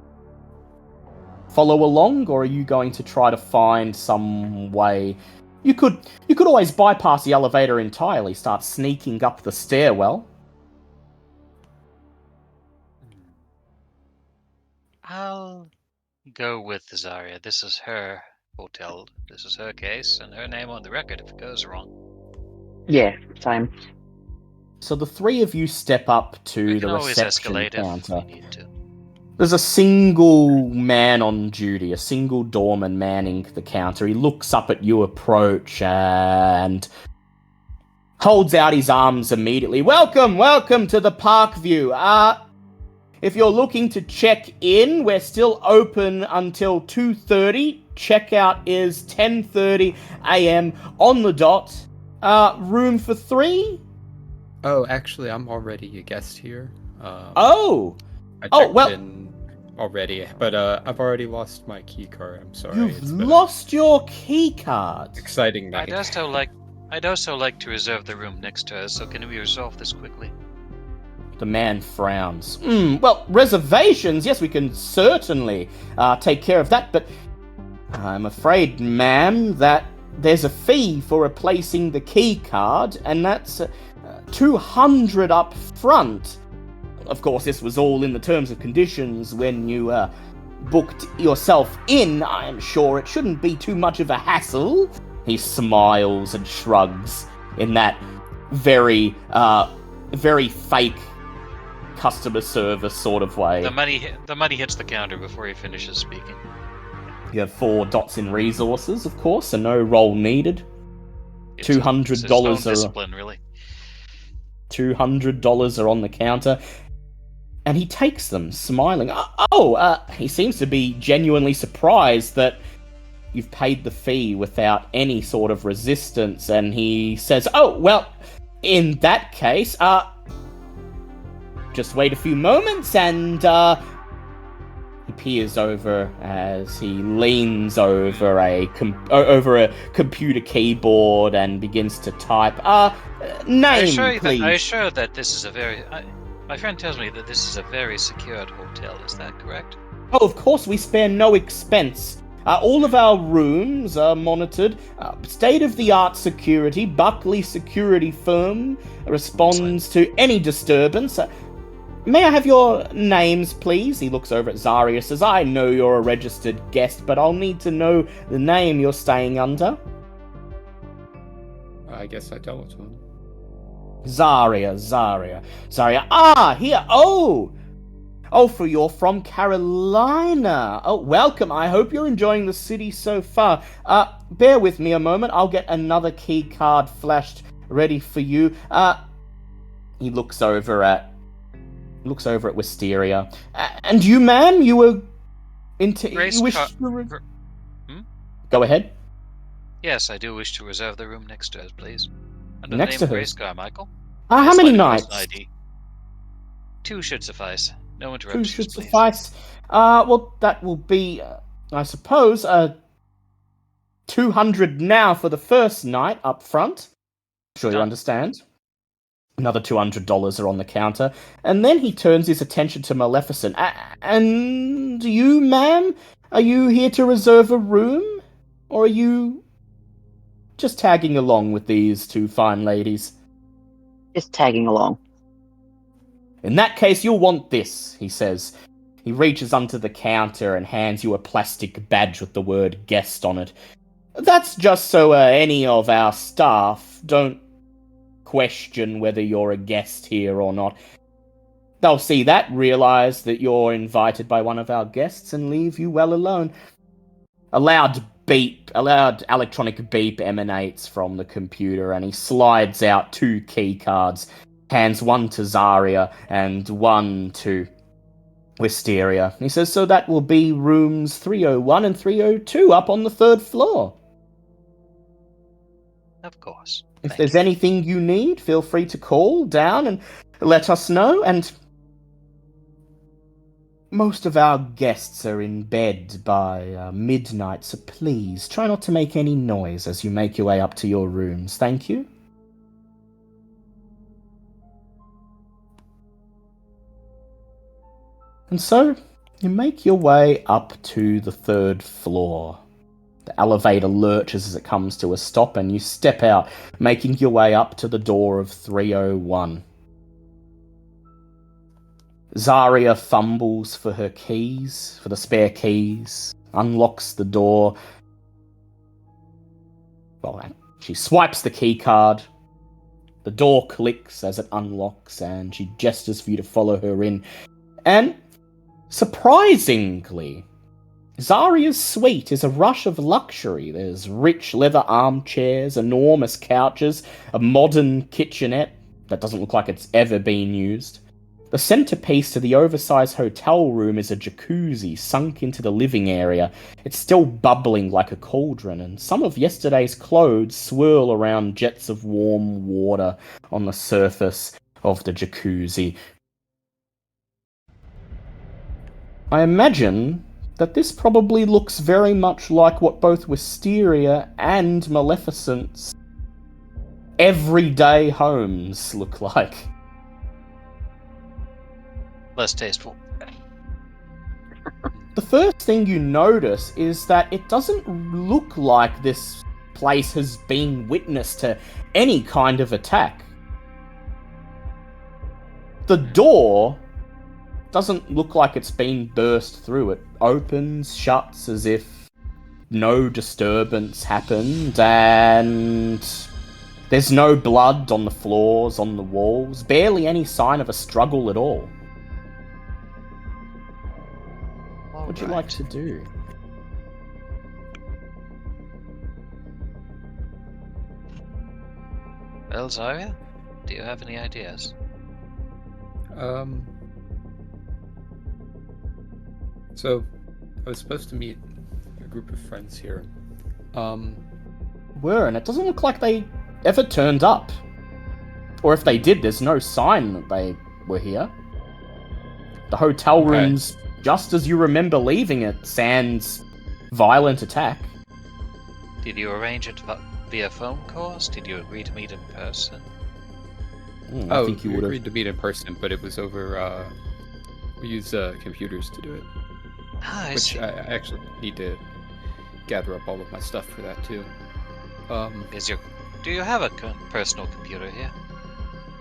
follow along, or are you going to try to find some way? You could always bypass the elevator entirely, start sneaking up the stairwell. I'll go with Zarya. This is her hotel. This is her case, and her name on the record if it goes wrong. Yeah, same. So the three of you step up We to can the always reception escalate counter. if we need to. There's a single man on duty, a single doorman manning the counter. He looks up at you approach and holds out his arms immediately. Welcome to the Parkview. If you're looking to check in, we're still open until 2:30. Checkout is 10:30 a.m. on the dot. Room for 3? Oh, actually, I'm already a guest here. Oh! I Oh, checked well- in already, but I've already lost my key card. I'm sorry. You've It's been a lost your key card. exciting I'd night. also like to reserve the room next to us, so can we resolve this quickly? The man frowns. Well, reservations, yes, we can certainly take care of that, but I'm afraid, ma'am, that there's a fee for replacing the key card, and that's 200 up front. Of course, this was all in the terms and conditions when you booked yourself in. I am sure it shouldn't be too much of a hassle. He smiles and shrugs in that very fake customer service sort of way. The money hits the counter before he finishes speaking. You have 4 dots in resources, of course, and no roll needed. It's $200 discipline, really. $200 are on the counter, and he takes them, smiling. He seems to be genuinely surprised that you've paid the fee without any sort of resistance, and he says, "Oh, well, in that case, just wait a few moments," and he peers over as he leans over a computer keyboard and begins to type. Name, please. I assure that this is a very... my friend tells me that this is a very secured hotel. Is that correct? Oh, of course, we spare no expense. All of our rooms are monitored. State-of-the-art security. Buckley Security Firm responds to any disturbance. May I have your names, please? He looks over at Zarya, says, "I know you're a registered guest, but I'll need to know the name you're staying under." I guess I don't. Zarya. Here. For you're from Carolina. Oh, welcome. I hope you're enjoying the city so far. Bear with me a moment. I'll get another key card flashed ready for you. He looks over at Wisteria. And you, ma'am, you were Go ahead. Yes, I do wish to reserve the room next to us, please. Under Next the name to of her? Grace Carmichael. How many nights? ID. 2 should suffice. No 2 interruptions, should please. suffice. Well, that will be, I suppose, 200 now for the first night up front. Sure you Done. understand. Another $200 are on the counter. And then he turns his attention to Maleficent. And you, ma'am? Are you here to reserve a room? Or are you just tagging along with these 2 fine ladies? Just tagging along. In that case, you'll want this, he says. He reaches under the counter and hands you a plastic badge with the word guest on it. That's just so any of our staff don't question whether you're a guest here or not. They'll see that, realize that you're invited by one of our guests, and leave you well alone. A loud electronic beep emanates from the computer, and he slides out 2 key cards, hands one to Zarya and one to Wisteria. He says, "So that will be rooms 301 and 302 up on the 3rd floor. Of course. If there's anything you need, feel free to call down and let us know. And most of our guests are in bed by midnight, so please try not to make any noise as you make your way up to your rooms. Thank you." And so, you make your way up to the 3rd floor. The elevator lurches as it comes to a stop, and you step out, making your way up to the door of 301. Zarya fumbles for her keys, for the spare keys, unlocks the door. Well, she swipes the key card. The door clicks as it unlocks, and she gestures for you to follow her in. And surprisingly, Zarya's suite is a rush of luxury. There's rich leather armchairs, enormous couches, a modern kitchenette that doesn't look like it's ever been used. The centerpiece to the oversized hotel room is a jacuzzi sunk into the living area. It's still bubbling like a cauldron, and some of yesterday's clothes swirl around jets of warm water on the surface of the jacuzzi. I imagine that this probably looks very much like what both Wisteria and Maleficent's everyday homes look like. Less tasteful. The first thing you notice is that it doesn't look like this place has been witness to any kind of attack. The door doesn't look like it's been burst through. It opens, shuts as if no disturbance happened, and there's no blood on the floors, on the walls, barely any sign of a struggle at all. What would you like to do? Well, Zarya, do you have any ideas? So, I was supposed to meet a group of friends here. And it doesn't look like they ever turned up. Or if they did, there's no sign that they were here. The hotel room's just as you remember leaving it, sans violent attack. Did you arrange it via phone calls? Did you agree to meet in person? I think you we would have. agreed to meet in person, but it was over, we use computers to do it. Ah, I Which see. I actually need to gather up all of my stuff for that, too. Do you have a personal computer here?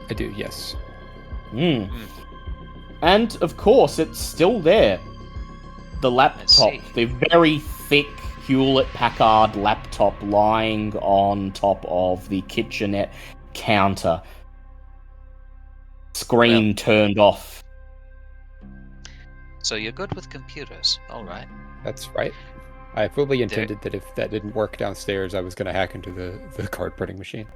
I do, yes. And, of course, it's still there. The laptop, the very thick Hewlett-Packard laptop lying on top of the kitchenette counter. Screen turned off. So you're good with computers, alright. That's right. I fully intended that if that didn't work downstairs, I was going to hack into the card printing machine.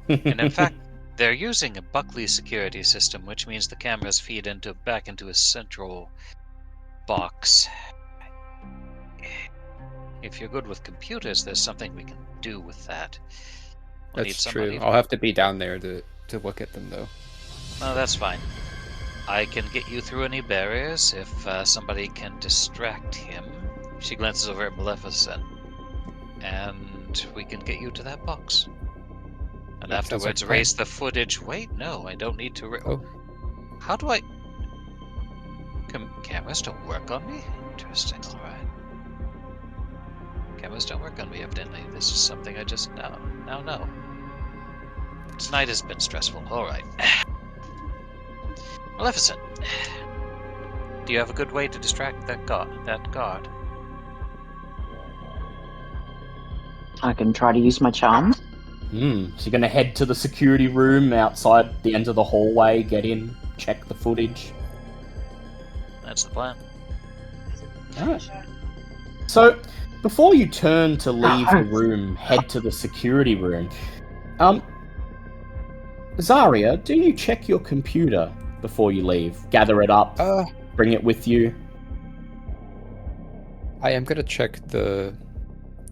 And in fact, they're using a Buckley security system, which means the cameras feed back into a central box. If you're good with computers, there's something we can do with that. That's true. I'll have to be down there to look at them, though. No, that's fine. I can get you through any barriers if somebody can distract him. She glances over at Maleficent. And we can get you to that box. And That sounds like afterwards a plan. erase the footage. Wait, no, I don't need to... Oh. How do I... Cameras don't work on me? Interesting, alright. Cameras don't work on me, evidently. This is something I just now know. Tonight has been stressful, alright. Maleficent, do you have a good way to distract that guard? I can try to use my charm. So you're gonna head to the security room outside the end of the hallway, get in, check the footage. That's the plan. Alright. So, before you turn to leave the room, head to the security room. Zarya, do you check your computer before you leave? Gather it up, bring it with you? I am going to check the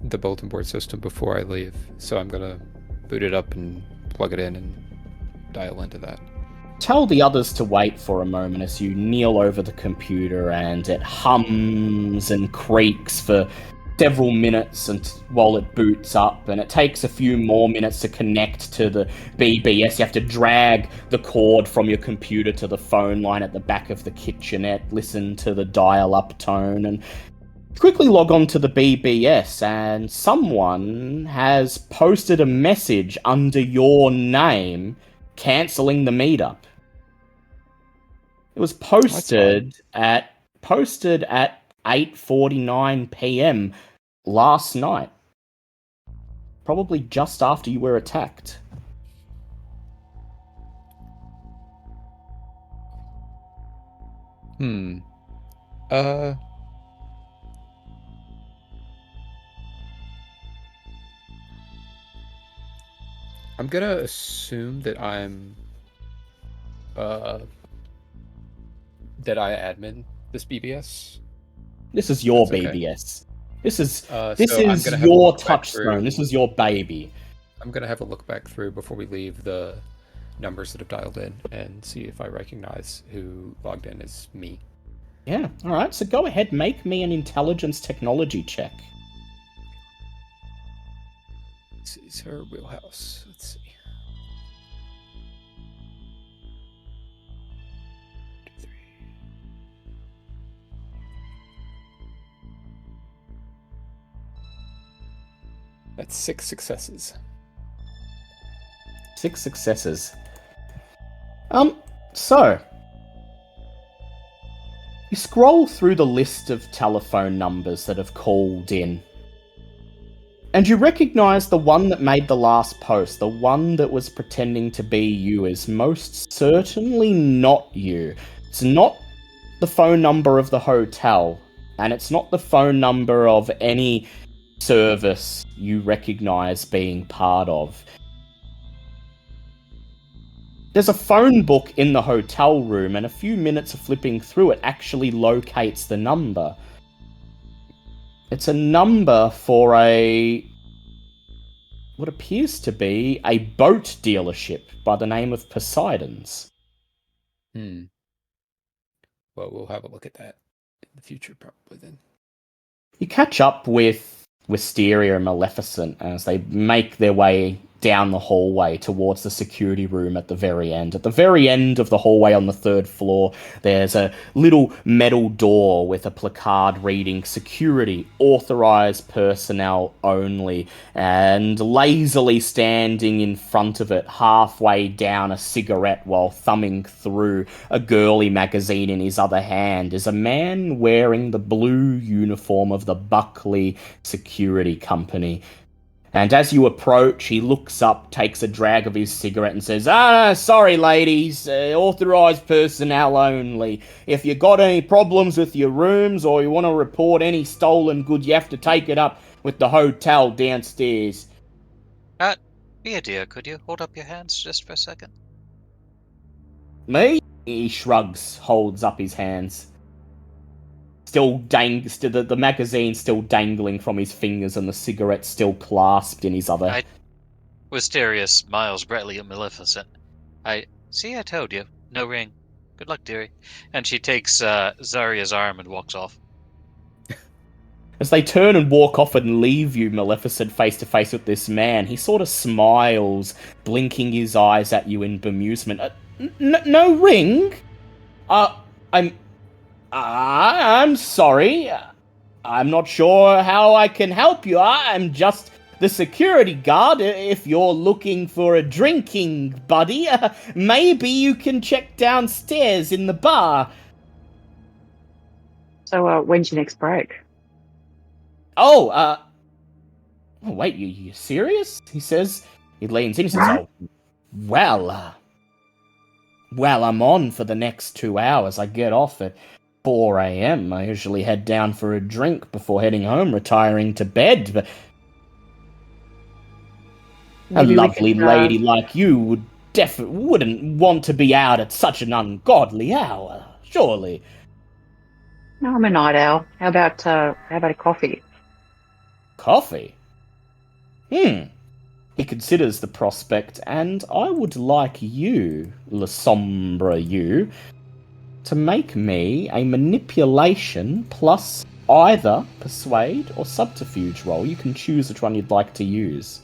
bulletin board system before I leave, so I'm going to boot it up and plug it in and dial into that. Tell the others to wait for a moment as you kneel over the computer and it hums and creaks for several minutes while it boots up, and it takes a few more minutes to connect to the BBS. You have to drag the cord from your computer to the phone line at the back of the kitchenette, listen to the dial-up tone, and quickly log on to the BBS, and someone has posted a message under your name cancelling the meetup. It was posted at 8:49 p.m. last night. Probably just after you were attacked. I'm gonna assume that I'm that I admin this BBS. This is your That's okay. BBS. This is so your touchstone. This is your baby. I'm gonna have a look back through before we leave the numbers that have dialed in and see if I recognize who logged in as me. Yeah, alright, so go ahead, make me an intelligence technology check. This is her wheelhouse. Let's see. That's 6 successes. 6 successes. So you scroll through the list of telephone numbers that have called in, and you recognize the one that made the last post, the one that was pretending to be you, is most certainly not you. It's not the phone number of the hotel, and it's not the phone number of any service you recognize being part of. There's a phone book in the hotel room, and a few minutes of flipping through it actually locates the number. It's a number for what appears to be a boat dealership by the name of Poseidon's. Well, we'll have a look at that in the future, probably then. You catch up with Wisteria and Maleficent as they make their way down the hallway towards the security room at the very end. At the very end of the hallway on the 3rd floor, there's a little metal door with a placard reading "Security, authorized personnel only," and lazily standing in front of it, halfway down a cigarette while thumbing through a girly magazine in his other hand, is a man wearing the blue uniform of the Buckley Security Company. And as you approach, he looks up, takes a drag of his cigarette, and says, sorry ladies, authorised personnel only. If you got any problems with your rooms, or you want to report any stolen goods, you have to take it up with the hotel downstairs. Be a dear, could you hold up your hands just for a second? Me? He shrugs, holds up his hands. The magazine still dangling from his fingers, and the cigarette still clasped in his other. Wisteria smiles brightly at Maleficent. I told you. No ring. Good luck, dearie. And she takes Zarya's arm and walks off. As they turn and walk off and leave you, Maleficent, face to face with this man, he sort of smiles, blinking his eyes at you in bemusement. No ring? I'm sorry. I'm not sure how I can help you. I'm just the security guard. If you're looking for a drinking buddy, maybe you can check downstairs in the bar. So, when's your next break? Oh, wait, you serious? He says. He leans in and says, oh, well, I'm on for the next 2 hours. I get off at 4 a.m. I usually head down for a drink before heading home, retiring to bed. But Maybe a lovely lady like you wouldn't want to be out at such an ungodly hour, surely. No, I'm a night owl. How about a coffee? Coffee? He considers the prospect, and I would like you, Le Sombre you, to make me a manipulation plus either persuade or subterfuge roll. You can choose which one you'd like to use.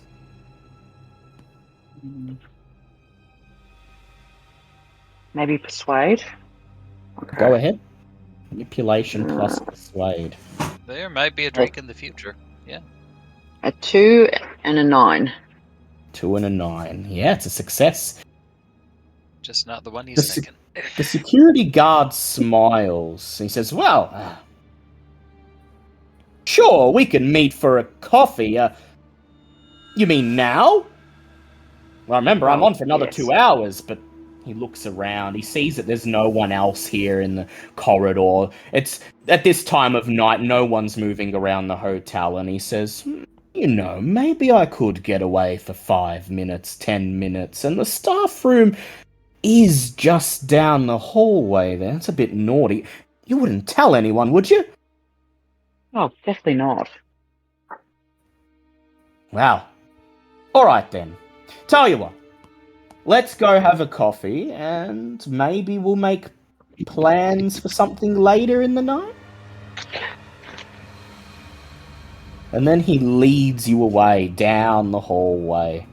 Maybe persuade. Okay. Go ahead. Manipulation plus persuade. There might be a drink in the future. Yeah. A 2 and a 9. 2 and a 9. Yeah, it's a success. Just not the one he's thinking. The security guard smiles. He says, well, sure, we can meet for a coffee. You mean now? Well, remember, I'm on for another 2 hours, but he looks around. He sees that there's no one else here in the corridor. It's at this time of night, no one's moving around the hotel, and he says, maybe I could get away for 5 minutes, 10 minutes, and the staff room is just down the hallway there. It's a bit naughty. You wouldn't tell anyone, would you? Oh, definitely not. Wow. All right, then. Tell you what. Let's go have a coffee, and maybe we'll make plans for something later in the night? And then he leads you away down the hallway,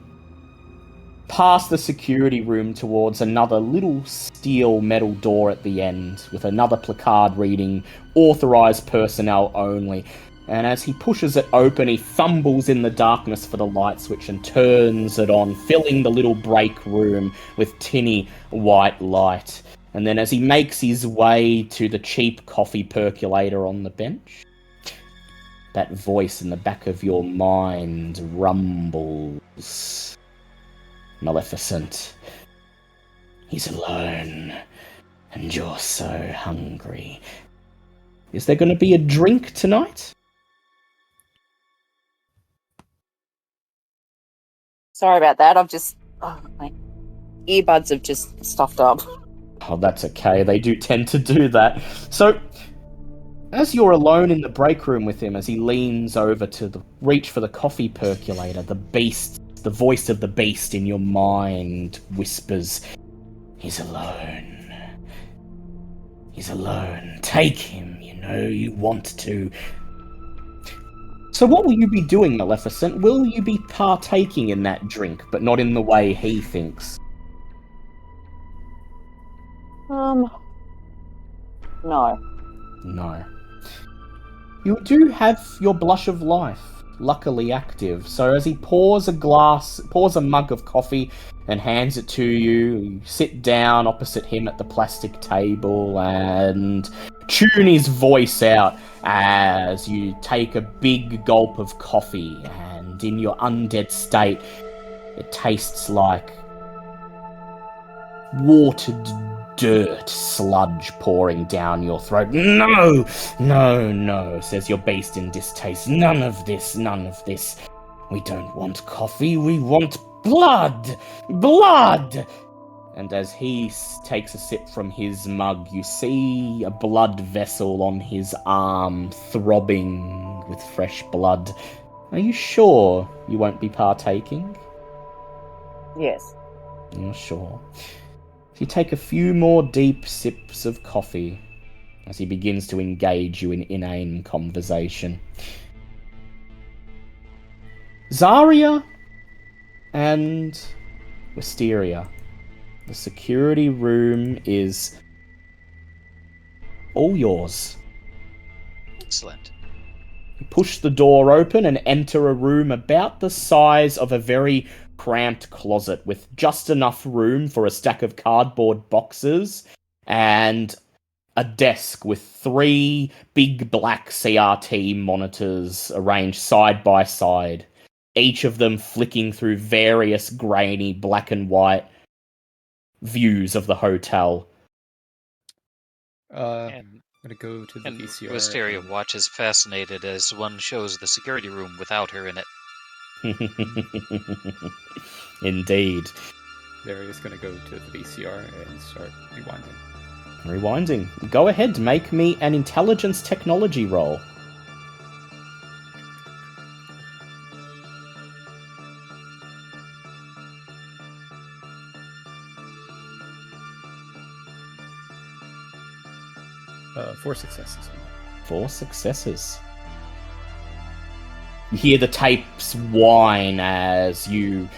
past the security room towards another little steel metal door at the end, with another placard reading, authorized personnel only. And as he pushes it open, he fumbles in the darkness for the light switch and turns it on, filling the little break room with tinny white light. And then as he makes his way to the cheap coffee percolator on the bench, that voice in the back of your mind rumbles. Maleficent, he's alone, and you're so hungry. Is there going to be a drink tonight? Sorry about that. My earbuds have just stuffed up. Oh, that's okay. They do tend to do that. So, as you're alone in the break room with him, as he leans over to reach for the coffee percolator, the voice of the beast in your mind whispers, "He's alone. He's alone. Take him, you want to." So what will you be doing, Maleficent? Will you be partaking in that drink, but not in the way he thinks? No. No. You do have your blush of life, luckily active. So as he pours a mug of coffee and hands it to you, you sit down opposite him at the plastic table and tune his voice out as you take a big gulp of coffee, and in your undead state, it tastes like watered dirt sludge pouring down your throat. No, says your beast in distaste. None of this. We don't want coffee, we want blood! Blood! And as he takes a sip from his mug, you see a blood vessel on his arm throbbing with fresh blood. Are you sure you won't be partaking? Yes. You're sure. You take a few more deep sips of coffee as he begins to engage you in inane conversation. Zarya and Wisteria. The security room is all yours. Excellent. You push the door open and enter a room about the size of a very cramped closet with just enough room for a stack of cardboard boxes and a desk with 3 big black CRT monitors arranged side by side, each of them flicking through various grainy black and white views of the hotel. I'm gonna go to the And VCR. Wisteria watches fascinated as one shows the security room without her in it. Indeed. Darius gonna go to the VCR and start rewinding. Rewinding. Go ahead, make me an intelligence technology roll. Four successes. 4 successes. You hear the tapes whine as you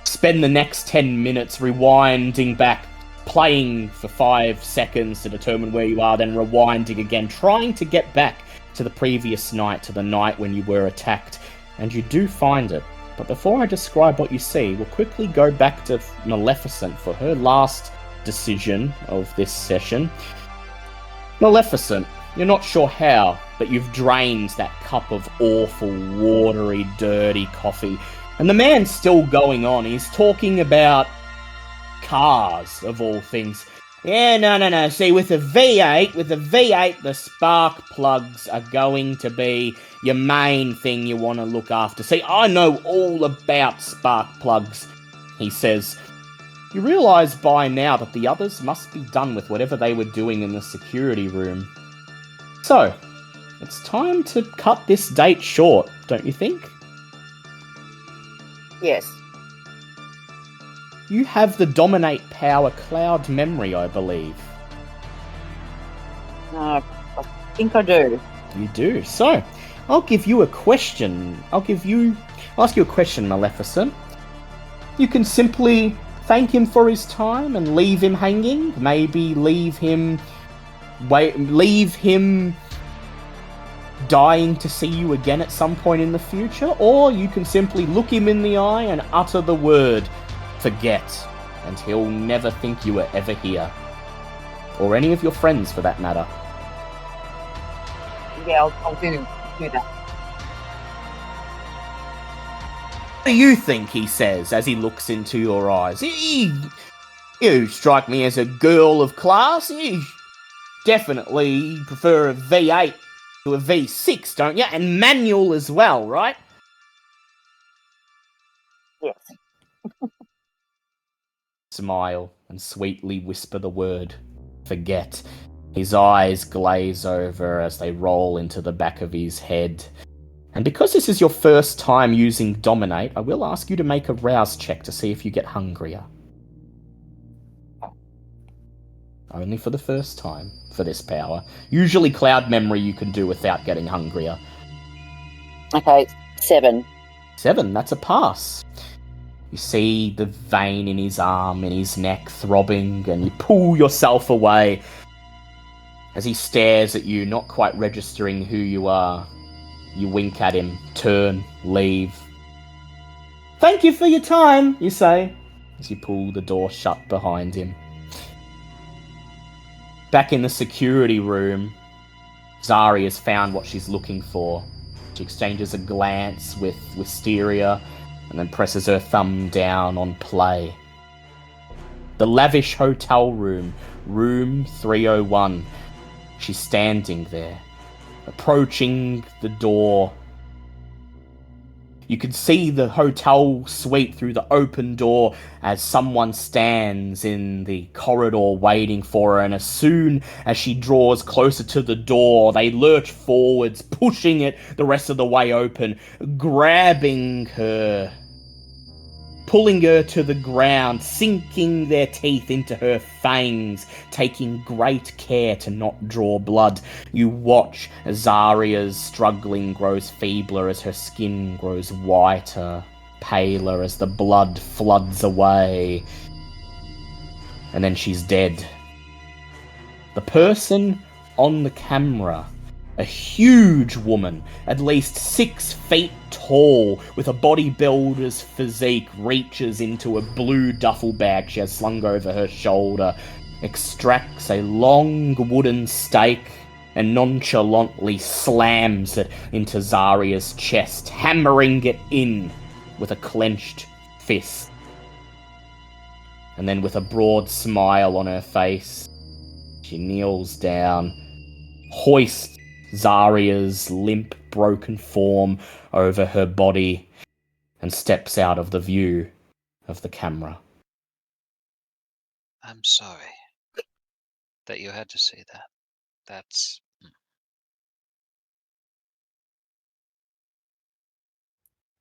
spend the next 10 minutes rewinding back, playing for 5 seconds to determine where you are, then rewinding again, trying to get back to the previous night, to the night when you were attacked, and you do find it. But before I describe what you see, we'll quickly go back to Maleficent for her last decision of this session. Maleficent, you're not sure how, but you've drained that cup of awful, watery, dirty coffee. And the man's still going on. He's talking about cars, of all things. Yeah, no. See, with a V8, the spark plugs are going to be your main thing you want to look after. See, I know all about spark plugs, he says. You realise by now that the others must be done with whatever they were doing in the security room. So, it's time to cut this date short, don't you think? Yes. You have the Dominate Power Cloud memory, I believe. I think I do. You do. So, I'll give you a question. I'll ask you a question, Maleficent. You can simply thank him for his time and leave him hanging. Maybe leave him dying to see you again at some point in the future, or you can simply look him in the eye and utter the word, forget, and he'll never think you were ever here. Or any of your friends, for that matter. Yeah, I'll do that. What do you think, he says, as he looks into your eyes? You strike me as a girl of class. You definitely prefer a V8 to a V6, don't you? And manual as well, right? Yes. Smile and sweetly whisper the word, forget. His eyes glaze over as they roll into the back of his head. And because this is your first time using Dominate, I will ask you to make a rouse check to see if you get hungrier. Only for the first time for this power. Usually Cloud Memory you can do without getting hungrier. Okay, 7. 7, that's a pass. You see the vein in his arm, in his neck throbbing, and you pull yourself away as he stares at you, not quite registering who you are. You wink at him, turn, leave. Thank you for your time, you say, as you pull the door shut behind him. Back in the security room, Zari has found what she's looking for. She exchanges a glance with Wisteria and then presses her thumb down on play. The lavish hotel room, room 301. She's standing there, approaching the door. You can see the hotel suite through the open door as someone stands in the corridor waiting for her, and as soon as she draws closer to the door, they lurch forwards, pushing it the rest of the way open, grabbing her, pulling her to the ground, sinking their teeth into her fangs, taking great care to not draw blood. You watch as Zaria's struggling grows feebler, as her skin grows whiter, paler, as the blood floods away. And then she's dead. The person on the camera, a huge woman, at least 6 feet tall, with a bodybuilder's physique, reaches into a blue duffel bag she has slung over her shoulder, extracts a long wooden stake, and nonchalantly slams it into Zaria's chest, hammering it in with a clenched fist. And then with a broad smile on her face, she kneels down, hoists Zaria's limp, broken form over her body, and steps out of the view of the camera. I'm sorry that you had to say that. That's...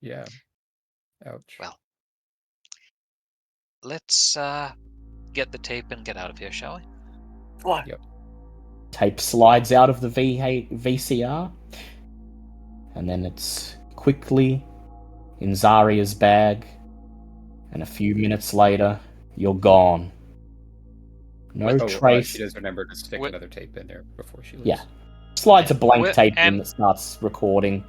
Yeah. Ouch. Well, let's get the tape and get out of here, shall we? What? Yep. Tape slides out of the VCR, and then it's quickly in Zaria's bag, and a few minutes later, you're gone. No trace. She does remember to stick What? another tape in there before she leaves. Yeah. Slides a Yeah. blank Well, tape in and- that starts recording.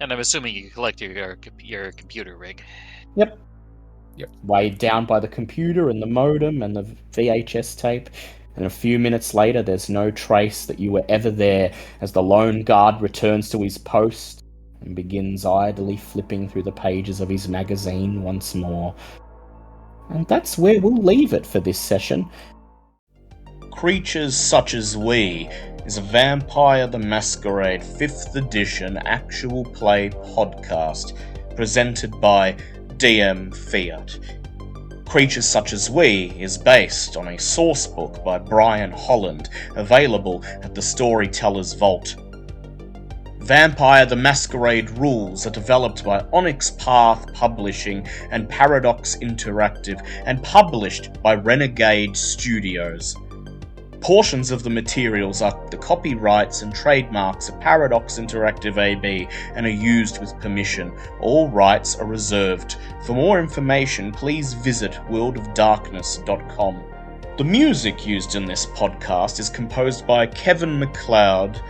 And I'm assuming you collect your computer rig. Yep. Yep. Weighed down by the computer and the modem and the VHS tape. And a few minutes later, there's no trace that you were ever there, as the lone guard returns to his post and begins idly flipping through the pages of his magazine once more. And that's where we'll leave it for this session. Creatures Such as We is a Vampire the Masquerade 5th edition actual play podcast presented by DM Fiat. Creatures Such as We is based on a sourcebook by Brian Holland, available at the Storyteller's Vault. Vampire the Masquerade rules are developed by Onyx Path Publishing and Paradox Interactive, and published by Renegade Studios. Portions of the materials are the copyrights and trademarks of Paradox Interactive AB and are used with permission. All rights are reserved. For more information, please visit worldofdarkness.com. The music used in this podcast is composed by Kevin MacLeod.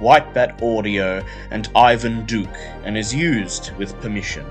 White Bat Audio, and Ivan Duke, and is used with permission.